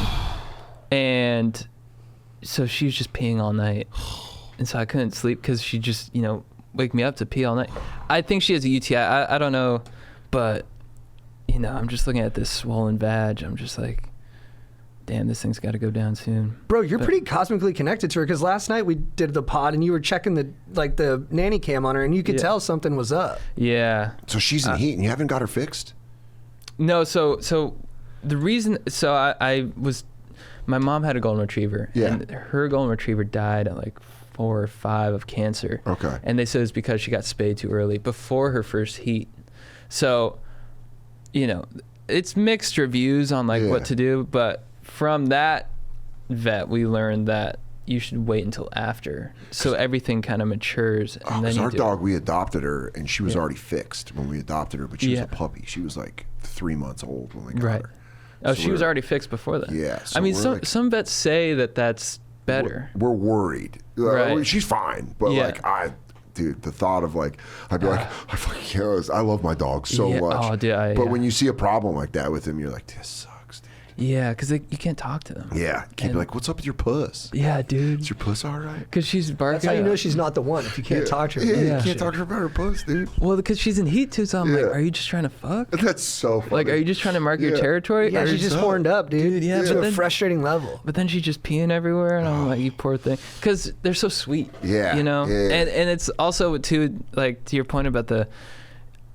and so she was just peeing all night, and so I couldn't sleep because she just wake me up to pee all night. I think she has a UTI. I don't know, but I'm just looking at this swollen vag. I'm just like, damn, this thing's got to go down soon. Bro, you're pretty cosmically connected to her because last night we did the pod and you were checking the nanny cam on her and you could tell something was up. Yeah. So she's in heat, and you haven't got her fixed? No, so the reason, my mom had a golden retriever, Yeah. and her golden retriever died at like 4 or 5 of cancer. Okay. And they said it's because she got spayed too early before her first heat. So, it's mixed reviews on like Yeah. what to do, but from that vet, we learned that you should wait until after, so everything kind of matures, and then Because you our do dog, we adopted her, and she was already fixed when we adopted her, but she was Yeah. a puppy. She was like 3 months old when we got Right. her. Oh, So she was we're- already fixed before that. Yeah, so I mean, we're like- some vets say that that's better. We're worried. Right. She's fine, but Yeah. dude, the thought of like, I'd be like, I fucking can't. I love my dog so Yeah. much. Oh, dude, but yeah. when you see a problem like that with him, you're like, this sucks, dude. Yeah, because you can't talk to them. Yeah, can't be And- like, what's up with your puss? Yeah, dude. Is your puss all right? Because she's barking. That's how you know she's not the one if you can't talk to her. Yeah, Yeah. you can't talk to her about her puss, dude. Well, because she's in heat too, so I'm Yeah. like, are you just trying to fuck? That's so funny. Like, are you just trying to mark your Yeah. territory? Yeah, Or she's is- just horned up, dude. yeah, to but a then- frustrating level. But then she's just peeing everywhere, and I'm like, you poor thing. Because they're so sweet. Yeah, Yeah. yeah. And it's also, too, like, to your point about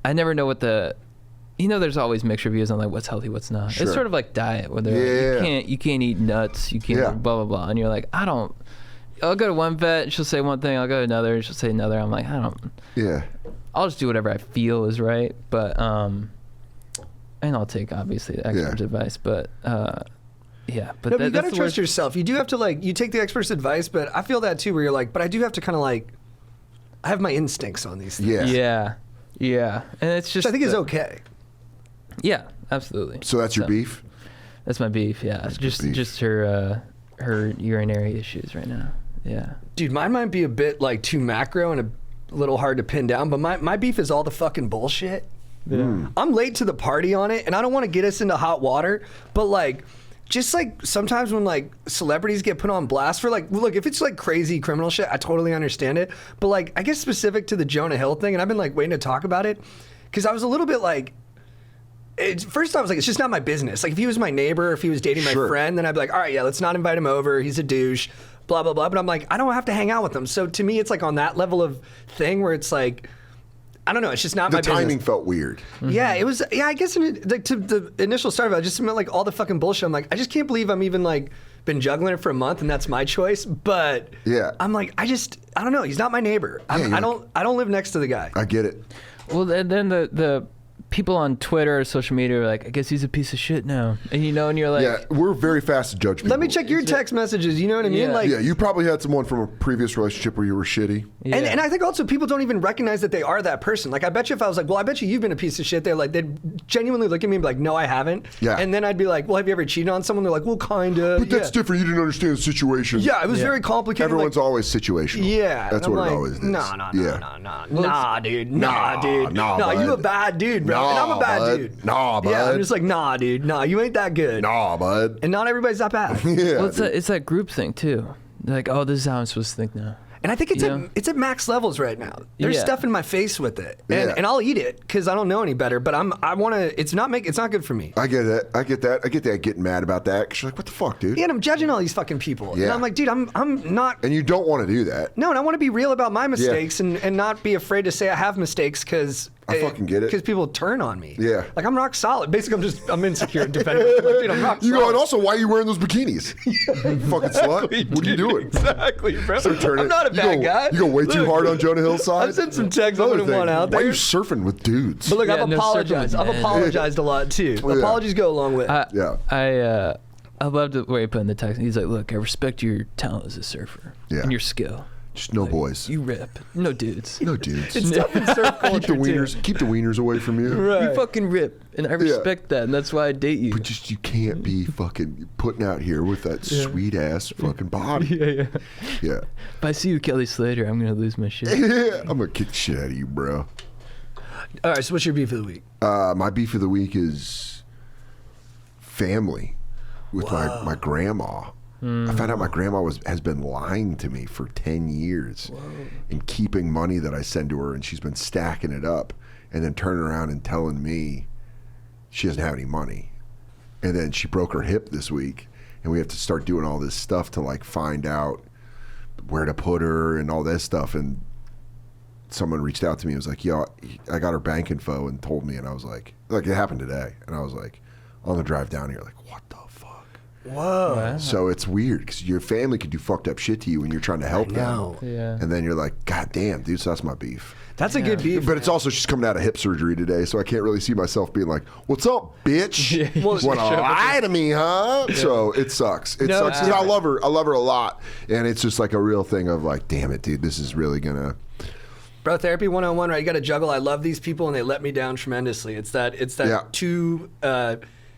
I never know what there's always mixed reviews on, like, what's healthy, what's not. Sure. It's sort of like diet, where they're Yeah. like, you can't eat nuts, you can't Yeah. blah, blah, blah. And you're like, I'll go to one vet, and she'll say one thing, I'll go to another, and she'll say another. I'm like, Yeah. I'll just do whatever I feel is right, but and I'll take obviously the expert's advice, but yeah, but No, but you that's gotta the trust worst. yourself. You do have to you take the expert's advice, but I feel that too, where you're like, but I do have to kind of I have my instincts on these things. Yeah. Yeah, and it's just Which I think is the- okay. Yeah, absolutely. So that's your beef? That's my beef. Yeah, That's good just beef. her urinary issues right now. Yeah. Dude, mine might be a bit too macro and a little hard to pin down, but my beef is all the fucking bullshit. I'm late to the party on it, and I don't want to get us into hot water, but just sometimes when celebrities get put on blast for look, if it's crazy criminal shit, I totally understand it. But I guess specific to the Jonah Hill thing, and I've been waiting to talk about it because I was a little bit first I was it's just not my business. If he was my neighbor, if he was dating my Sure. friend, then I'd be like, all right, yeah, let's not invite him over. He's a douche, blah, blah, blah. But I'm like, I don't have to hang out with him. So to me, it's on that level of thing where it's I don't know. It's just not The my timing business. felt weird. Yeah, it was. Yeah, I guess to the initial start of it, I just meant all the fucking bullshit. I'm I just can't believe I'm even been juggling it for a month and that's my choice. But Yeah. I'm I don't know. He's not my neighbor. Yeah, I don't live next to the guy. I get it. Well, then the people on Twitter or social media are like, I guess he's a piece of shit now. And and you're like, Yeah, we're very fast to judge people. Let me check your text messages. You know what I mean? Yeah. Like, Yeah, you probably had someone from a previous relationship where you were shitty. yeah. And I think also people don't even recognize that they are that person. Like, I bet you if I was like, well, I bet you've been a piece of shit, they'd genuinely look at me and be like, no, I haven't. Yeah. And then I'd be like, well, have you ever cheated on someone? They're like, well, kind of. But that's different. You didn't understand the situation. Yeah, it was very complicated. Everyone's like, always situational. yeah. That's and what I'm it like, always is. Nah, dude. Nah, Nah, dude. nah, Nah, you a bud. bad dude, bro. And I'm a bad bud. dude. Nah, bud. Yeah, I'm just like, nah, dude. Nah, you ain't that good. Nah, bud. And not everybody's that bad. Yeah. Well, it's that group thing too. They're like, oh, this is how I'm supposed to think now. And I think it's Yeah. it's at max levels right now. There's Yeah. stuff in my face with it, and, Yeah. and I'll eat it because I don't know any better. But I want to. It's not good for me. I get it. I get that. I get that getting mad about that. Cause you're like, what the fuck, dude? Yeah, and I'm judging all these fucking people. And Yeah. I'm like, dude, I'm not. And you don't want to do that. No, and I want to be real about my mistakes and not be afraid to say I have mistakes because I fucking get it. Because people turn on me. Yeah. Like I'm rock solid. Basically, I'm insecure and defending. Like, dude, I'm rock You solid. go, and also, why are you wearing those bikinis? Fucking slut. What are you doing? Exactly, bro. So turn I'm it- not a you bad go- guy. You go way too Look, hard on Jonah Hill's side. I've sent some texts I Another wouldn't thing, want out Why are there. you surfing with dudes? But look, Yeah, I've no apologized. surfing, I've man. apologized a lot too. Yeah. Apologies go a long way. I loved the way he put in the text. He's like, look, I respect your talent as a surfer Yeah. and your skill. Just no boys. You rip. No dudes. No dudes. it's tough in surf keep culture the wieners. too. Keep the wieners away from you. Right. You fucking rip. And I respect that. And that's why I date you. But just you can't be fucking putting out here with that sweet ass fucking body. yeah. Yeah. If I see you Kelly Slater, I'm going to lose my shit. Yeah. I'm gonna kick the shit out of you, bro. All right, so what's your beef of the week? My beef of the week is family with my grandma. I found out my grandma has been lying to me for 10 years and keeping money that I send to her, and she's been stacking it up and then turning around and telling me she doesn't have any money. And then she broke her hip this week, and we have to start doing all this stuff to like find out where to put her and all this stuff. And someone reached out to me and was like, yo, I got her bank info, and told me, and I was like it happened today. And I was like, on the drive down here, like, what the fuck? Whoa. Wow. So it's weird because your family could do fucked up shit to you when you're trying to help know. them. Yeah. And then you're like, God damn, dude, so that's my beef. That's a good beef. But it's also, she's coming out of hip surgery today, so I can't really see myself being like, what's up, bitch? Well, Want to lie to me, huh? So it sucks. It No, sucks because I love her. I love her a lot. And it's just like a real thing of like, damn it, dude, this is really going to... Bro, therapy 101, right? You got to juggle. I love these people, and they let me down tremendously. It's that Yeah. two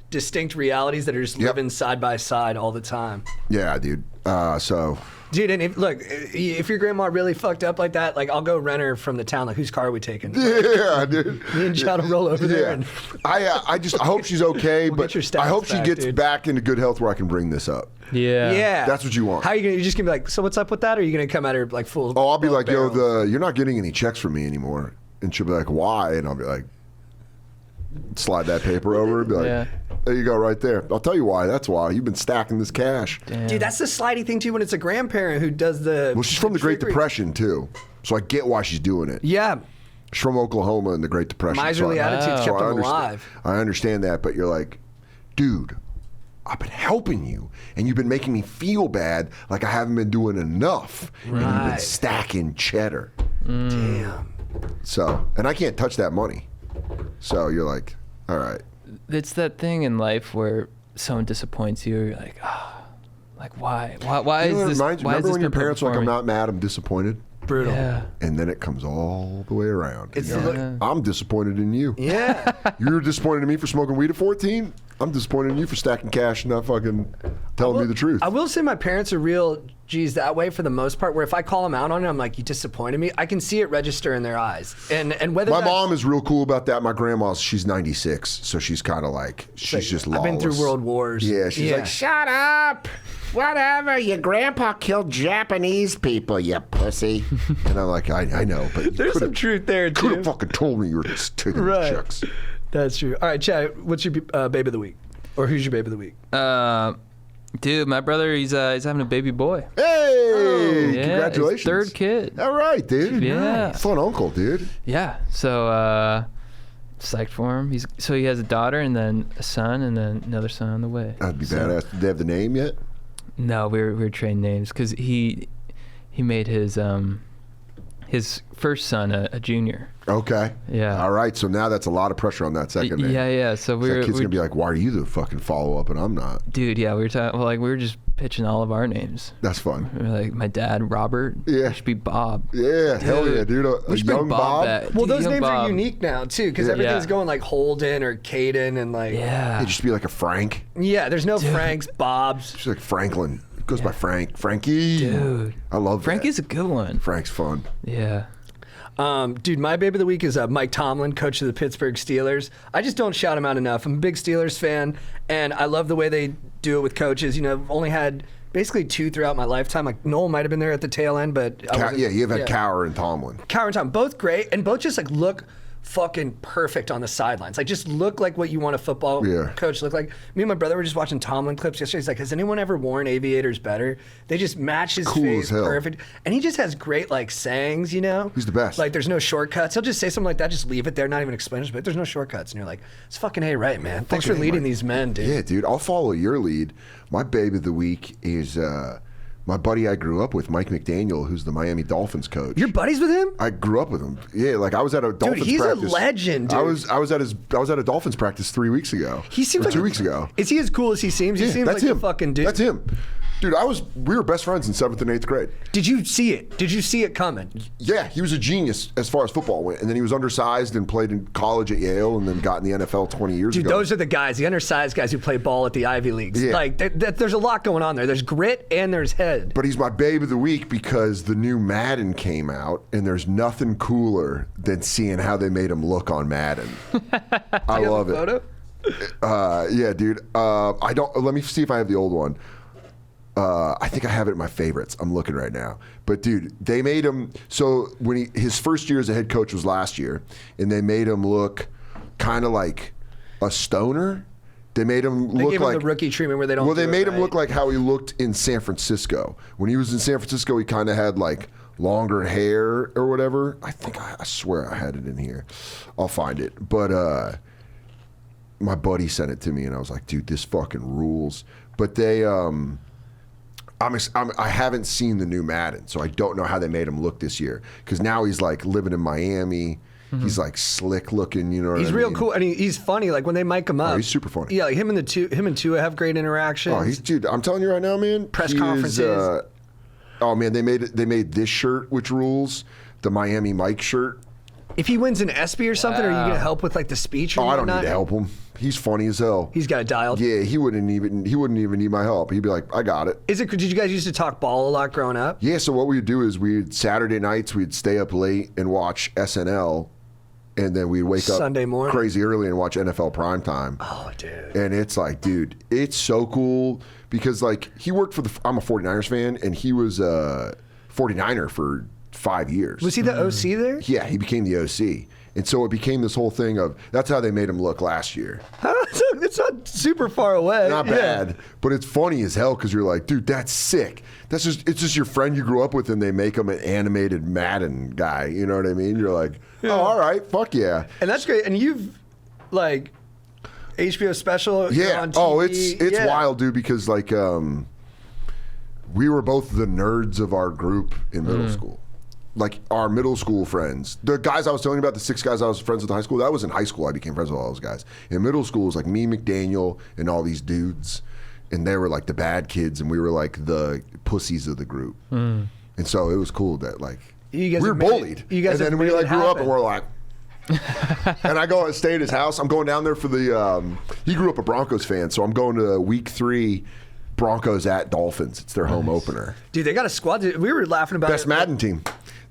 distinct realities that are just Yep. living side by side all the time. Yeah, dude. So... Dude, and if your grandma really fucked up like that, like I'll go rent her from the town. Like, whose car are we taking? Yeah, dude. Me and Chad will roll over there. Yeah. And I hope she's okay, We'll but get your stats I hope she back, gets dude. back into good health where I can bring this up. Yeah. yeah, That's what you want. How are you gonna? You just gonna be like, so what's up with that? Or are you gonna come at her like full? Oh, I'll be like, barrel? yo, you're not getting any checks from me anymore. And she'll be like, why? And I'll be like, slide that paper over and be like, Yeah. there you go, right there. I'll tell you why. That's why. You've been stacking this cash. Dude, that's the slidey thing too when it's a grandparent who does the. Well, she's from the Great trickery. Depression, too. So I get why she's doing it. Yeah, She's from Oklahoma in the Great Depression. miserly so attitudes kept I them understand- alive. I understand that, but you're like, dude, I've been helping you, and you've been making me feel bad like I haven't been doing enough. And you've been Right. stacking cheddar. Damn. So, and I can't touch that money. So you're like, all right. It's that thing in life where someone disappoints you. You're like, like why? Why You know is what it this? reminds you? Why is Remember this when your been put parents were like, before I'm me? not mad, I'm disappointed? Brutal. Yeah. And then it comes all the way around. It's And the you're look- like, I'm disappointed in you. Yeah. You're disappointed in me for smoking weed at 14? I'm disappointed in you for stacking cash and not fucking telling me the truth. I will say my parents are real G's that way for the most part, where if I call them out on it, I'm like, you disappointed me. I can see it register in their eyes. And whether My that's- mom is real cool about that. My grandma's, she's 96, so she's kind of like, she's just I've lawless. been through world wars. Yeah, she's like, Shut up! Whatever, your grandpa killed Japanese people, you pussy. and I'm like, I know, but you There's some truth there could too. have fucking told me you were just taking Right. the checks. That's true. All right, Chad, what's your babe of the week? Or who's your babe of the week? Dude, my brother, he's having a baby boy. Hey, Yeah, congratulations. his third kid. All right, dude. Yeah. Fun uncle, dude. Yeah. So psyched for him. He has a daughter and then a son and then another son on the way. That'd be badass. Did they have the name yet? No, we were trading names because he made his his first son, a junior. Okay. Yeah. All right. So now that's a lot of pressure on that second name. Yeah. So That kid's gonna be like, why are you the fucking follow up and I'm not? dude. Yeah, we were talking. Well, like we were just pitching all of our names. That's fun. We were like my dad, Robert. Yeah. It should be Bob. Yeah. Hell yeah, dude. A We should bring young Bob. back. Well, Dude, those young names Bob. are unique now too, because Yeah. everything's Yeah. going like Holden or Caden and like Yeah. It just be like a Frank. yeah. There's no Franks, Bobs. Just like Franklin. It goes by Frank. Frankie. Dude. I love Frankie's that. a good one. Frank's fun. Yeah. Dude, my baby of the week is Mike Tomlin, coach of the Pittsburgh Steelers. I just don't shout him out enough. I'm a big Steelers fan, and I love the way they do it with coaches. You know, I've only had basically 2 throughout my lifetime. Like Noel might have been there at the tail end, but You've had Cower and Tomlin. Cower and Tom, both great, and both just like look fucking perfect on the sidelines. Like just look like what you want a football coach to look like. Me and my brother were just watching Tomlin clips yesterday. He's like, has anyone ever worn aviators better? They just match his Cool face as hell. perfect. And he just has great like sayings, you know? He's the best. Like there's no shortcuts. He'll just say something like that, just leave it there, not even explain it, but there's no shortcuts. And you're like, it's fucking A right, man. Thanks for Fucking A, leading Mike. these men, dude. Yeah, dude. I'll follow your lead. My baby of the week is my buddy I grew up with, Mike McDaniel, who's the Miami Dolphins coach. You're buddies with him? I grew up with him. Yeah, like I was at a Dolphins he's a practice. legend, I dude. was at a Dolphins practice 3 weeks ago. He seems or like 2 weeks ago. Is he as cool as he seems? He Yeah, seems that's like him. the fucking dude. That's him. Dude, we were best friends in 7th and 8th grade. Did you see it? Did you see it coming? Yeah, he was a genius as far as football went. And then he was undersized and played in college at Yale and then got in the NFL 20 years Dude, ago. those are the guys, the undersized guys who play ball at the Ivy Leagues. Yeah. Like, there's a lot going on there. There's grit and there's head. But he's my babe of the week because the new Madden came out, and there's nothing cooler than seeing how they made him look on Madden. I love it. Photo? Yeah, dude. I don't. Let me see if I have the old one. I think I have it in my favorites. I'm looking right now. But dude, they made him so when his first year as a head coach was last year, and they made him look kind of like a stoner. They made him They look gave like him the rookie treatment where they don't. Well, they do it made him right. look like how he looked in San Francisco. When he was in San Francisco, he kind of had like longer hair or whatever. I think I swear I had it in here. I'll find it. But my buddy sent it to me, and I was like, dude, this fucking rules. But they, I haven't seen the new Madden, so I don't know how they made him look this year. Because now he's like living in Miami. He's like slick looking, you know what He's I real mean? cool, and he's funny. Like when they mic him up, he's super funny. Yeah, like him and Tua have great interactions. Oh, dude, I'm telling you right now, man. Press he is, conferences. oh man, they made this shirt, which rules, the Miami Mike shirt. If he wins an ESPY or something, are you gonna help with like the speech? Or Oh, I don't whatnot? need to help him. He's funny as hell. He's got it dialed. Yeah, he wouldn't even need my help. He'd be like, I got it. Is it? Did you guys used to talk ball a lot growing up? Yeah, so what we'd do is Saturday nights we'd stay up late and watch SNL, and then we'd wake up Sunday morning. crazy early and watch NFL primetime. Oh, dude. And it's like, dude, it's so cool because like he worked for I'm a 49ers fan, and he was a 49er for 5 years. Was he the OC there? Yeah, he became the OC. And so it became this whole thing of that's how they made him look last year. It's not super far away. Not Yeah. bad, but it's funny as hell because you're like, dude, that's sick. It's just your friend you grew up with, and they make him an animated Madden guy. You know what I mean? You're like, oh, all right, fuck yeah. And that's great. And you've like HBO special. you're Yeah. on TV. Oh, it's Yeah. wild, dude. Because like, we were both the nerds of our group in middle school. Like our middle school friends, the guys I was telling you about, the 6 guys I was friends with in high school. That was in high school. I became friends with all those guys. In middle school, it was like me, McDaniel, and all these dudes, and they were like the bad kids, and we were like the pussies of the group. And so it was cool that like You guys we were have made it- bullied. you guys and have then we made like it grew up, happen. and we're like. And I go and stay at his house. I'm going down there for the. He grew up a Broncos fan, so I'm going to week 3, Broncos at Dolphins. It's their home opener. Dude, they got a squad. We were laughing about Best it. Madden team.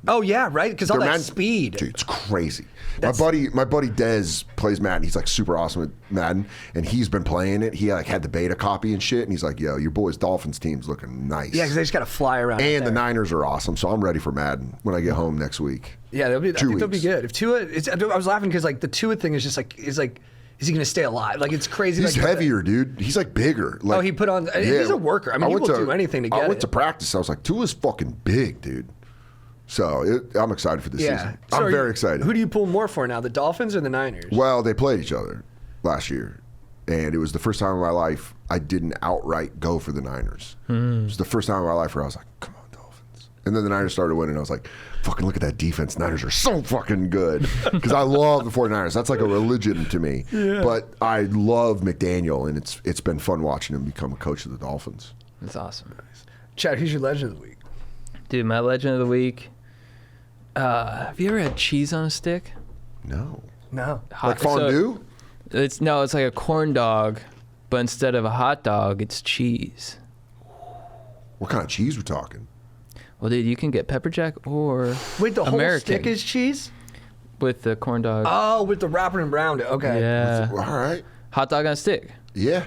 Oh yeah, right. Because all Their that Madden- speed. Dude, it's crazy. That's- My buddy Dez plays Madden. He's like super awesome at Madden, and he's been playing it. He like had the beta copy and shit, and he's like, "Yo, your boys Dolphins team's looking nice." Yeah, because they just got to fly around. and the there. Niners are awesome. So I'm ready for Madden when I get home next week. Yeah, they'll be. I 2 think they'll be weeks. good. If Tua, I was laughing because like the Tua thing is just like is he going to stay alive? Like it's crazy. He's like, heavier, dude. He's like bigger. Like, Oh, he put on. He's a worker. I mean, he will do anything to get I went it. to practice. I was like, Tua's fucking big, dude. So I'm excited for this Yeah, season. So I'm are very you- excited. Who do you pull more for now, the Dolphins or the Niners? Well, they played each other last year, and it was the first time in my life I didn't outright go for the Niners. It was the first time in my life where I was like, come on, Dolphins. And then the Niners started winning. I was like, fucking look at that defense. Niners are so fucking good. Because I love the 49ers. That's like a religion to me. Yeah. But I love McDaniel, and it's been fun watching him become a coach of the Dolphins. That's awesome. Chad, who's your legend of the week? Dude, my legend of the week. Have you ever had cheese on a stick? No. Hot, Like fondue? It's like a corn dog, but instead of a hot dog, it's cheese. What kind of cheese we talking? Well, dude, you can get pepper jack or Wait, the American whole stick is cheese? with the corn dog. Oh, with the wrapper around it. Okay. Yeah. All right. Hot dog on a stick. Yeah.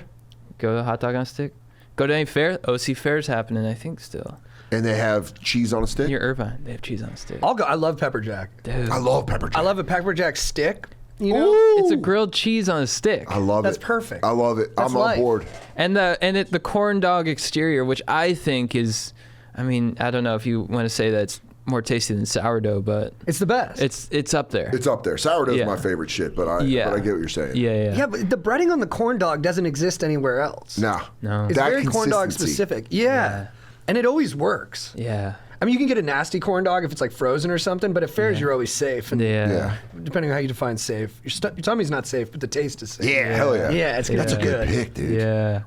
Go to hot dog on a stick. Go to any fair. OC Fair's happening, I think, still. And they have cheese on a stick? Near Irvine, they have cheese on a stick. I'll go. I love pepper jack. Dude, I love pepper jack. I love a pepper jack stick. You know? it's a grilled cheese on a stick. I love That's it. perfect. I love it. That's I'm on life. board. And the corn dog exterior, which I think is, I mean, I don't know if you want to say that's more tasty than sourdough, but It's the best. it's up there. It's up there. Sourdough's Yeah. my favorite shit, but I Yeah. get what you're saying. Yeah. Yeah, but the breading on the corn dog doesn't exist anywhere else. Nah. No. It's That very corn dog consistency. specific. Yeah. And it always works. Yeah. I mean, you can get a nasty corn dog if it's like frozen or something, but at fairs, you're always safe. And Yeah. depending on how you define safe. Your tummy's not safe, but the taste is safe. Yeah, hell yeah. Yeah, it's That's a good. good pick, dude. Yeah.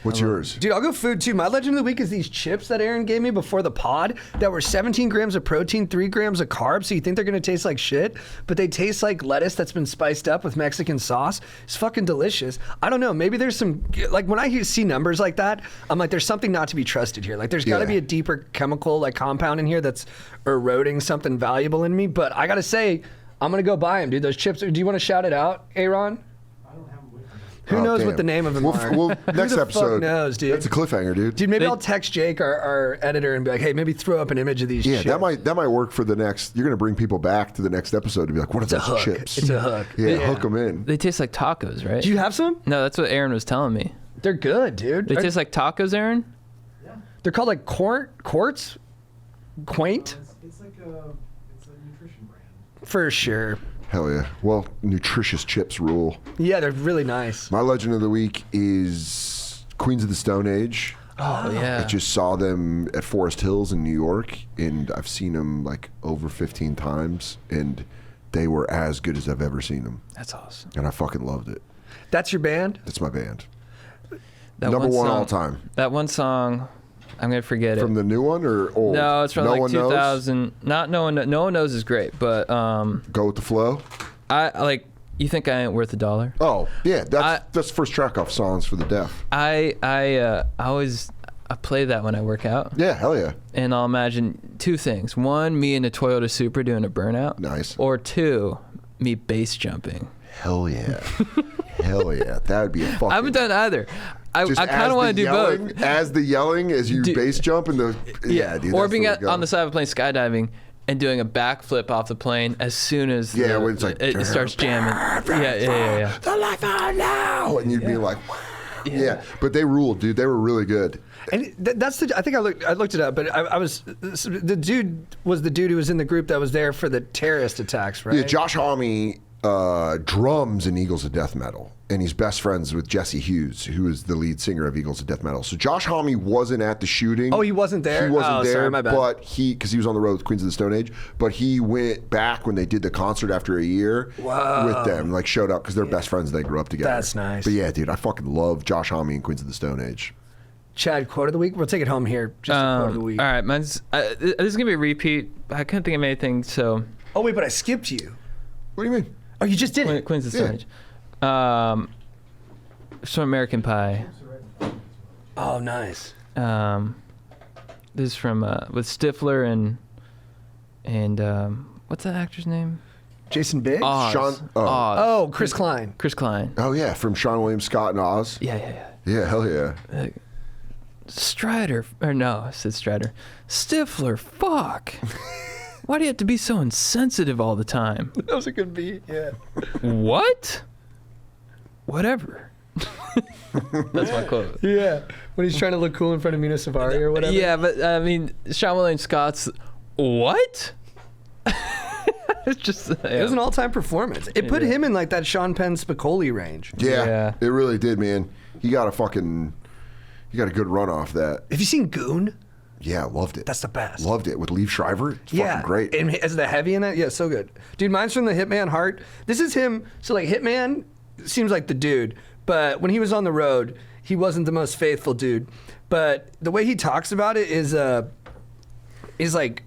What's yours? Dude, I'll go food too. My legend of the week is these chips that Aaron gave me before the pod that were 17 grams of protein, 3 grams of carbs. So you think they're going to taste like shit, but they taste like lettuce that's been spiced up with Mexican sauce. It's fucking delicious. I don't know. Maybe there's some, like when I see numbers like that, I'm like, there's something not to be trusted here. Like there's got to Yeah. be a deeper chemical like compound in here that's eroding something valuable in me. But I got to say, I'm going to go buy them, dude. Those chips. Do you want to shout it out, Aaron? Who knows what damn. the name of them are? Well, Who next the episode. fuck knows, dude? That's a cliffhanger, dude. Dude, maybe I'll text Jake, our editor, and be like, "Hey, maybe throw up an image of these." Yeah, chips. that might work for the next. You're gonna bring people back to the next episode to be like, "What are a those hook. chips?" It's a hook. Yeah, hook them in. They taste like tacos, right? Do you have some? No, that's what Aaron was telling me. They're good, dude. They taste like tacos, Aaron? They're called like quartz, quaint, It's like it's a nutrition brand. for sure. Hell yeah. Well, nutritious chips rule. Yeah, they're really nice. My legend of the week is Queens of the Stone Age. Oh, yeah. I just saw them at Forest Hills in New York, and I've seen them like over 15 times, and they were as good as I've ever seen them. That's awesome. And I fucking loved it. That's your band? That's my band. That Number one song- all time. That one song, I'm going to forget From it. the new one or old? No, it's from No like One Knows? 2000. Not No One Knows is great, but Go with the Flow? I like, you think I ain't worth a dollar? Oh, yeah. That's the first track off Songs for the Deaf. I always play that when I work out, Yeah, hell yeah. and I'll imagine two things: one, me in a Toyota Supra doing a burnout, Nice. or two, me base jumping. Hell yeah. Hell yeah. That would be a fucking... I haven't done either. I Just kind as of want the to do yelling- both. As the yelling, as you Dude. base jump and the... Yeah, dude. Or that's being the way at, to go. on the side of a plane skydiving and doing a backflip off the plane as soon as when it's like... it starts jamming. Yeah. The life on now! And you'd be like... Yeah, but they ruled, dude. They were really good. And that's the. I think I looked it up, but I was the dude was the dude who was in the group that was there for the terrorist attacks, right? Yeah, Josh Homme drums in Eagles of Death Metal, and he's best friends with Jesse Hughes, who is the lead singer of Eagles of Death Metal. So Josh Homme wasn't at the shooting. Oh, he wasn't there? He wasn't Oh, there, sorry, my bad. but because he was on the road with Queens of the Stone Age, but he went back when they did the concert after a year with them, like showed up because they're best friends. They grew up together. That's nice. But yeah, dude, I fucking love Josh Homme and Queens of the Stone Age. Chad, quote of the week. We'll take it home here. Just a quote of the week. All right, mine's. This is gonna be a repeat. I couldn't think of anything, so Oh wait, but I skipped you. What do you mean? Oh, you just did it. Queen's the Stone Age. It's from American Pie. Oh, nice. This is from with Stifler and what's that actor's name? Jason Biggs. Oz. Sean- oh. Oz. Oh, Chris Klein. Chris Klein. Oh yeah, from Sean William Scott and Oz. Yeah. Yeah, hell yeah. Strider, or no, I said Strider. Stifler, fuck. Why do you have to be so insensitive all the time? That was a good beat. Yeah. What? Whatever. That's my quote. Yeah. When he's trying to look cool in front of Mina Savari or whatever. Yeah, but I mean, Sean William Scott's what? It's just It was an all-time performance. It put him in like that Sean Penn Spicoli range. Yeah, it really did, man. He got a good run off that. Have you seen Goon? Yeah, loved it. That's the best. Loved it with Liev Schreiber. It's fucking great. And is the heavy in it? Yeah, so good. Dude, mine's from the Hitman Heart. This is him. So like Hitman seems like the dude, but when he was on the road, he wasn't the most faithful dude. But the way he talks about it is like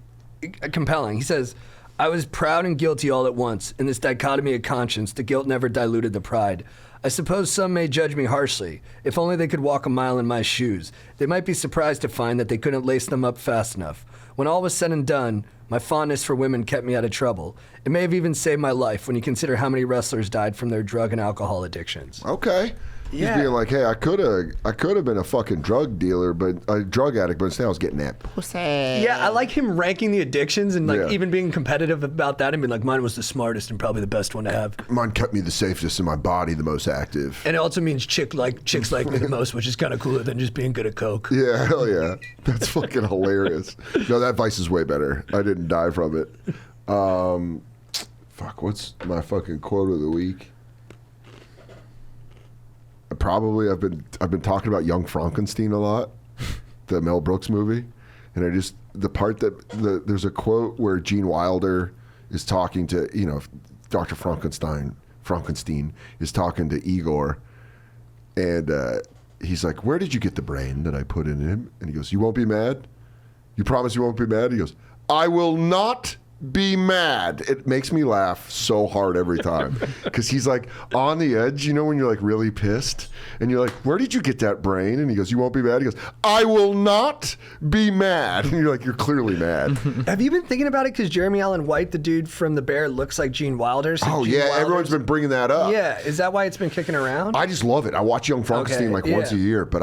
compelling. He says, I was proud and guilty all at once. In this dichotomy of conscience, the guilt never diluted the pride. I suppose some may judge me harshly. If only they could walk a mile in my shoes. They might be surprised to find that they couldn't lace them up fast enough. When all was said and done, my fondness for women kept me out of trouble. It may have even saved my life when you consider how many wrestlers died from their drug and alcohol addictions. Okay. He's Yeah. being like, hey, I could have been a fucking drug dealer, but a drug addict, but instead I was getting that pussy. Yeah, I like him ranking the addictions and like Yeah. even being competitive about that and being like, mine was the smartest and probably the best one to have. Mine kept me the safest in my body, the most active. And it also means chicks like me the most, which is kind of cooler than just being good at coke. Yeah, hell yeah. That's fucking hilarious. No, that Vice is way better. I didn't die from it. Fuck, what's my fucking quote of the week? Probably I've been talking about Young Frankenstein a lot, the Mel Brooks movie, and the part that there's a quote where Gene Wilder is talking to Dr. Frankenstein is talking to Igor, and he's like, where did you get the brain that I put in him? And he goes, you won't be mad? You promise you won't be mad? He goes, I will not be mad. It makes me laugh so hard every time because he's like on the edge, when you're like really pissed and you're like, where did you get that brain? And he goes, you won't be mad? He goes, I will not be mad. And you're like, you're clearly mad. Have you been thinking about it? Because Jeremy Allen White, the dude from The Bear, looks like Gene Wilder. So Gene Wilder's, everyone's been bringing that up. Yeah, is that why it's been kicking around? I just love it. I watch Young Frankenstein once a year, but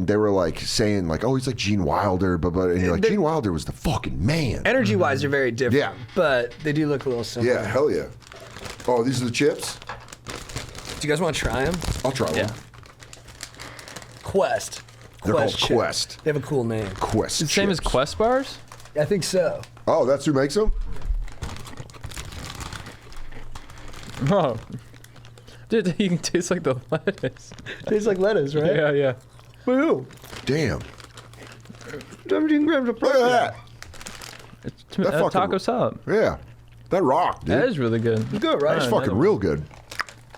they were like saying like, oh, he's like Gene Wilder, but and you're like, Gene Wilder was the fucking man. Energy-wise, they're very different. Yeah. But they do look a little similar. Yeah, hell yeah. Oh, these are the chips? Do you guys want to try them? I'll try one. Quest. They're called chips. Quest. They have a cool name. Quest. It's the same as chips. Quest bars? I think so. Oh, that's who makes them? Oh. Dude, you can taste like the lettuce. Tastes like lettuce, right? Yeah. Woo! Damn. 17 grams of Look protein. at that. It's That fucking- taco salad. Yeah. That rocked, dude. That is really good. Good, right? That's fucking real good.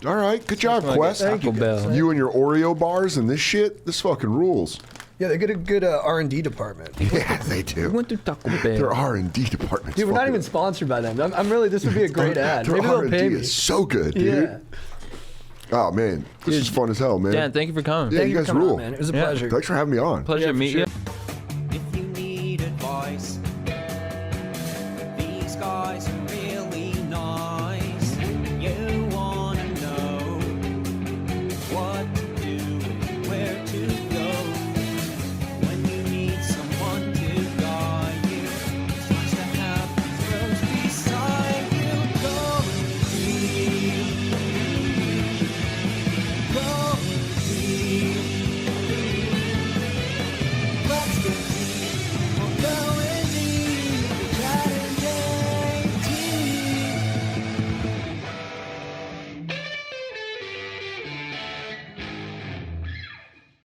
All right. Good job, Like a Quest. Taco Bell. You and your Oreo bars and this shit, this fucking rules. Yeah, they got a good R&D department. Yeah, they We do. went through Taco Bell. Their R&D department. Dude, we're not even sponsored by them. I'm really, this would be a great ad. Their Maybe they'll R&D pay me. is so good, dude. Yeah. Oh, man. This is fun as hell, man. Dan, thank you for coming. Yeah, Thank you for guys coming on, rule. man. It was a Yeah. pleasure. Thanks for having me on. Pleasure to for meet sure. you.